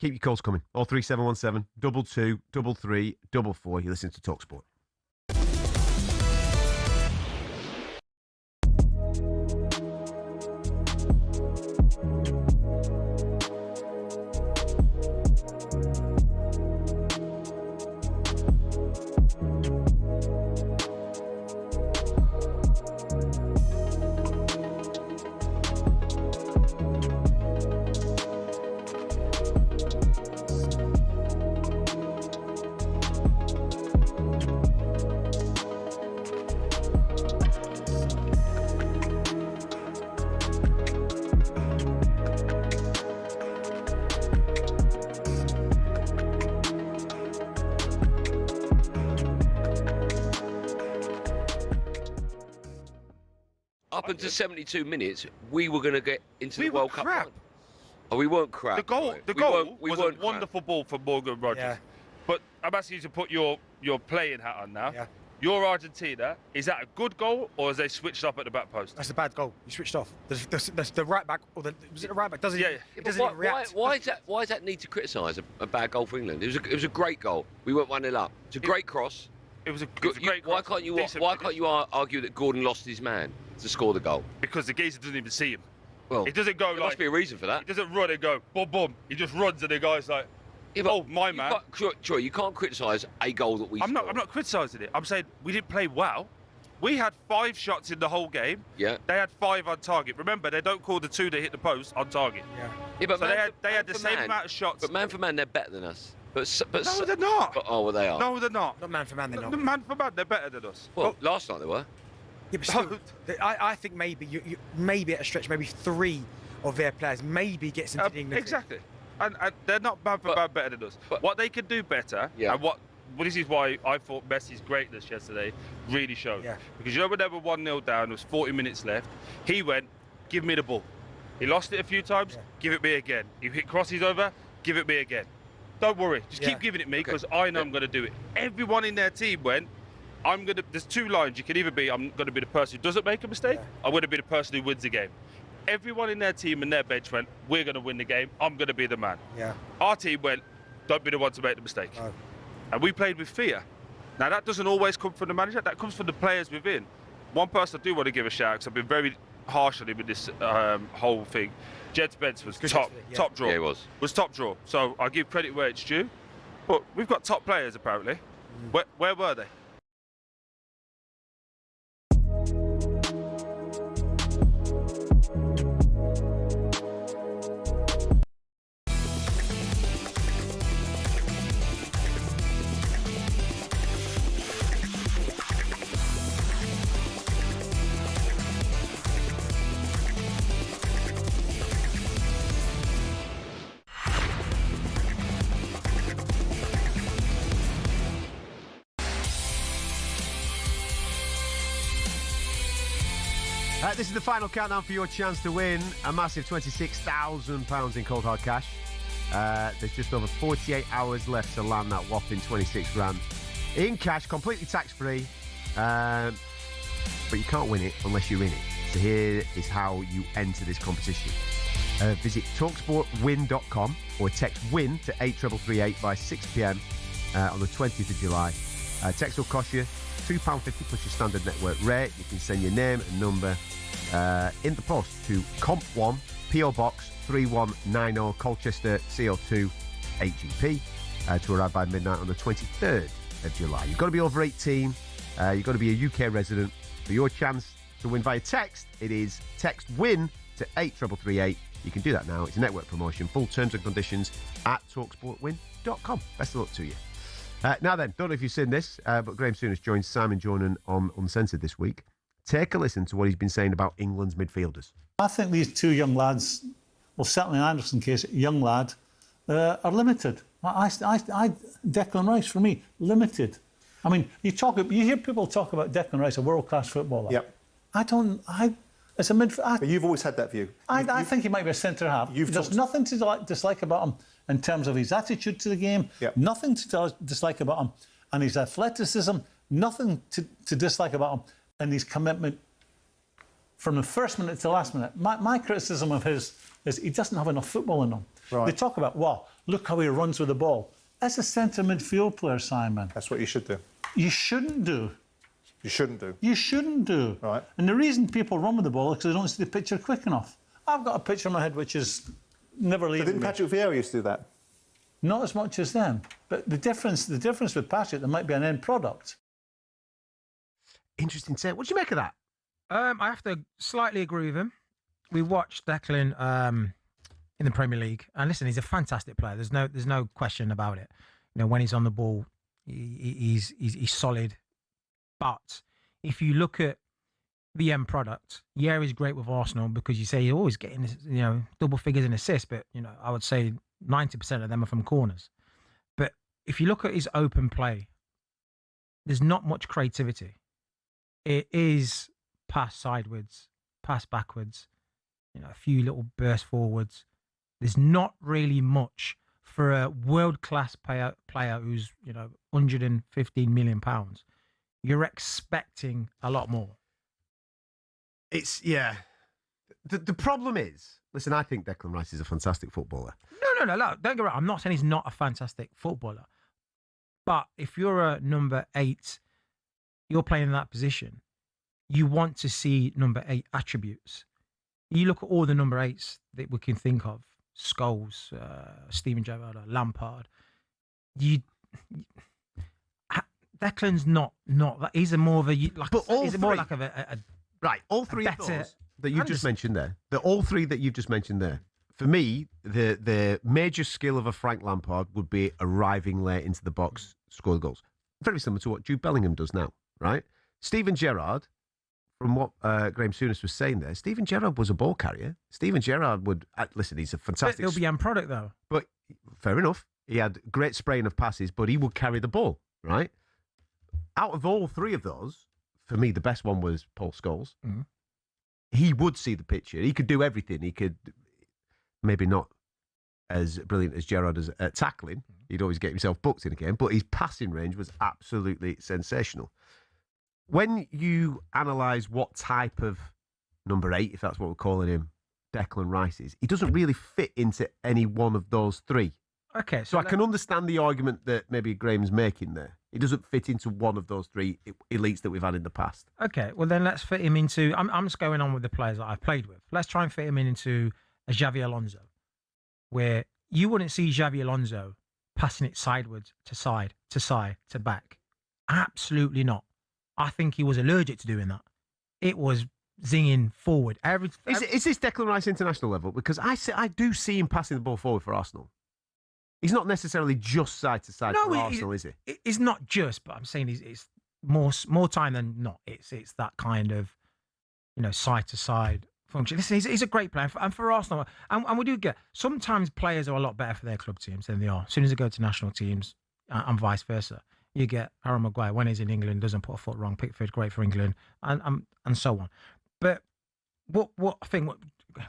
Keep your calls coming. 03717 22 33 44. You listen to talkSPORT. Up until 72 minutes, we were going to get into the World Cup. Oh, we weren't crap. The goal, right? was a wonderful ball from Morgan Rogers. Yeah. But I'm asking you to put your playing hat on now. Yeah. Your Argentina, is that a good goal or has they switched up at the back post? That's a bad goal. You switched off. The right back, or was it the right back? Doesn't it doesn't Why, even react. why does that need to criticise a bad goal for England? It was a great goal. We went 1-0 up. It's a great cross. It was a great cross. Why can't you argue that Gordon lost his man to score the goal? Because the geezer doesn't even see him. Well, it doesn't go there like. must be a reason for that. He doesn't run and go boom boom. He just runs and the guy's like, oh my man. Sure, you can't criticise a goal that we. I'm not criticising it. I'm saying we didn't play well. We had 5 shots in the whole game. Yeah. They had 5 on target. Remember, they don't call the 2 that hit the post on target. Yeah, but so they had the same amount of shots. But man for man, they're better than us. But no, they're not. Well, they are. No, they're not. Not man for man, they're not. Man for man, they're better than us. Well, last night they were. Yeah, but still, I think maybe maybe at a stretch, maybe 3 of their players maybe gets into the England. Exactly. And they're not man for man better than us. What they can do better, and well, this is why I thought Messi's greatness yesterday really showed. Yeah. Because you know when they were 1-0 down, there was 40 minutes left, he went, give me the ball. He lost it a few times, give it me again. He hit crosses over, give it me again. Don't worry, just keep giving it me because I know I'm going to do it. Everyone in their team went, there's 2 lines. You can either be, I'm going to be the person who doesn't make a mistake, I'm going to be the person who wins the game. Everyone in their team and their bench went, we're going to win the game, I'm going to be the man. Yeah. Our team went, don't be the one to make the mistake. No. And we played with fear. Now, that doesn't always come from the manager, that comes from the players within. One person I do want to give a shout, because I've been very harsh on him with this whole thing. Jed Spence was top draw. Yeah, he was. Was top draw. So I give credit where it's due. But we've got top players, apparently. Where were they? This is the final countdown for your chance to win a massive £26,000 in cold hard cash. There's just over 48 hours left to land that whopping 26 grand in cash, completely tax-free. But you can't win it unless you're in it. So here is how you enter this competition. Visit talksportwin.com or text WIN to 83338 by 6 p.m. On the 20th of July. Text will cost you £2.50 plus your standard network rate. You can send your name and number in the post to Comp1, PO Box 3190, Colchester, CO2 8GP, to arrive by midnight on the 23rd of July. You've got to be over 18. You've got to be a UK resident. For your chance to win via text, it is text WIN to 83338. You can do that now. It's a network promotion. Full terms and conditions at talksportwin.com. Best of luck to you. Now then, don't know if you've seen this, but Graham Souness joins Simon Jonan on Uncensored this week. Take a listen to what he's been saying about England's midfielders. I think these 2 young lads, well, certainly in Anderson's case, young lad, are limited. Declan Rice, for me, limited. I mean, you hear people talk about Declan Rice, a world-class footballer. Yep. As a midfielder... But you've always had that view. I think he might be a centre-half. There's nothing to dislike about him in terms of his attitude to the game, nothing to dislike about him, and his athleticism, nothing to dislike about him, and his commitment from the first minute to the last minute. My criticism of his is he doesn't have enough football in him. Right. They talk about, look how he runs with the ball. As a centre midfield player, Simon. That's what you should do. You shouldn't do. You shouldn't do. You shouldn't do. Right. And the reason people run with the ball is because they don't see the picture quick enough. I've got a picture in my head which is never leaving Didn't Patrick Vieira used to do that? Not as much as them. But the difference with Patrick, there might be an end product. Interesting take. What do you make of that? I have to slightly agree with him. We watched Declan in the Premier League, and listen, he's a fantastic player. There's no question about it. You know, when he's on the ball, he's solid. But if you look at the end product, he's great with Arsenal because you say he's always getting double figures in assists, but I would say 90% of them are from corners. But if you look at his open play, there's not much creativity. It is pass sideways, pass backwards, a few little bursts forwards. There's not really much for a world-class player who's, £115 million. you're expecting a lot more. The problem is, listen, I think Declan Rice is a fantastic footballer. No. Don't get me wrong. I'm not saying he's not a fantastic footballer. But if you're a number 8, you're playing in that position, you want to see number 8 attributes. You look at all the number 8s that we can think of, Scholes, Steven Gerrard, Lampard. Declan's not that. He's more of a all three of those that you've just mentioned there. All three that you've just mentioned there. For me, the major skill of a Frank Lampard would be arriving late into the box, score the goals. Very similar to what Jude Bellingham does now, right? Steven Gerrard, from what Graham Souness was saying there, Steven Gerrard was a ball carrier. Steven Gerrard would listen. He's a fantastic. He'll be end product though. But fair enough. He had great spraying of passes, but he would carry the ball, right? Out of all three of those, for me, the best one was Paul Scholes. Mm. He would see the picture. He could do everything. He could, maybe not as brilliant as Gerrard as at tackling. He'd always get himself booked in a game, but his passing range was absolutely sensational. When you analyse what type of number 8, if that's what we're calling him, Declan Rice is, he doesn't really fit into any one of those three. Okay, so I can understand the argument that maybe Graham's making there. He doesn't fit into one of those three elites that we've had in the past. Okay, well then let's fit him into. I'm just going on with the players that I've played with. Let's try and fit him into a Xavi Alonso, where you wouldn't see Xavi Alonso passing it sideways to side, to back. Absolutely not. I think he was allergic to doing that. It was zinging forward. Is this Declan Rice international level? Because I do see him passing the ball forward for Arsenal. He's not necessarily just side to side for Arsenal, is he? It's not just, but I'm saying it's more time than not. It's that kind of, side to side function. Listen, he's a great player, and for Arsenal, and we do get sometimes players are a lot better for their club teams than they are. As soon as they go to national teams, and vice versa, you get Harry Maguire when he's in England doesn't put a foot wrong. Pickford great for England, and so on. But what I think what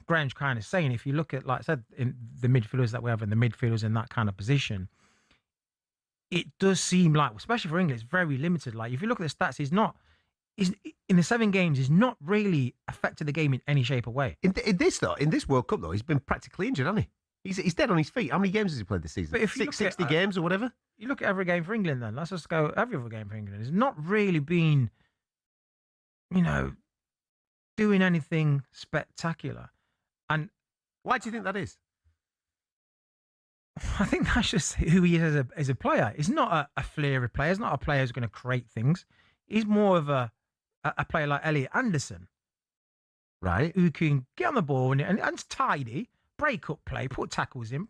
Graham's kind of saying, if you look at, like I said, in the midfielders that we have, in the midfielders in that kind of position, it does seem like, especially for England, it's very limited. Like if you look at the stats, he's in the 7 games, he's not really affected the game in any shape or way. In this World Cup though, he's been practically injured, hasn't he? He's dead on his feet. How many games has he played this season? But if 60 games or whatever. You look at every game for England, then let's just go every other game for England. It's not really been, doing anything spectacular. And why do you think that is? I think that's just who he is as a player. He's not a flary player. He's not a player who's going to create things. He's more of a player like Elliot Anderson, right? Who can get on the ball and tidy, break up play, put tackles in.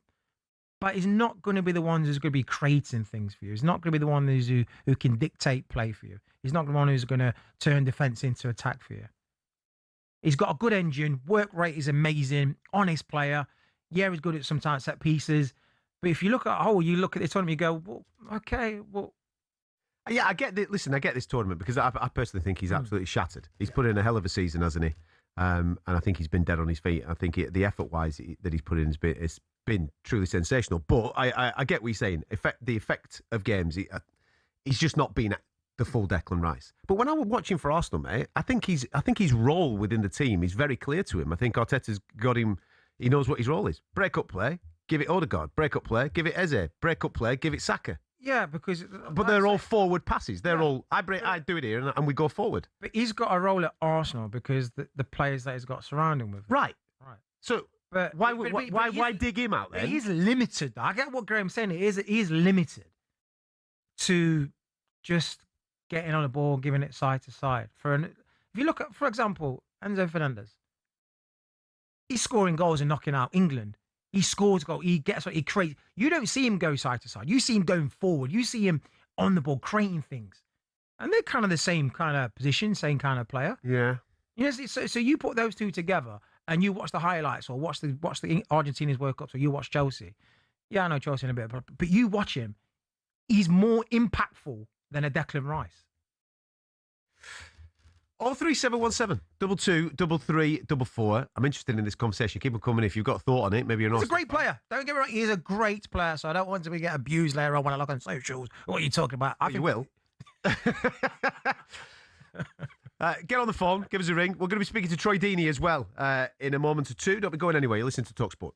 But he's not going to be the one who's going to be creating things for you. He's not going to be the one who can dictate play for you. He's not the one who's going to turn defence into attack for you. He's got a good engine. Work rate is amazing. Honest player. Yeah, he's good at sometimes set pieces. But if you look at you look at this tournament, you go, well, okay, well. Yeah, I get I get this tournament because I personally think he's absolutely shattered. He's put in a hell of a season, hasn't he? And I think he's been dead on his feet. I think the effort-wise that he's put in has been truly sensational. But I get what you're saying. The effect of games, he's just not been the full Declan Rice. But when I was watching for Arsenal, mate, I think his role within the team is very clear to him. I think Arteta's got him. He knows what his role is. Break up play, give it Odegaard. Break up play, give it Eze. Break up play, give it Saka. Yeah, because but they're all forward passes. They're all I do it here and we go forward. But he's got a role at Arsenal because the players that he's got surrounding with him. Right. So but why dig him out then? He's limited. I get what Graham's saying. He is limited to just getting on the ball, giving it side to side. If you look at, for example, Enzo Fernandez, he's scoring goals and knocking out England. He scores goals. He gets what he creates. You don't see him go side to side. You see him going forward. You see him on the ball creating things, and they're kind of the same kind of position, same kind of player. Yeah. So you put those two together, and you watch the highlights or watch the Argentina's World Cup, or you watch Chelsea. Yeah, I know Chelsea in a bit, but you watch him. He's more impactful than a Declan Rice. 03717 22 33 44. I'm interested in this conversation. Keep them coming if you've got a thought on it. Maybe you're not. He's a great player. Don't get me wrong. He's a great player. So I don't want to get abused later on when I look on socials. What are you talking about? You will. Get on the phone, give us a ring. We're going to be speaking to Troy Deeney as well in a moment or two. Don't be going anywhere. You listen to talkSPORT.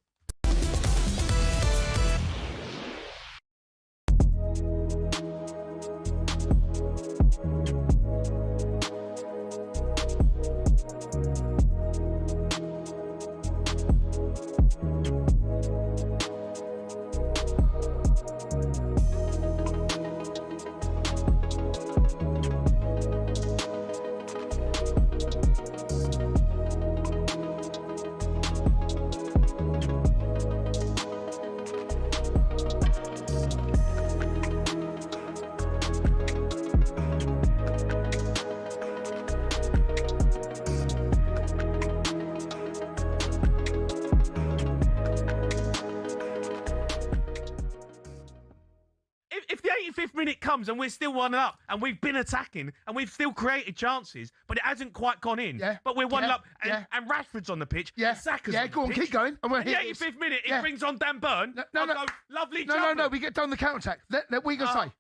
If the 85th minute comes and we're still 1-up and we've been attacking and we've still created chances, but it hasn't quite gone in, but we're 1-up and Rashford's on the pitch, and Saka's on the go on, pitch. keep going. And we're In the here. 85th minute, he brings on Dan Burn. No, Lovely No, we get done the counter-attack. What are you going to say?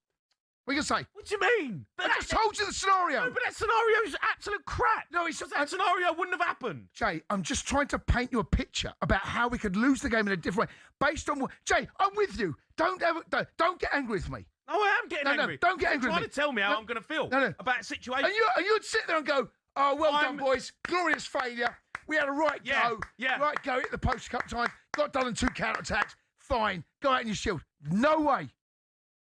What are you going to say? What do you mean? I just told you the scenario. No, but that scenario is absolute crap. No, it's that scenario wouldn't have happened. Jay, I'm just trying to paint you a picture about how we could lose the game in a different way based on what. Jay, I'm with you. Don't get angry with me. No, I am getting angry. No, don't get angry with me. You're trying to tell me how I'm going to feel about a situation. And you'd sit there and go, "Oh, well done, boys. Glorious failure. We had a right go. Right go at the post-cup time. Got done in 2 counter-attacks. Fine. Go out in your shield." No way.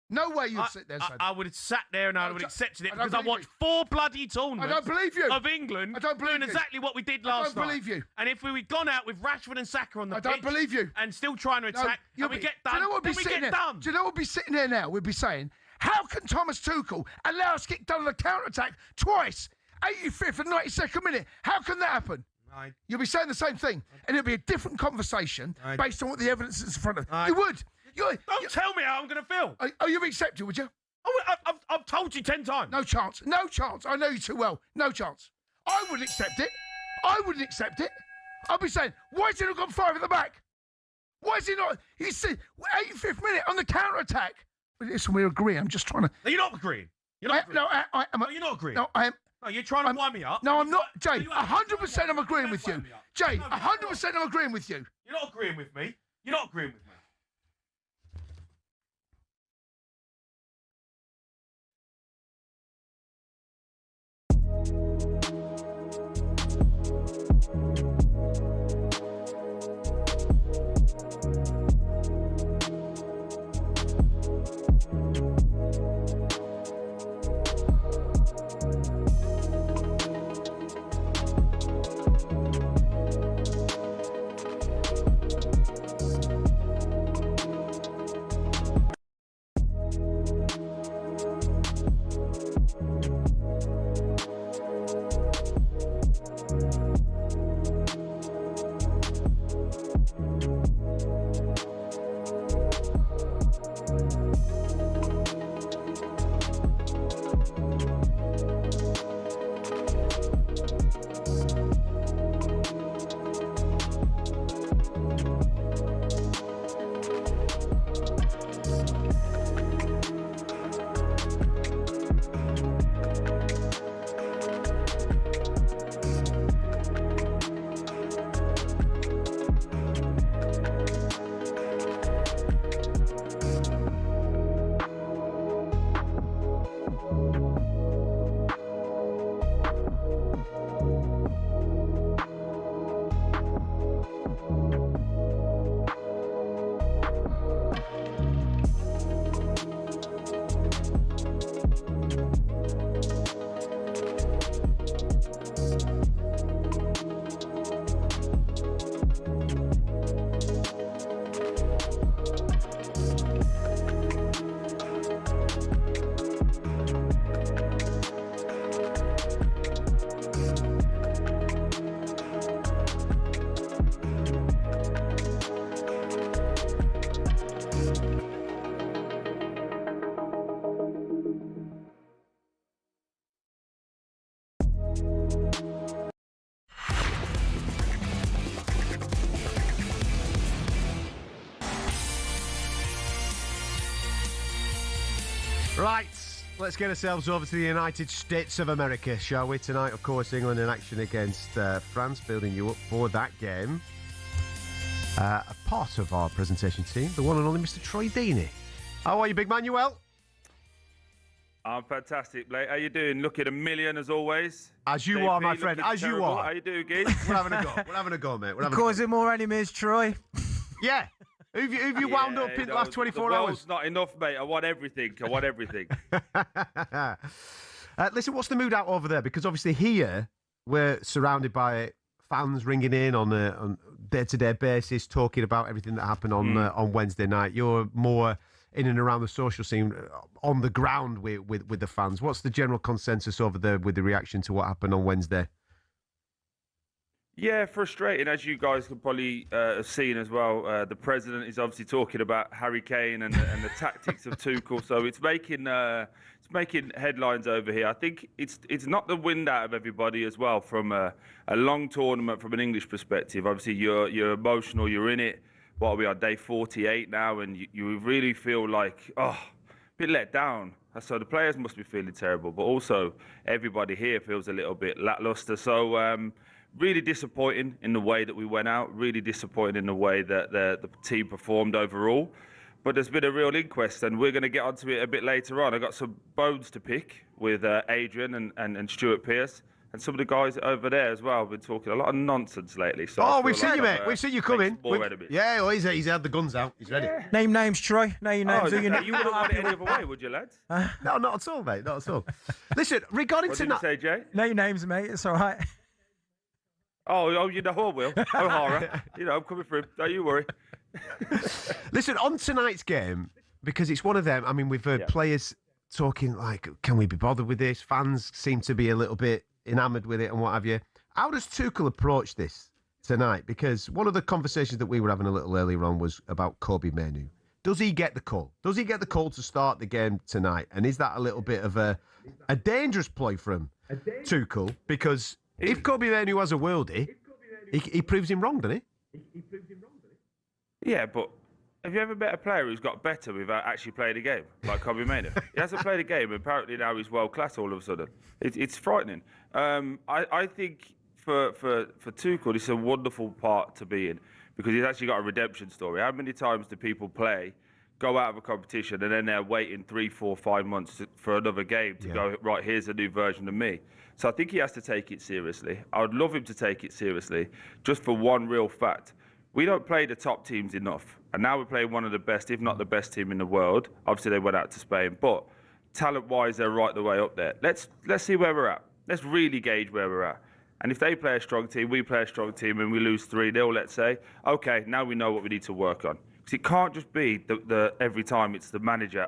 No way you'd sit there and say that. I would have sat there and I would have accepted it because I watched 4 bloody tournaments. I don't believe you. Of England. I don't believe doing you. exactly what we did last night. I don't believe you. And if we'd gone out with Rashford and Saka on the pitch. I don't believe you. And still trying to attack, and we get done, do you know what then we'd we be sitting get there? done. Do you know what we'd be sitting there now? We'd be saying, how can Thomas Tuchel allow us to get done on the counter-attack twice, 85th and 92nd minute? How can that happen? You'll be saying the same thing, and it'll be a different conversation based on what the evidence is in front of you. You would. Don't tell me how I'm going to feel. Oh, you'd accept it, would you? Oh, I've told you 10 times. No chance. No chance. I know you too well. No chance. I wouldn't accept it. I wouldn't accept it. I'd be saying, why has he not got 5 at the back? Why is he not? He's 85th minute on the counter-attack. Listen, we agree. I'm just trying to. No, you're not agreeing. You're not agreeing. No, you're not agreeing. No, I am. No, you're trying to wind me up. No, I'm not. Jay, 100% I'm agreeing with you. Jay, 100% I'm agreeing with you. You're not agreeing with me. You're not agreeing with me. Right, let's get ourselves over to the United States of America, shall we? Tonight, of course, England in action against France, building you up for that game. A part of our presentation team, the one and only Mr. Troy Deeney. How are you, big man? You well? I'm fantastic, Blake. How you doing? Looking a million as always. As you are, my friend. As terrible. you are. How you doing, Giz? We're having a go. We're having a go, mate. We're having Causing more enemies, Troy. Yeah. Who've you wound up in the last 24 the hours? world's not enough, mate. I want everything. Listen, what's the mood out over there? Because obviously here we're surrounded by fans ringing in on a day-to-day basis, talking about everything that happened on Wednesday night. You're more in and around the social scene, on the ground with the fans. What's the general consensus over there with the reaction to what happened on Wednesday? Yeah, frustrating, as you guys could probably have seen as well. The president is obviously talking about Harry Kane and the tactics of Tuchel, so it's making headlines over here. I think it's knocked the wind out of everybody as well from a long tournament from an English perspective. Obviously, you're emotional, you're in it. What are we on day 48 now, and you really feel like a bit let down. So the players must be feeling terrible, but also everybody here feels a little bit lackluster. So. Really disappointing in the way that we went out, really disappointing in the way that the team performed overall. But there's been a real inquest, and we're going to get onto it a bit later on. I've got some bones to pick with Adrian and Stuart Pearce, and some of the guys over there as well. We've been talking a lot of nonsense lately. So we've seen you, mate. We've seen you coming. Yeah, well, he's had the guns out. He's ready. Name names, Troy. Name names. You wouldn't want it any other way, would you, lads? No, not at all, mate. Not at all. Listen, regarding what tonight... What did you say, Jay? Name names, mate. It's all right. Oh, you know who I will. O'Hara. I'm coming for him. Don't you worry. Listen, on tonight's game, because it's one of them, I mean, we've heard players talking like, can we be bothered with this? Fans seem to be a little bit enamoured with it and what have you. How does Tuchel approach this tonight? Because one of the conversations that we were having a little earlier on was about Kobbie Mainoo. Does he get the call? Does he get the call to start the game tonight? And is that a little bit of a dangerous ploy from Tuchel? Because... if Kobbie Mainoo has a worldie, he proves him wrong, doesn't he? Yeah, but have you ever met a player who's got better without actually playing a game, like Kobbie Mainoo? He hasn't played a game, and apparently now he's world class all of a sudden. It's frightening. I think for Tuchel, it's a wonderful part to be in because he's actually got a redemption story. How many times do people go out of a competition, and then they're waiting 3, 4, 5 months for another game to go, right, here's a new version of me. So I think he has to take it seriously. I would love him to take it seriously, just for one real fact. We don't play the top teams enough. And now we're playing one of the best, if not the best team in the world. Obviously, they went out to Spain. But talent-wise, they're right the way up there. Let's see where we're at. Let's really gauge where we're at. And if they play a strong team, we play a strong team, and we lose 3-0, let's say, okay, now we know what we need to work on. Because it can't just be the every time it's the manager.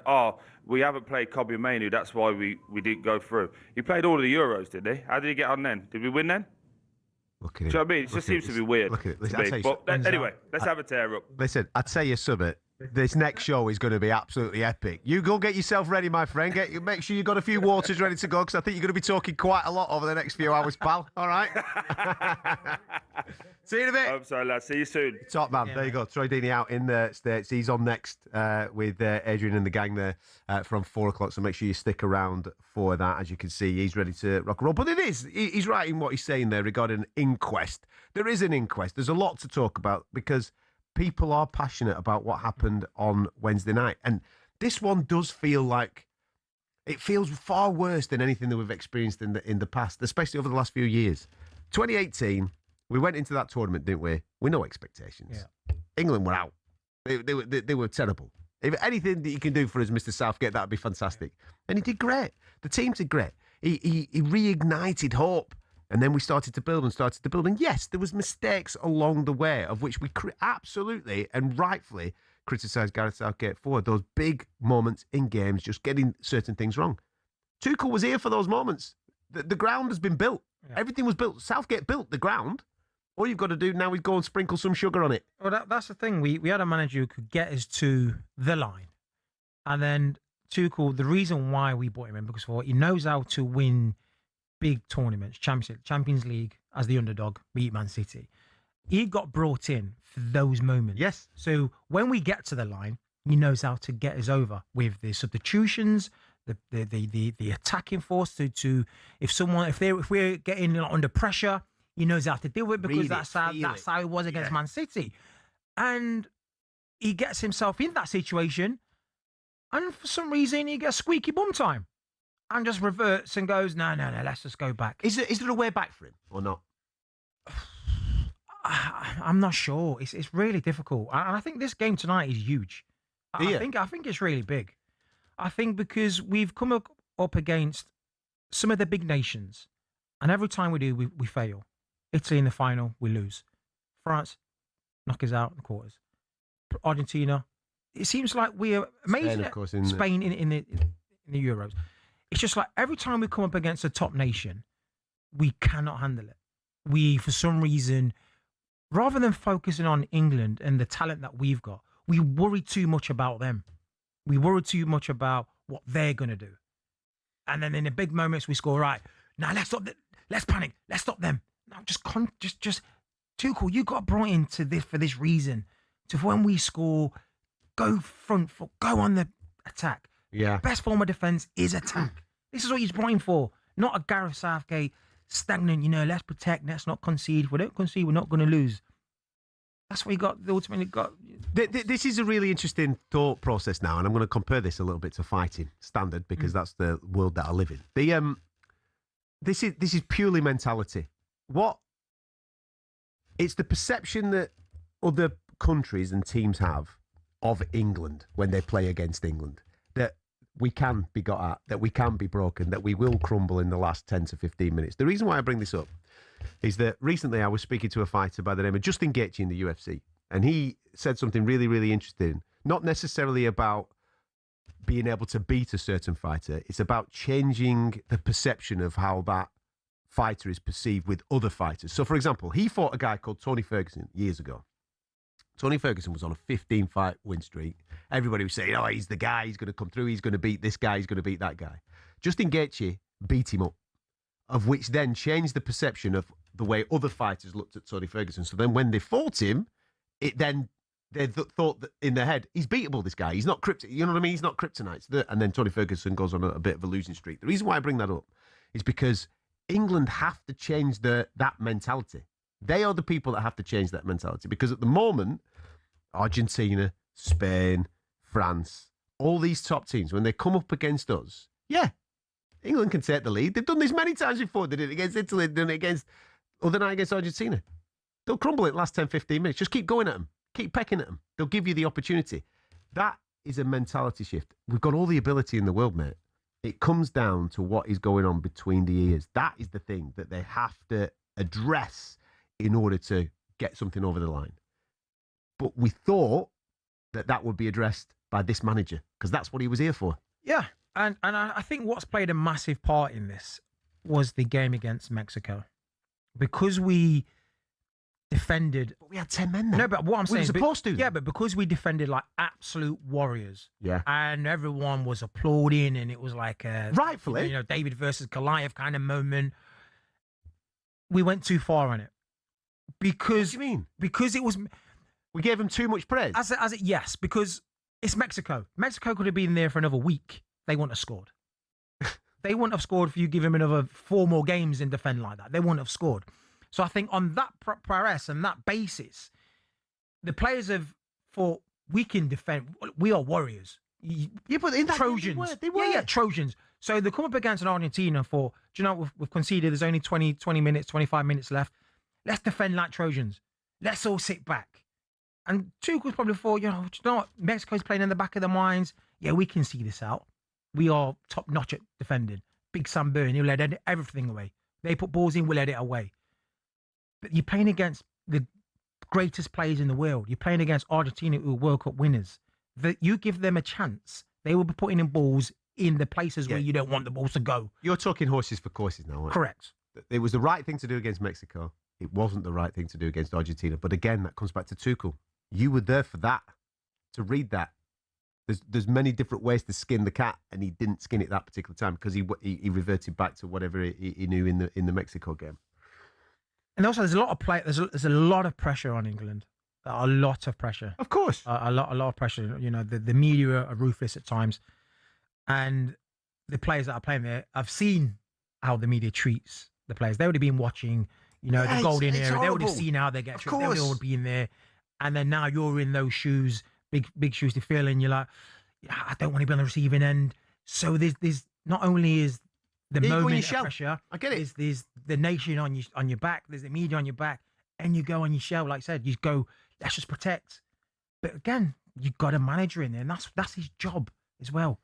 We haven't played Kobbie Mainoo, that's why we didn't go through. He played all of the Euros, didn't he? How did he get on then? Did we win then? Look at Do you know what I mean? It just seems to be weird. Look at it. Listen, but anyway, let's have a tear up. Listen, I'd tell you something. This next show is going to be absolutely epic. You go get yourself ready, my friend. Make sure you've got a few waters ready to go, because I think you're going to be talking quite a lot over the next few hours, pal. All right? See you in a bit. I'm sorry, lads. See you soon. Top man. There you go. Troy Deeney out in the States. He's on next with Adrian and the gang there from 4 o'clock. So make sure you stick around for that. As you can see, he's ready to rock and roll. But he's right in what he's saying there regarding an inquest. There is an inquest. There's a lot to talk about because people are passionate about what happened on Wednesday night. And this one does feel like it feels far worse than anything that we've experienced in the past, especially over the last few years. 2018. We went into that tournament, didn't we? With no expectations. Yeah. England were out. They were terrible. If anything that you can do for us, Mr. Southgate, that'd be fantastic. And he did great. The team did great. He reignited hope. And then we started to build. And yes, there was mistakes along the way, of which we absolutely and rightfully criticised Gareth Southgate for. Those big moments in games, just getting certain things wrong. Tuchel was here for those moments. The ground has been built. Yeah. Everything was built. Southgate built the ground. All you've got to do now is go and sprinkle some sugar on it. Well, that's the thing. We had a manager who could get us to the line. And then Tuchel, the reason why we brought him in, because he knows how to win big tournaments, Champions League as the underdog, beat Man City. He got brought in for those moments. Yes. So when we get to the line, he knows how to get us over with the substitutions, the attacking force to if we're getting under pressure, he knows how to deal with it because that's how it was against Man City, and he gets himself in that situation, and for some reason he gets squeaky bum time, and just reverts and goes, no, let's just go back. Is there a way back for him or not? I'm not sure. It's really difficult, and I think this game tonight is huge. I think it's really big. I think because we've come up against some of the big nations, and every time we do, we fail. Italy in the final, we lose. France knock us out in the quarters. Argentina, it seems like we're amazing. Spain, of course, Spain in the Euros. It's just like every time we come up against a top nation, we cannot handle it. We, for some reason, rather than focusing on England and the talent that we've got, we worry too much about them. We worry too much about what they're going to do. And then in the big moments, we score, right, now let's stop. Let's panic. Let's stop them. Now just Tuchel, you got brought into this for this reason. To when we score, go front foot, go on the attack. Yeah. Best form of defence is attack. This is what he's brought in for. Not a Gareth Southgate stagnant, let's protect, let's not concede. If we don't concede, we're not going to lose. That's what he got, ultimately got. This is a really interesting thought process now, and I'm going to compare this a little bit to fighting standard because that's the world that I live in. This is purely mentality. It's the perception that other countries and teams have of England when they play against England, that we can be got at, that we can be broken, that we will crumble in the last 10 to 15 minutes. The reason why I bring this up is that recently I was speaking to a fighter by the name of Justin Gaethje in the UFC, and he said something really, really interesting, not necessarily about being able to beat a certain fighter. It's about changing the perception of how that fighter is perceived with other fighters. So, for example, he fought a guy called Tony Ferguson years ago. Tony Ferguson was on a 15-fight win streak. Everybody was saying, he's the guy, he's going to come through, he's going to beat this guy, he's going to beat that guy. Justin Gaethje beat him up, of which then changed the perception of the way other fighters looked at Tony Ferguson. So then when they fought him, they thought that in their head, he's beatable, this guy. He's not kryptonite. You know what I mean? He's not kryptonite. And then Tony Ferguson goes on a bit of a losing streak. The reason why I bring that up is because England have to change that mentality. They are the people that have to change that mentality, because at the moment, Argentina, Spain, France, all these top teams, when they come up against us, England can take the lead. They've done this many times before. They did it against Italy, they did it other night against Argentina. They'll crumble in the last 10, 15 minutes. Just keep going at them. Keep pecking at them. They'll give you the opportunity. That is a mentality shift. We've got all the ability in the world, mate. It comes down to what is going on between the ears. That is the thing that they have to address in order to get something over the line. But we thought that would be addressed by this manager, because that's what he was here for. Yeah, and I think what's played a massive part in this was the game against Mexico. Because we defended... But we had 10 men there. No, but what I'm saying... We were supposed to. Yeah, but because we defended like absolute warriors. Yeah. And everyone was applauding, and it was like a... Rightfully. David versus Goliath kind of moment. We went too far on it. Because... What do you mean? Because it was... We gave them too much praise. Yes, because it's Mexico. Mexico could have been there for another week. They wouldn't have scored. They wouldn't have scored if you give them another 4 more games and defend like that. They wouldn't have scored. So I think on that prowess and that basis, the players have thought, we can defend. We are warriors. Yeah, but in that Trojans. They were. Yeah, Trojans. So they come up against an Argentina for, do you know, we've conceded, there's only 20 minutes, 25 minutes left. Let's defend like Trojans. Let's all sit back. And Tuchel's probably thought, do you know what? Mexico's playing in the back of their minds. Yeah, we can see this out. We are top notch at defending. Big Sam Burn, he'll let everything away. They put balls in, we'll let it away. But you're playing against the greatest players in the world. You're playing against Argentina, who are World Cup winners. That you give them a chance, they will be putting in balls in the places where you don't want the balls to go. You're talking horses for courses now, aren't you? Correct. It was the right thing to do against Mexico. It wasn't the right thing to do against Argentina. But again, that comes back to Tuchel. You were there for that, to read that. There's many different ways to skin the cat, and he didn't skin it that particular time because he reverted back to whatever he knew in the Mexico game. And also, there's a lot of there's a lot of pressure on England. A lot of pressure. Of course, a lot of pressure. The media are ruthless at times, and the players that are playing there, I've seen how the media treats the players. They would have been watching, the golden era. They would have seen how they get treated. They would all be in there. And then now you're in those shoes, big shoes to fill, and you're like, I don't want to be on the receiving end. So there's not only is the moment of pressure, I get it. There's the nation on your back, there's the media on your back, and you go on your shell, like I said, you go, let's just protect. But again, you've got a manager in there, and that's his job as well.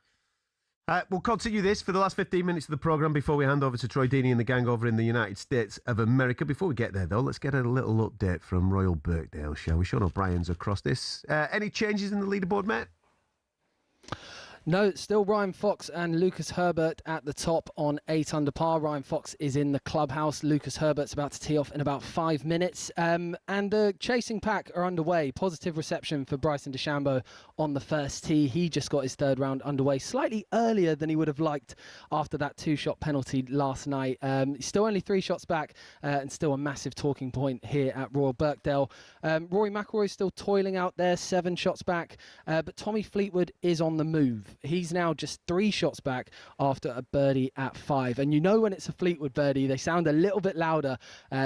We'll continue this for the last 15 minutes of the programme before we hand over to Troy Deeney and the gang over in the United States of America. Before we get there, though, let's get a little update from Royal Birkdale, shall we? Sean O'Brien's across this. Any changes in the leaderboard, Matt? No, still Ryan Fox and Lucas Herbert at the top on 8 under par. Ryan Fox is in the clubhouse. Lucas Herbert's about to tee off in about 5 minutes. And the chasing pack are underway. Positive reception for Bryson DeChambeau on the first tee. He just got his third round underway slightly earlier than he would have liked after that 2-shot penalty last night. He's still only 3 shots back and still a massive talking point here at Royal Birkdale. Rory McIlroy still toiling out there, 7 shots back. But Tommy Fleetwood is on the move. He's now just 3 shots back after a birdie at 5. And when it's a Fleetwood birdie, they sound a little bit louder.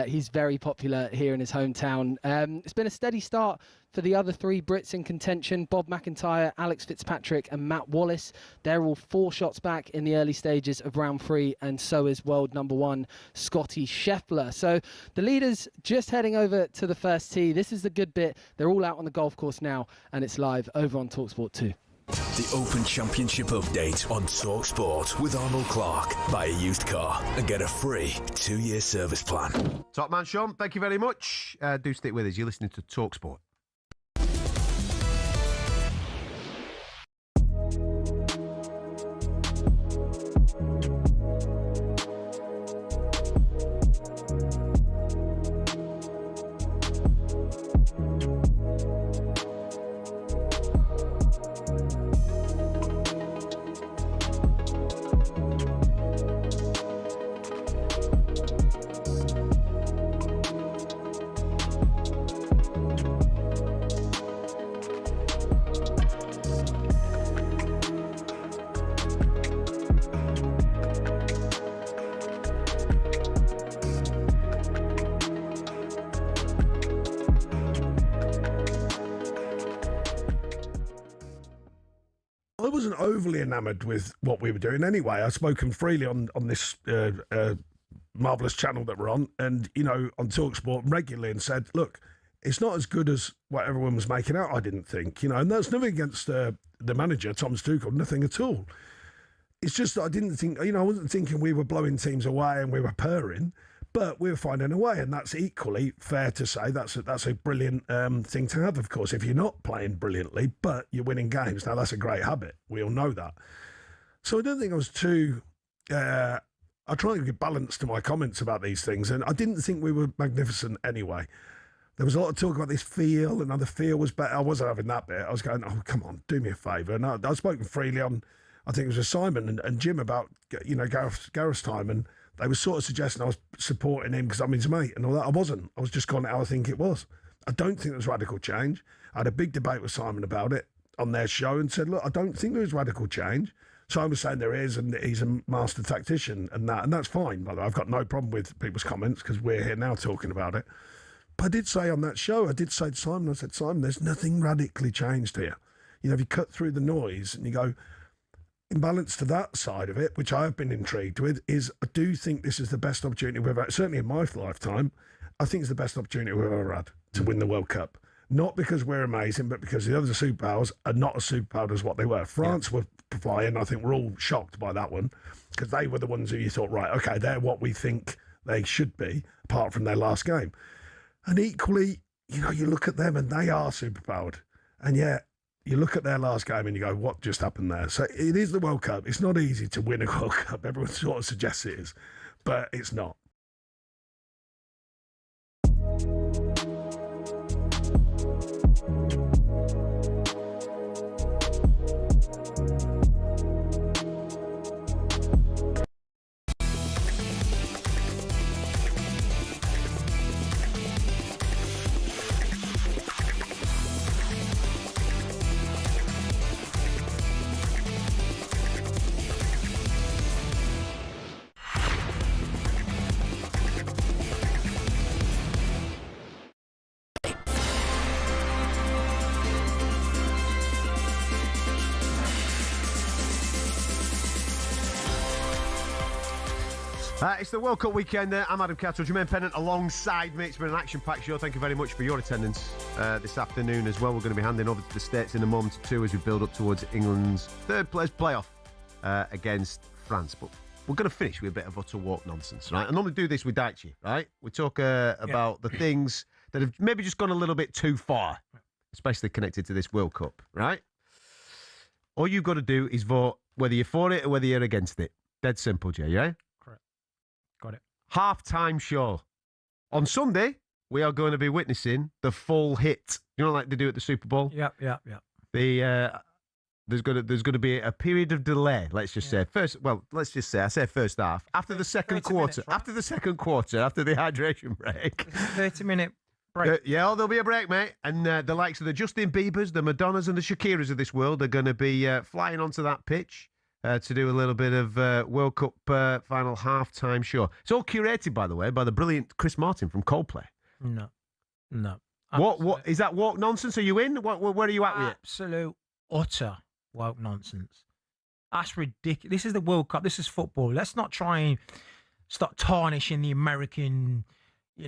He's very popular here in his hometown. It's been a steady start for the other 3 Brits in contention, Bob McIntyre, Alex Fitzpatrick and Matt Wallace. They're all 4 shots back in the early stages of round 3, and so is world number 1, Scotty Scheffler. So the leaders just heading over to the first tee. This is the good bit. They're all out on the golf course now, and it's live over on talkSPORT 2. The Open Championship update on talkSPORT with Arnold Clark. Buy a used car and get a free 2-year service plan. Top man, Sean, thank you very much. Do stick with us. You're listening to talkSPORT. I wasn't overly enamoured with what we were doing anyway. I've spoken freely on this marvellous channel that we're on, and, on talkSPORT regularly, and said, look, it's not as good as what everyone was making out, I didn't think, and that's nothing against the manager, Thomas Tuchel, nothing at all. It's just that I didn't think, I wasn't thinking we were blowing teams away and we were purring, but we were finding a way, and that's equally fair to say. That's a brilliant thing to have, of course, if you're not playing brilliantly, but you're winning games. Now, that's a great habit. We all know that. So I don't think I was too... I try and give balance to my comments about these things, and I didn't think we were magnificent anyway. There was a lot of talk about this feel, and how the feel was better. I wasn't having that bit. I was going, oh, come on, do me a favour. And I've spoken freely on, I think it was with Simon and Jim about, Gareth's time, and they were sort of suggesting I was supporting him because I'm his mate and all that. I wasn't. I was just calling it how I think it was. I don't think there was radical change. I had a big debate with Simon about it on their show and said, look, I don't think there is radical change. Simon was saying there is, and he's a master tactician and that's fine, by the way. I've got no problem with people's comments because we're here now talking about it. But I did say on that show, I did say to Simon, I said, Simon, there's nothing radically changed here. If you cut through the noise and you go, in balance to that side of it, which I have been intrigued with, is I do think this is the best opportunity we've had, certainly in my lifetime, I think it's the best opportunity we've ever had to win the World Cup. Not because we're amazing, but because the other superpowers are not as superpowered as what they were. France were flying. I think we're all shocked by that one because they were the ones who you thought, right, okay, they're what we think they should be, apart from their last game. And equally, you look at them and they are superpowered. And yet, you look at their last game and you go, what just happened there? So it is the World Cup. It's not easy to win a World Cup. Everyone sort of suggests it is, but it's not. It's the World Cup weekend. I'm Adam Catterall, Jermaine Pennant alongside me. It's been an action-packed show. Thank you very much for your attendance this afternoon as well. We're going to be handing over to the States in a moment or two as we build up towards England's third-place playoff against France. But we're going to finish with a bit of utter walk nonsense, right? I normally do this with Dyche, right? We talk about the things that have maybe just gone a little bit too far, especially connected to this World Cup, right? All you've got to do is vote whether you're for it or whether you're against it. Dead simple, Jay, yeah? Correct. Got it. Half-time show. On Sunday, we are going to be witnessing the full hit. You know, like they do at the Super Bowl? Yep. There's going to be a period of delay, let's just say. I say first half. After the second quarter, minutes, right? after the hydration break. 30-minute break. There'll be a break, mate. And the likes of the Justin Biebers, the Madonnas and the Shakiras of this world are going to be flying onto that pitch to do a little bit of World Cup final half-time show. It's all curated, by the way, by the brilliant Chris Martin from Coldplay. No. What is that walk nonsense? Are you in? Where are you at with it? Absolute, utter woke nonsense. That's ridiculous. This is the World Cup. This is football. Let's not try and start tarnishing the American,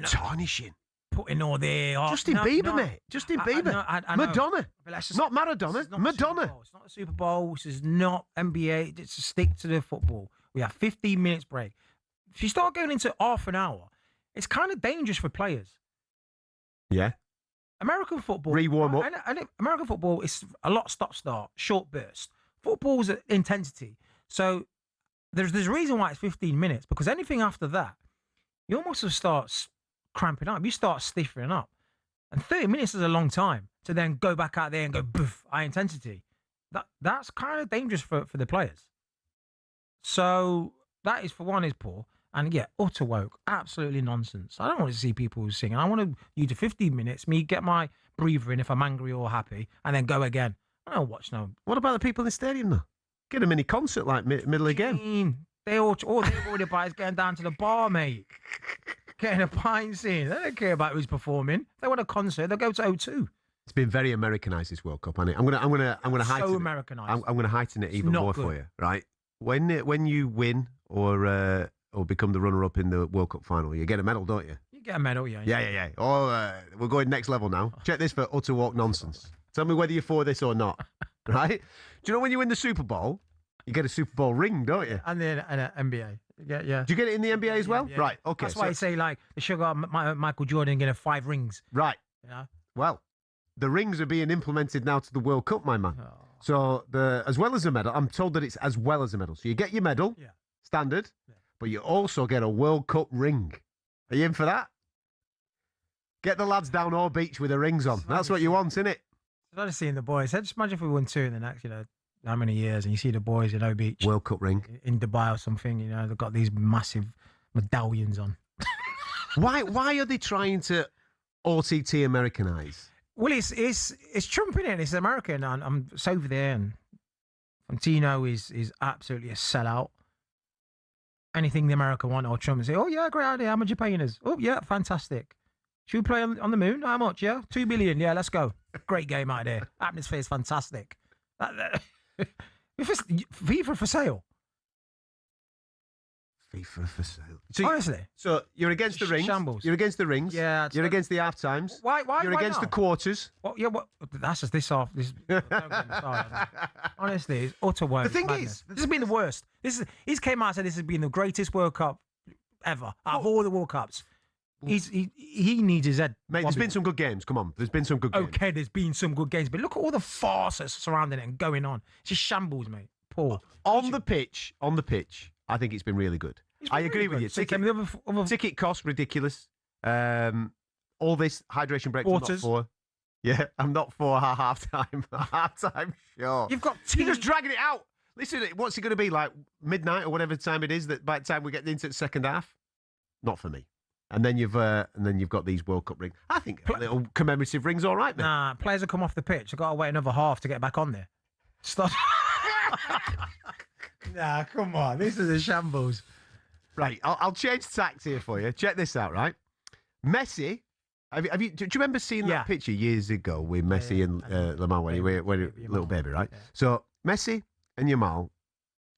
Tarnishing? Putting all their... Justin Bieber, mate. Justin Bieber. I Madonna. Not Maradona. Madonna. It's not a Super Bowl. This is not NBA. It's a stick to the football. We have 15 minutes break. If you start going into half an hour, it's kind of dangerous for players. Yeah. American football... Re-warm up. And American football is a lot stop-start, short burst. Football's intensity. So there's a reason why it's 15 minutes, because anything after that, you almost start cramping up. You start stiffening up. And 30 minutes is a long time to then go back out there and go, boof, high intensity. That's kind of dangerous for the players. So that is, for one, is poor. And yeah, utter woke, absolutely nonsense. I don't want to see people singing. I want you to 15 minutes, me get my breather in if I'm angry or happy, and then go again. I don't watch no. What about the people in the stadium, though? Get a mini concert like middle of the game. All they've already buy is getting down to the bar, mate. Getting a pint scene. They don't care about who's performing. If they want a concert, they'll go to O2. It's been very Americanized, this World Cup, hasn't it? I'm gonna heighten so it. Americanized. I'm gonna heighten it even more for you, right? When you win or become the runner-up in the World Cup final, you get a medal, don't you? You get a medal, yeah. Yeah. Oh, we're going next level now. Check this for utter walk nonsense. Tell me whether you're for this or not, right? Do you know when you win the Super Bowl, you get a Super Bowl ring, don't you? And then an NBA. Yeah. Do you get it in the NBA as well? Yeah. Right, okay. That's why I say, like, the sugar Michael Jordan getting 5 rings. Right. Yeah. Well, the rings are being implemented now to the World Cup, my man. Oh. So, as well as a medal, I'm told that it's as well as a medal. So you get your medal, standard, but you also get a World Cup ring. Are you in for that? Get the lads down All Beach with the rings on. That's what you want, isn't it? I just seeing the boys. Just imagine if we won 2 in the next, how many years, and you see the boys in O Beach. World Cup ring. In Dubai or something, they've got these massive medallions on. Why are they trying to OTT Americanise? Well, it's Trump, in it. It's American. I'm it's over there, and Fantino is absolutely a sellout. Anything the America want, or Trump say, oh yeah, great idea. How much you paying us? Oh yeah, fantastic. Should we play on the moon? How much? Yeah, 2 billion. Yeah, let's go. Great game idea. Atmosphere is fantastic. FIFA for sale. FIFA for sale. Honestly. So you're against the rings. Shambles. You're against the rings. Yeah. You're against the half times. Why? You're against the quarters. Well, yeah. That's just this off. This. Don't get me started. Honestly, it's utter woke. The thing madness. is, this has been the worst. He's came out and said this has been the greatest World Cup ever out of all the World Cups. He needs his head. Mate, there's been some good games. Come on, there's been some good games. Okay, there's been some good games, but look at all the farces surrounding it and going on. It's just shambles, mate. Poor. On the pitch, I think it's been really good. I agree with you. Ticket cost ridiculous. All this hydration break. I'm not for. Yeah, I'm not for a half-time show. You've got You're just dragging it out. Listen, what's it going to be like midnight or whatever time it is that by the time we get into the second half? Not for me. And then you've got these World Cup rings. I think little commemorative rings, all right, man. Nah, players have come off the pitch. They've got to wait another half to get back on there. Stop. Nah, come on. This is a shambles. Right, I'll change tact here for you. Check this out, right? Messi. Do you remember seeing that picture years ago with Messi and Lamar when he was a little baby, right? Yeah. So Messi and Yamal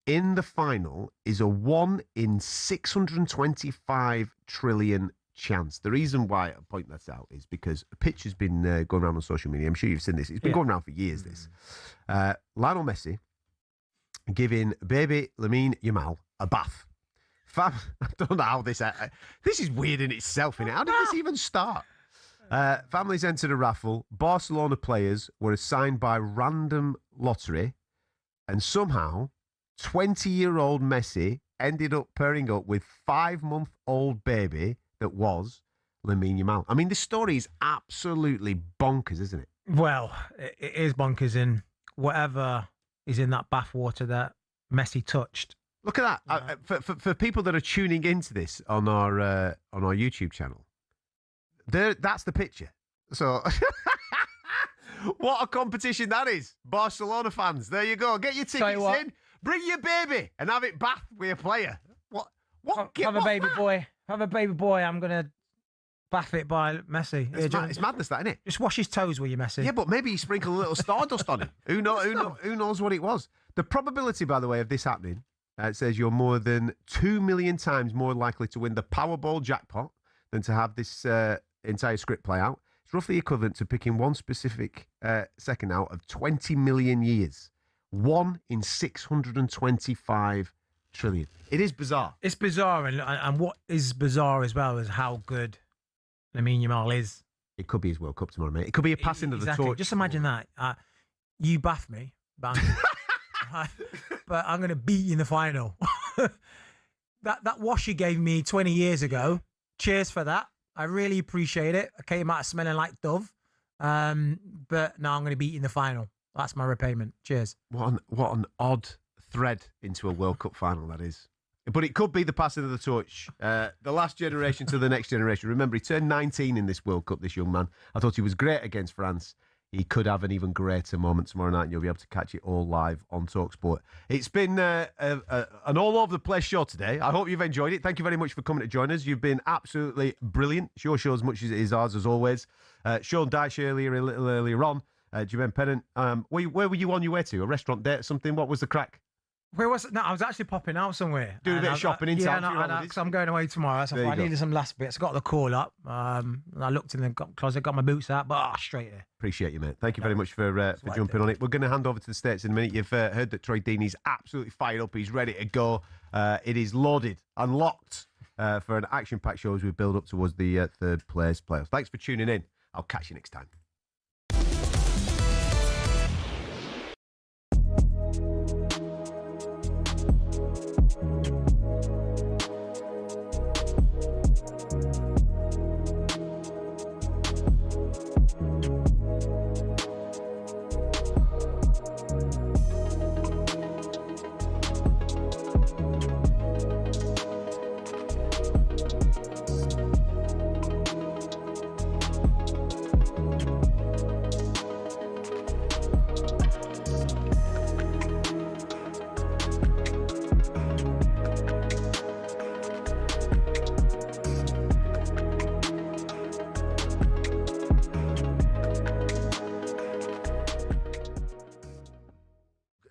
in the final is a 1 in 625 trillion chance. The reason why I point that out is because a picture has been going around on social media. I'm sure you've seen this. It's been going around for years, this. Lionel Messi giving baby Lamine Yamal a bath. I don't know how this is weird in itself, innit? How did this even start? Families entered a raffle. Barcelona players were assigned by random lottery, and somehow 20-year-old Messi ended up pairing up with 5-month-old baby that was Lamine Yamal. I mean, this story is absolutely bonkers, isn't it? Well, it is bonkers, in whatever is in that bathwater that Messi touched. Look at that. For people that are tuning into this on our YouTube channel, that's the picture. So, what a competition that is. Barcelona fans, there you go. Get your tickets in. Bring your baby and have it bath with a player. Have a baby boy. Have a baby boy. I'm going to bath it by Messi. It's madness, that, isn't it? Just wash his toes with you, Messi. Yeah, but maybe you sprinkle a little stardust on him. Who knows what it was? The probability, by the way, of this happening, it says you're more than 2 million times more likely to win the Powerball jackpot than to have this entire script play out. It's roughly equivalent to picking one specific second out of 20 million years. 1 in 625 trillion. It is bizarre. It's bizarre, and what is bizarre as well is how good Lamine Yamal is. It could be his World Cup tomorrow, mate. It could be a passing of the torch. Just imagine that. You bath me, but I'm going to beat you in the final. that wash you gave me 20 years ago, cheers for that. I really appreciate it. I came out smelling like Dove. But now I'm going to beat you in the final. That's my repayment. Cheers. What an odd thread into a World Cup final that is. But it could be the passing of the torch. The last generation to the next generation. Remember, he turned 19 in this World Cup, this young man. I thought he was great against France. He could have an even greater moment tomorrow night, and you'll be able to catch it all live on talkSPORT. It's been an all-over-the-place show today. I hope you've enjoyed it. Thank you very much for coming to join us. You've been absolutely brilliant. It's your show as much as it is ours, as always. Sean Dyche a little earlier on. Jermaine Pennant. Where were you on your way to? A restaurant date or something? What was the crack? Where was it? No, I was actually popping out somewhere. Doing a bit of shopping in town. Yeah, because I'm going away tomorrow. So I needed some last bits. I got the call up. And I looked in the closet, got my boots out, but straight here. Appreciate you, mate. Thank you very much for jumping on it. We're going to hand over to the States in a minute. You've heard that Troy Deeney's absolutely fired up. He's ready to go. It is loaded and locked for an action-packed show as we build up towards the third place playoffs. Thanks for tuning in. I'll catch you next time.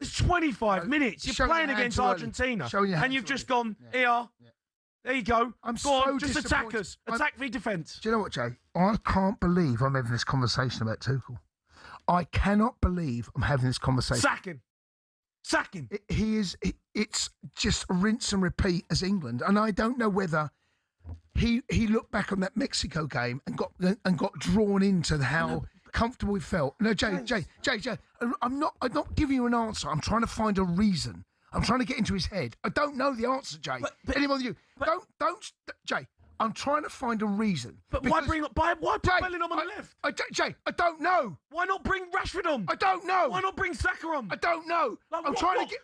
It's 25 minutes. You're playing against Argentina. And you've just gone, here. There you go. Just attack us. Attack v defence. Do you know what, Jay? I can't believe I'm having this conversation about Tuchel. I cannot believe I'm having this conversation. Sack him. It's just rinse and repeat as England. And I don't know whether he looked back on that Mexico game and got drawn into how comfortable he felt. No, Jay, I'm not giving you an answer. I'm trying to find a reason. I'm trying to get into his head. I don't know the answer, Jay. Any more than you. Don't, Jay. I'm trying to find a reason. But why put Bellingham on the left? Jay, I don't know. Why not bring Rashford on? I don't know. Why not bring Saka on? I don't know. I'm trying to get.